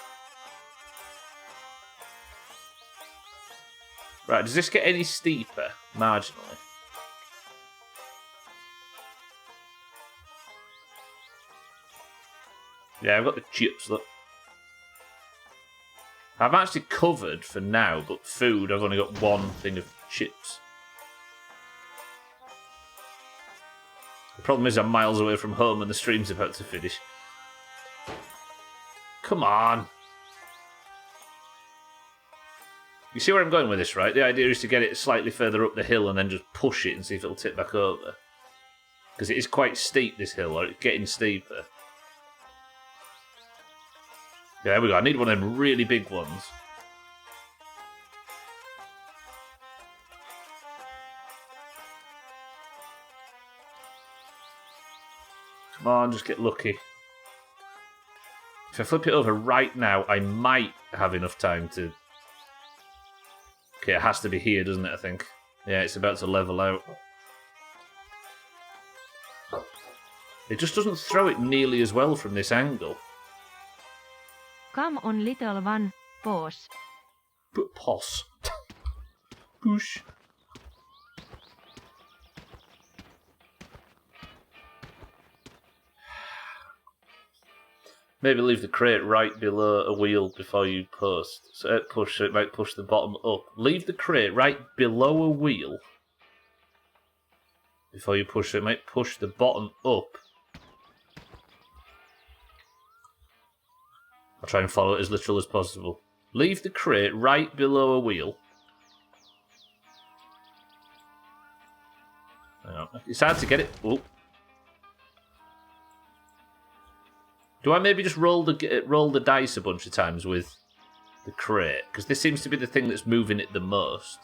Right, does this get any steeper? Marginally. Yeah, I've got the chips, look. I'm actually covered for now, but food, I've only got 1 thing of chips. The problem is I'm miles away from home and the stream's about to finish. Come on. You see where I'm going with this, right? The idea is to get it slightly further up the hill and then just push it and see if it'll tip back over. Because it is quite steep, this hill, or it's getting steeper. Yeah, there we go. I need one of them really big ones. Come on, just get lucky. If I flip it over right now, I might have enough time to... Okay, it has to be here, doesn't it, I think? Yeah, it's about to level out. It just doesn't throw it nearly as well from this angle. Come on, little one, pause. Pause. Push. Maybe leave the crate right below a wheel before you push, so it might push the bottom up. Leave the crate right below a wheel before you push it. It might push the bottom up. I'll try and follow it as literal as possible. Leave the crate right below a wheel. Hang on. It's hard to get it. Oh. Do I maybe just roll the dice a bunch of times with the crate? Because this seems to be the thing that's moving it the most.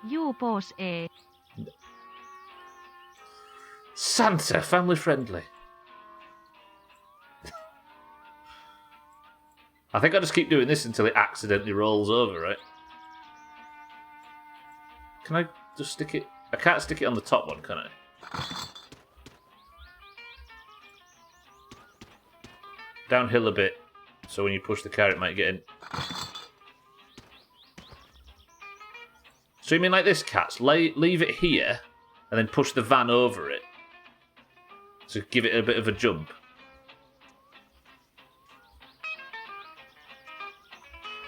You pause A. Santa, family friendly. I think I'll just keep doing this until it accidentally rolls over, right? Can I just stick it? I can't stick it on the top one, can I? Downhill a bit, so when you push the car it might get in. It's So you mean like this, Cats? Leave it here, and then push the van over it. To give it a bit of a jump.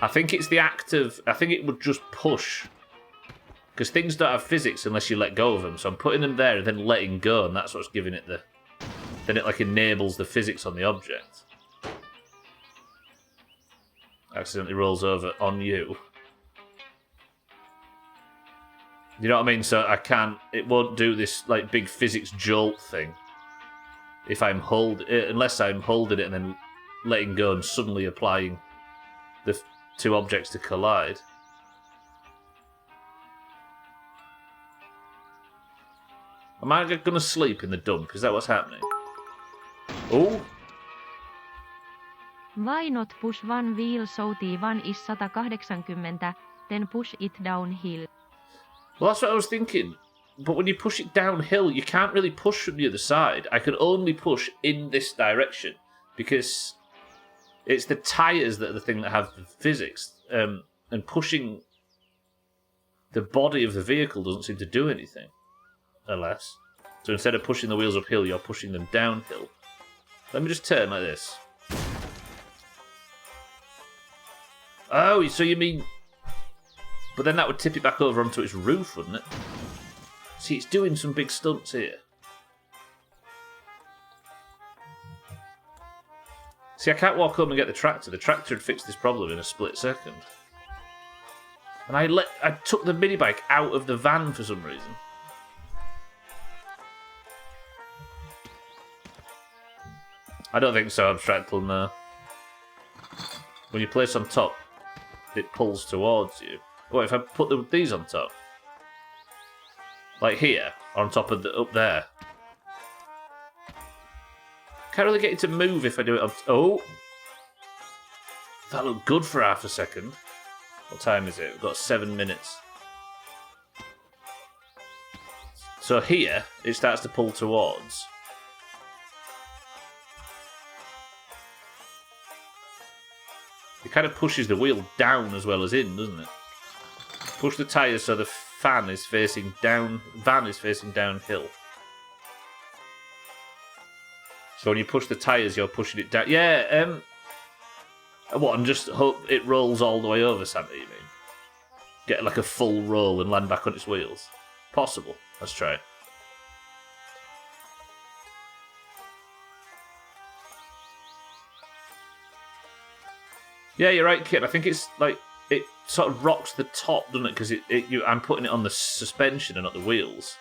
I think it's the act of... I think it would just push. Because things don't have physics unless you let go of them. So I'm putting them there and then letting go, and that's what's giving it the... Then it like enables the physics on the object. Accidentally rolls over on you. You know what I mean? So I can't... It won't do this like big physics jolt thing. If I'm unless I'm holding it and then letting go and suddenly applying the two objects to collide. Am I going to sleep in the dump? Is that what's happening? Oh! Why not push one wheel so T1 is 180, then push it downhill? Well, that's what I was thinking. But when you push it downhill, you can't really push from the other side. I can only push in this direction because it's the tyres that are the thing that have the physics. And pushing the body of the vehicle doesn't seem to do anything. Unless. So instead of pushing the wheels uphill, you're pushing them downhill. Let me just turn like this. Oh, so you mean... But then that would tip it back over onto its roof, wouldn't it? See, it's doing some big stunts here. See, I can't walk home and get the tractor. The tractor had fixed this problem in a split second. And I took the mini bike out of the van for some reason. I don't think so, Abstractl, no. When you place on top, it pulls towards you. What if I put these on top? Like here, or on top of up there. Can't really get it to move if I do it up. Oh! That looked good for half a second. What time is it? We've got 7 minutes. So here, it starts to pull towards. It kind of pushes the wheel down as well as in, doesn't it? Push the tyres so the van is facing downhill. So when you push the tyres, you're pushing it down. Yeah, what, and just hope it rolls all the way over, Santa, you mean? Get like a full roll and land back on its wheels? Possible. Let's try it. Yeah, you're right, Kit. I think it's like it sort of rocks the top, doesn't it? Because I'm putting it on the suspension and not the wheels.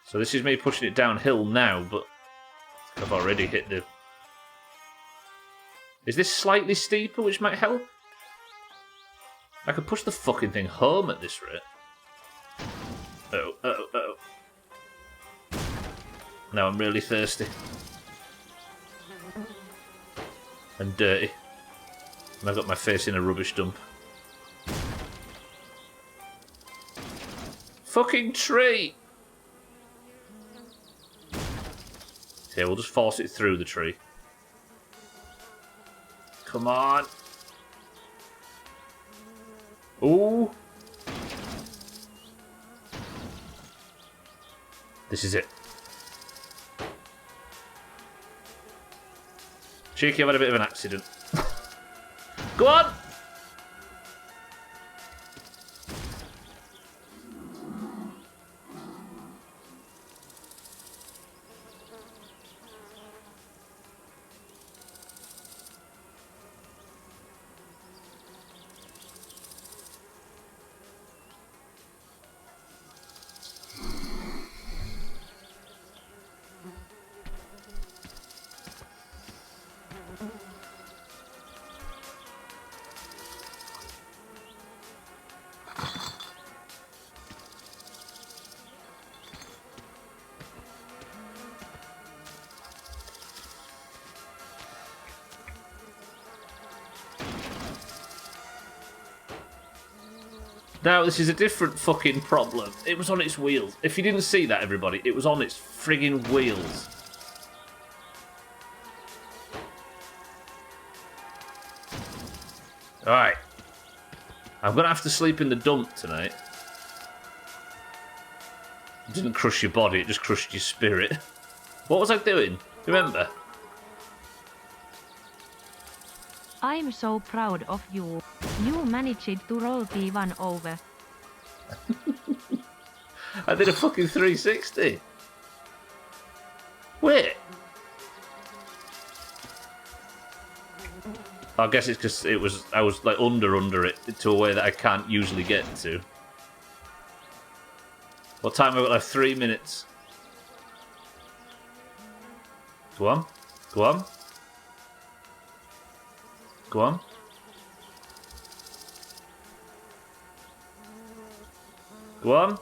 So this is me pushing it downhill now, but I've already hit the... Is this slightly steeper, which might help? I could push the fucking thing home at this rate. Oh. Now I'm really thirsty. And dirty. And I've got my face in a rubbish dump. Fucking tree! Okay, we'll just force it through the tree. Come on! Ooh! This is it. Cheeky, I've had a bit of an accident. Go on! Now, this is a different fucking problem. It was on its wheels. If you didn't see that, everybody, it was on its friggin' wheels. Alright. I'm going to have to sleep in the dump tonight. It didn't crush your body, it just crushed your spirit. What was I doing? Remember? I'm so proud of you. You managed to roll P1 over. I did a fucking 360. Wait. I guess it's because I was like under it to a way that I can't usually get to. What time have I got left? 3 minutes. Go on. Go on. Go on. Go on.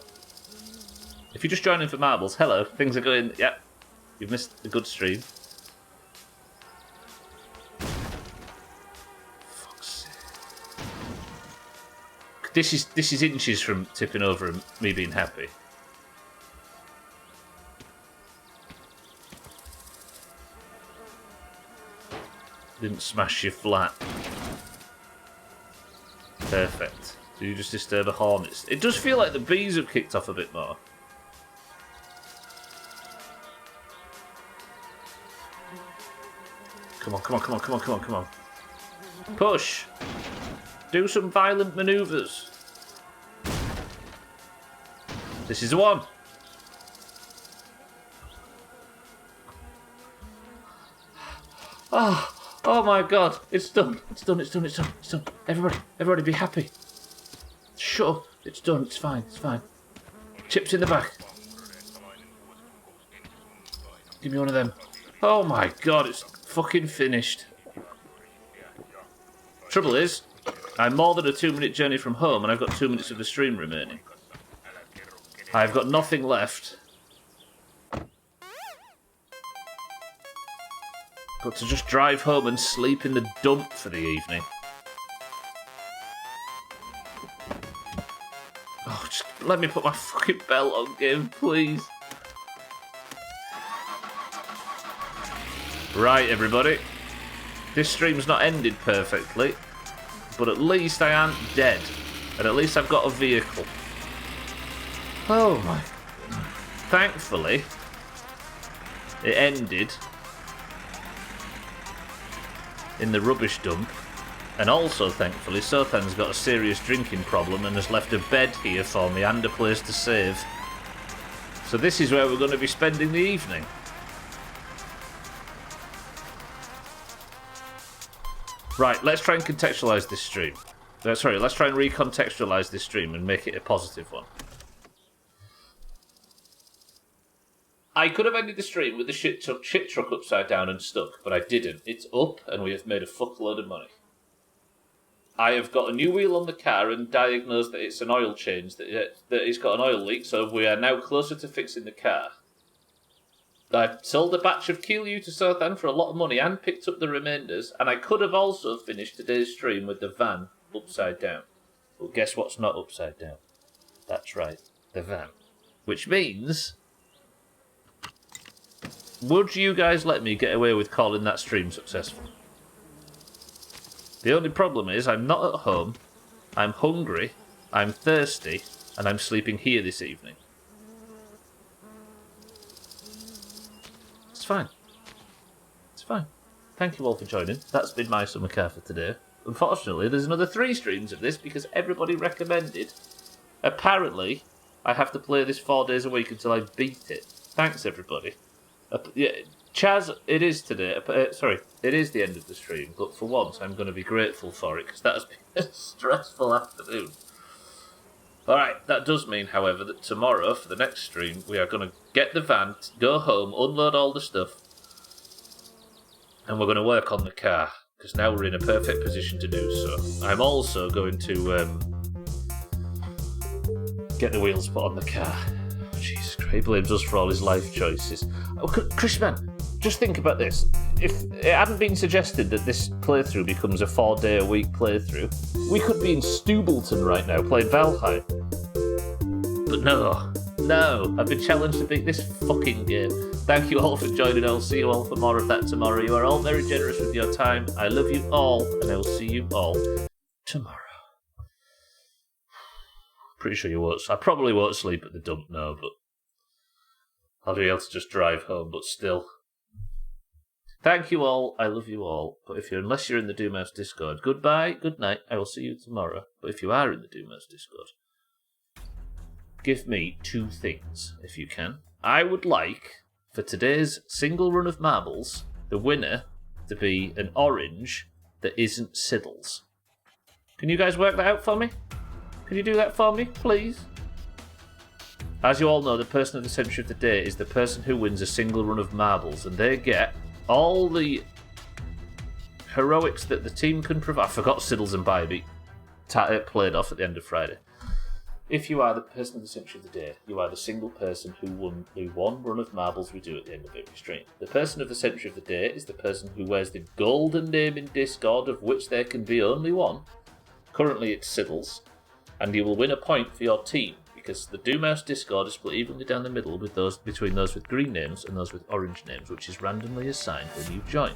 If you're just joining for marbles, hello. Things are going... Yep. You've missed a good stream. Fuck's sake. This is inches from tipping over and me being happy. Didn't smash you flat. Perfect. So you just disturb the hornets. It does feel like the bees have kicked off a bit more. Come on, come on, come on, come on, come on, come on. Push! Do some violent manoeuvres. This is the one. Oh my god, it's done. It's done, it's done, it's done, it's done. Everybody be happy. Shut up. It's done, it's fine, it's fine. Chips in the back. Give me one of them. Oh my god, it's fucking finished. Trouble is, I'm more than a 2-minute journey from home and I've got 2 minutes of the stream remaining. I've got nothing left but to just drive home and sleep in the dump for the evening. Oh, just let me put my fucking belt on, game, please. Right, everybody. This stream's not ended perfectly, but at least I aren't dead. And at least I've got a vehicle. Oh my... Thankfully, it ended in the rubbish dump. And also, thankfully, Sothan's got a serious drinking problem and has left a bed here for me and a place to save. So this is where we're going to be spending the evening. Right, let's try and contextualise this stream. Sorry, let's try and recontextualise this stream and make it a positive one. I could have ended the stream with the shit truck upside down and stuck, but I didn't. It's up, and we have made a fuckload of money. I have got a new wheel on the car and diagnosed that it's an oil change, that it's got an oil leak, so we are now closer to fixing the car. I sold a batch of Keelu to Sothan for a lot of money and picked up the remainders, and I could have also finished today's stream with the van upside down. But guess what's not upside down? That's right, the van. Which means... Would you guys let me get away with calling that stream successful? The only problem is I'm not at home, I'm hungry, I'm thirsty, and I'm sleeping here this evening. It's fine. It's fine. Thank you all for joining. That's been my summer car for today. Unfortunately, there's another 3 streams of this because everybody recommended. Apparently, I have to play this 4 days a week until I beat it. Thanks, everybody. Yeah, Chaz, it is today. Sorry, it is the end of the stream, but for once I'm going to be grateful for it because that has been a stressful afternoon. Alright, that does mean, however, that tomorrow, for the next stream, we are going to get the van, go home, unload all the stuff, and we're going to work on the car, because now we're in a perfect position to do so. I'm also going to get the wheels put on the car. Jesus Christ, he blames us for all his life choices. Oh, Chris, man, just think about this. If it hadn't been suggested that this playthrough becomes a 4-day-a-week playthrough, we could be in Stubleton right now playing Valheim. But no, I've been challenged to beat this fucking game. Thank you all for joining. I'll see you all for more of that tomorrow. You are all very generous with your time. I love you all, and I will see you all tomorrow. Pretty sure you won't. I probably won't sleep at the dump now, but I'll be able to just drive home, but still. Thank you all. I love you all. But unless you're in the Doomhaus Discord, goodbye, good night. I will see you tomorrow. But if you are in the Doomhaus Discord, give me 2 things, if you can. I would like, for today's single run of marbles, the winner to be an orange that isn't Siddles. Can you guys work that out for me? Can you do that for me, please? As you all know, the person of the century of the day is the person who wins a single run of marbles, and they get all the heroics that the team can provide. I forgot Siddles and Bybee played off at the end of Friday. If you are the person of the century of the day, you are the single person who won the 1 run of marbles we do at the end of every stream. The person of the century of the day is the person who wears the golden name in Discord, of which there can be only one. Currently it's Siddles. And you will win a point for your team, because the Doomhaus Discord is split evenly down the middle between those with green names and those with orange names, which is randomly assigned when you join.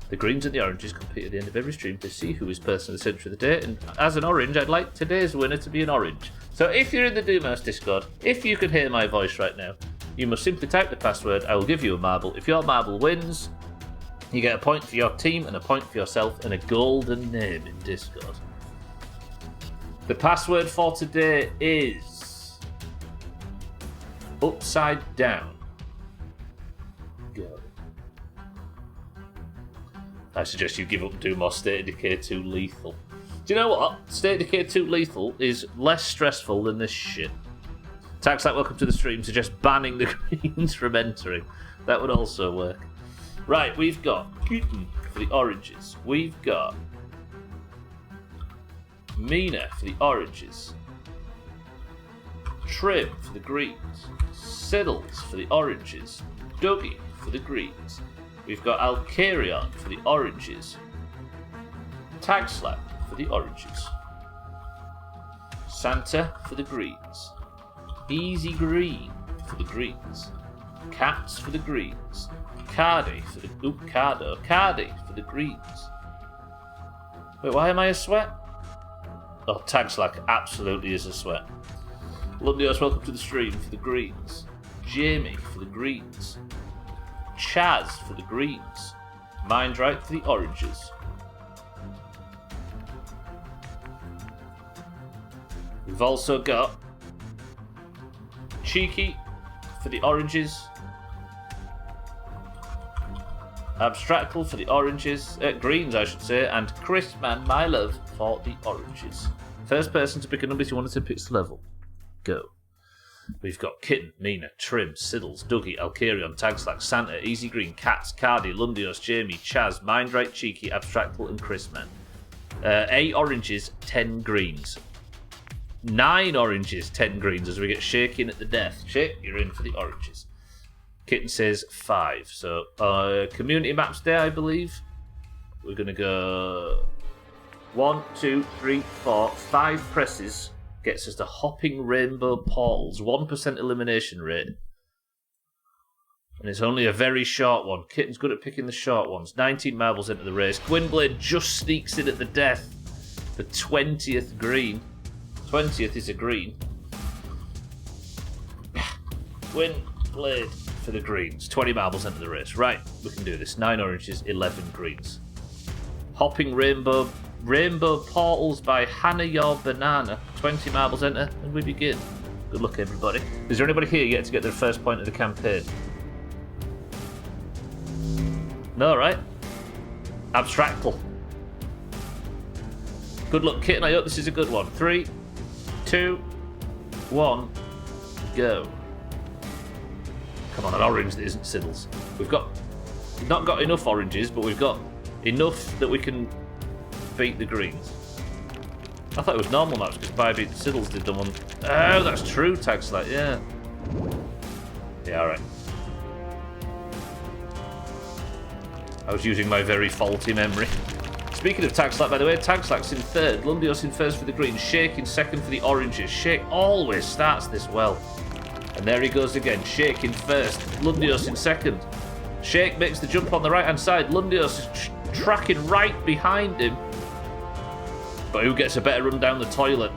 The greens and the oranges compete at the end of every stream to see who is person of the century of the day, and as an orange, I'd like today's winner to be an orange. So if you're in the Doomhaus Discord, if you can hear my voice right now, you must simply type the password. I will give you a marble. If your marble wins, you get a point for your team and a point for yourself and a golden name in Discord. The password for today is upside down. Go. I suggest you give up Doomhaus State of Decay 2 Lethal. Do you know what? State of Decay 2 Lethal is less stressful than this shit. Taxlack, welcome to the stream. Suggest banning the greens from entering. That would also work. Right, we've got Kitten for the oranges. We've got Mina for the oranges. Trim for the greens. Siddles for the oranges. Dougie for the greens. We've got Alcarion for the oranges. Tagslap for the oranges. Santa for the greens. Easy Green for the greens. Cats for the greens. Cardi for the Cardi for the greens. Wait, why am I a sweat? Oh, Tagslack absolutely is a sweat. Lundios, welcome to the stream for the greens. Jamie for the greens. Chaz for the greens. Mindright for the oranges. We've also got Cheeky for the oranges. Abstractful for the oranges, greens I should say, and Chrisman, my love, for the oranges. First person to pick a number you wanted to pitch the level. Go. We've got Kitten, Mina, Trim, Siddles, Dougie, Alcarion, Tagslack, Santa, Easy Green, Cats, Cardi, Lundios, Jamie, Chaz, Mindright, Cheeky, Abstractful, and Chrisman. 8 oranges, 10 greens. 9 oranges, 10 greens as we get shaking at the death. Shake, you're in for the oranges. Kitten says 5. So, community maps day, I believe. We're going to go 1, 2, 3, 4, 5 presses. Gets us to hopping rainbow portals. 1% elimination rate. And it's only a very short one. Kitten's good at picking the short ones. 19 marbles into the race. Gwynblade just sneaks in at the death. The 20th green. 20th is a green. Gwynblade for the greens. 20 marbles into the race. Right, we can do this. 9 oranges, 11 greens. Hopping rainbow portals by Hannah Your Banana. 20 marbles enter, and we begin. Good luck, everybody. Is there anybody here yet to get their first point of the campaign? No, right? Abstractful. Good luck, Kitten. I hope this is a good one. 3, 2, 1, go. Come on, an orange that isn't Siddles. We've not got enough oranges, but we've got enough that we can beat the greens. I thought it was normal maps because Bybee and Siddles did them on. Oh, that's true, Tagslack, yeah. Yeah, alright. I was using my very faulty memory. Speaking of Tagslack, by the way, Tagslack's in 3rd, Lundios in 1st for the green, Shake in 2nd for the oranges. Shake always starts this well. And there he goes again, Shake in 1st, Lundios in 2nd. Shake makes the jump on the right hand side, Lundios is tracking right behind him. But who gets a better run down the toilet?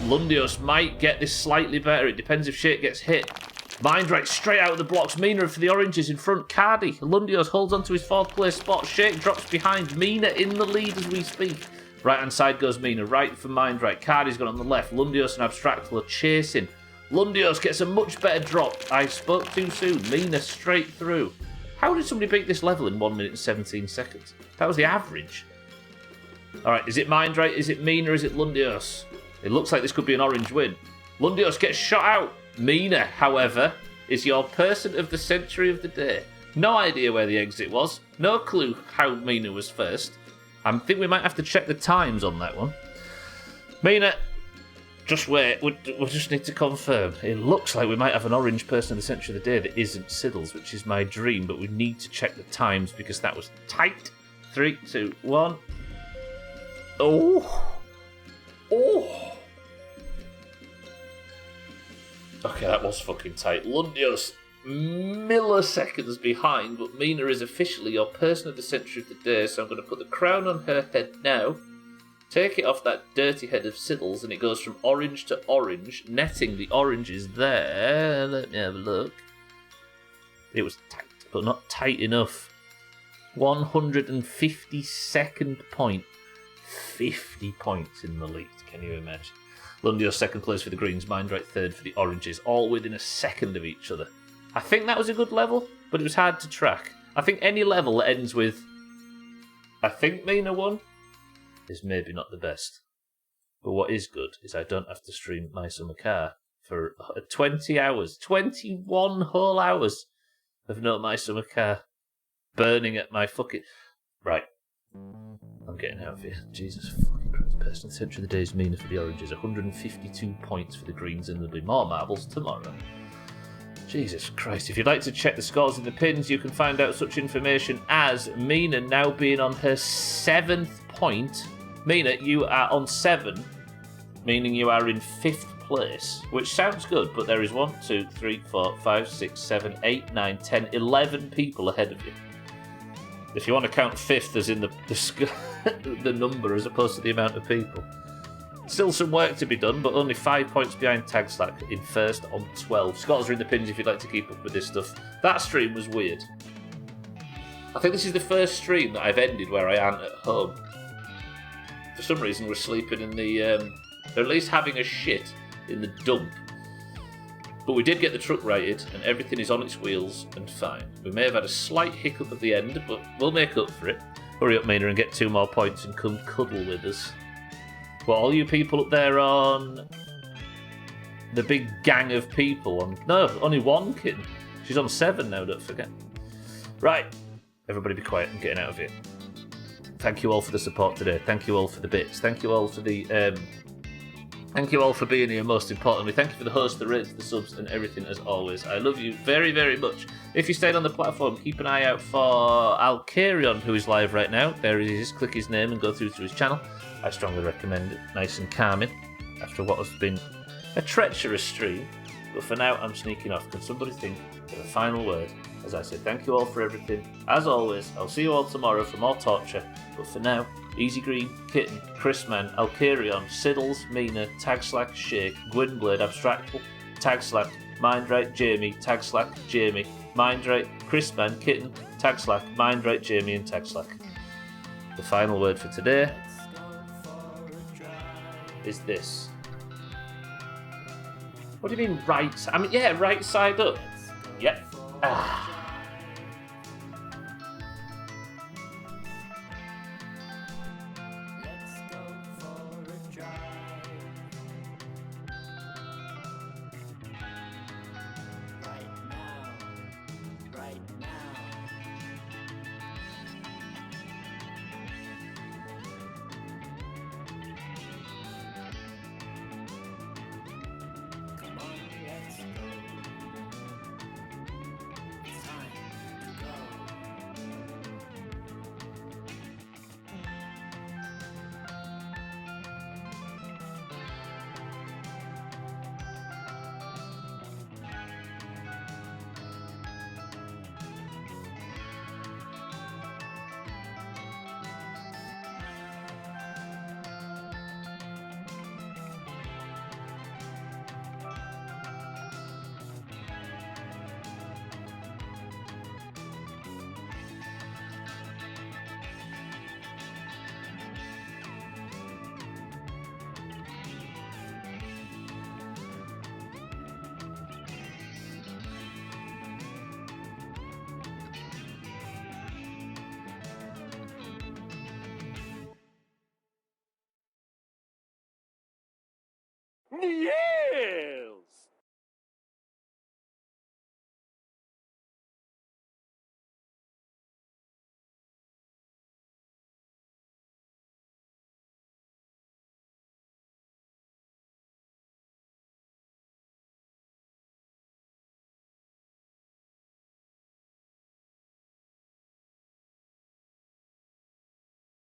Lundius might get this slightly better. It depends if Shake gets hit. Mindrake straight out of the blocks. Mina for the oranges in front. Cardi. Lundius holds on to his 4th place spot. Shake drops behind. Mina in the lead as we speak. Right hand side goes Mina. Right for Mindrake. Cardi's gone on the left. Lundius and Abstractal are chasing. Lundius gets a much better drop. I spoke too soon. Mina straight through. How did somebody beat this level in 1 minute and 17 seconds? That was the average. Alright, is it Mindrake? Is it Mina? Is it Lundius? It looks like this could be an orange win. Lundius gets shot out. Mina, however, is your person of the century of the day. No idea where the exit was. No clue how Mina was first. I think we might have to check the times on that one. Mina, just wait. We just need to confirm. It looks like we might have an orange person of the century of the day that isn't Siddles, which is my dream, but we need to check the times because that was tight. 3, 2, 1. Oh. Okay, that was fucking tight. Lundius milliseconds behind, but Mina is officially your person of the century of the day, so I'm going to put the crown on her head now, take it off that dirty head of Siddles, and it goes from orange to orange, netting the oranges there. Let me have a look. It was tight, but not tight enough. 152nd point. 50 points in the lead, can you imagine? Lundius 2nd place for the greens, Mindrake 3rd for the oranges, all within a second of each other. I think that was a good level, but it was hard to track. I think any level that ends with I think Mina won is maybe not the best. But what is good is I don't have to stream My Summer Car for 20 hours, 21 whole hours of no My Summer Car burning at my fucking... Right. I'm getting out of here. Jesus fucking Christ. Person of the century of the day is Mina for the oranges. 152 points for the greens, and there'll be more marbles tomorrow. Jesus Christ. If you'd like to check the scores in the pins, you can find out such information as Mina now being on her 7th point. Mina, you are on 7, meaning you are in 5th place, which sounds good, but there is 1, 2, 3, 4, 5, 6, 7, 8, 9, 10, 11 people ahead of you. If you want to count 5th as in the number as opposed to the amount of people. Still some work to be done, but only 5 points behind Tag Slack in 1st on 12. Scores are in the pins if you'd like to keep up with this stuff. That stream was weird. I think this is the first stream that I've ended where I aren't at home. For some reason we're sleeping in the... or at least having a shit in the dump. But we did get the truck righted, and everything is on its wheels and fine. We may have had a slight hiccup at the end, but we'll make up for it. Hurry up, Mina, and get 2 more points and come cuddle with us. Well, all you people up there on... the big gang of people on... No, only 1 kitten. She's on 7 now, don't forget. Right. Everybody be quiet. I'm getting out of here. Thank you all for the support today. Thank you all for the bits. Thank you all for the... Thank you all for being here, most importantly. Thank you for the hosts, the rates, the subs, and everything as always. I love you very, very much. If you stayed on the platform, keep an eye out for Alcarion, who is live right now. There he is. Click his name and go through to his channel. I strongly recommend it. Nice and calming after what has been a treacherous stream. But for now, I'm sneaking off. Can somebody think of a final word? As I said, thank you all for everything. As always, I'll see you all tomorrow for more torture. But for now, Easy Green, Kitten, Chrisman, Alcarion, Siddles, Mina, Tag Slack, Shake, Gwynblade, Abstractal, Tag Slack, Mindrake, Jamie, Tag Slack, Jamie, Mindrake, Chrisman, Kitten, Tag Slack, Mindrake, Jamie, and Tag Slack. The final word for today is this. What do you mean right? I mean, yeah, right side up. Yep. Ah. Niin!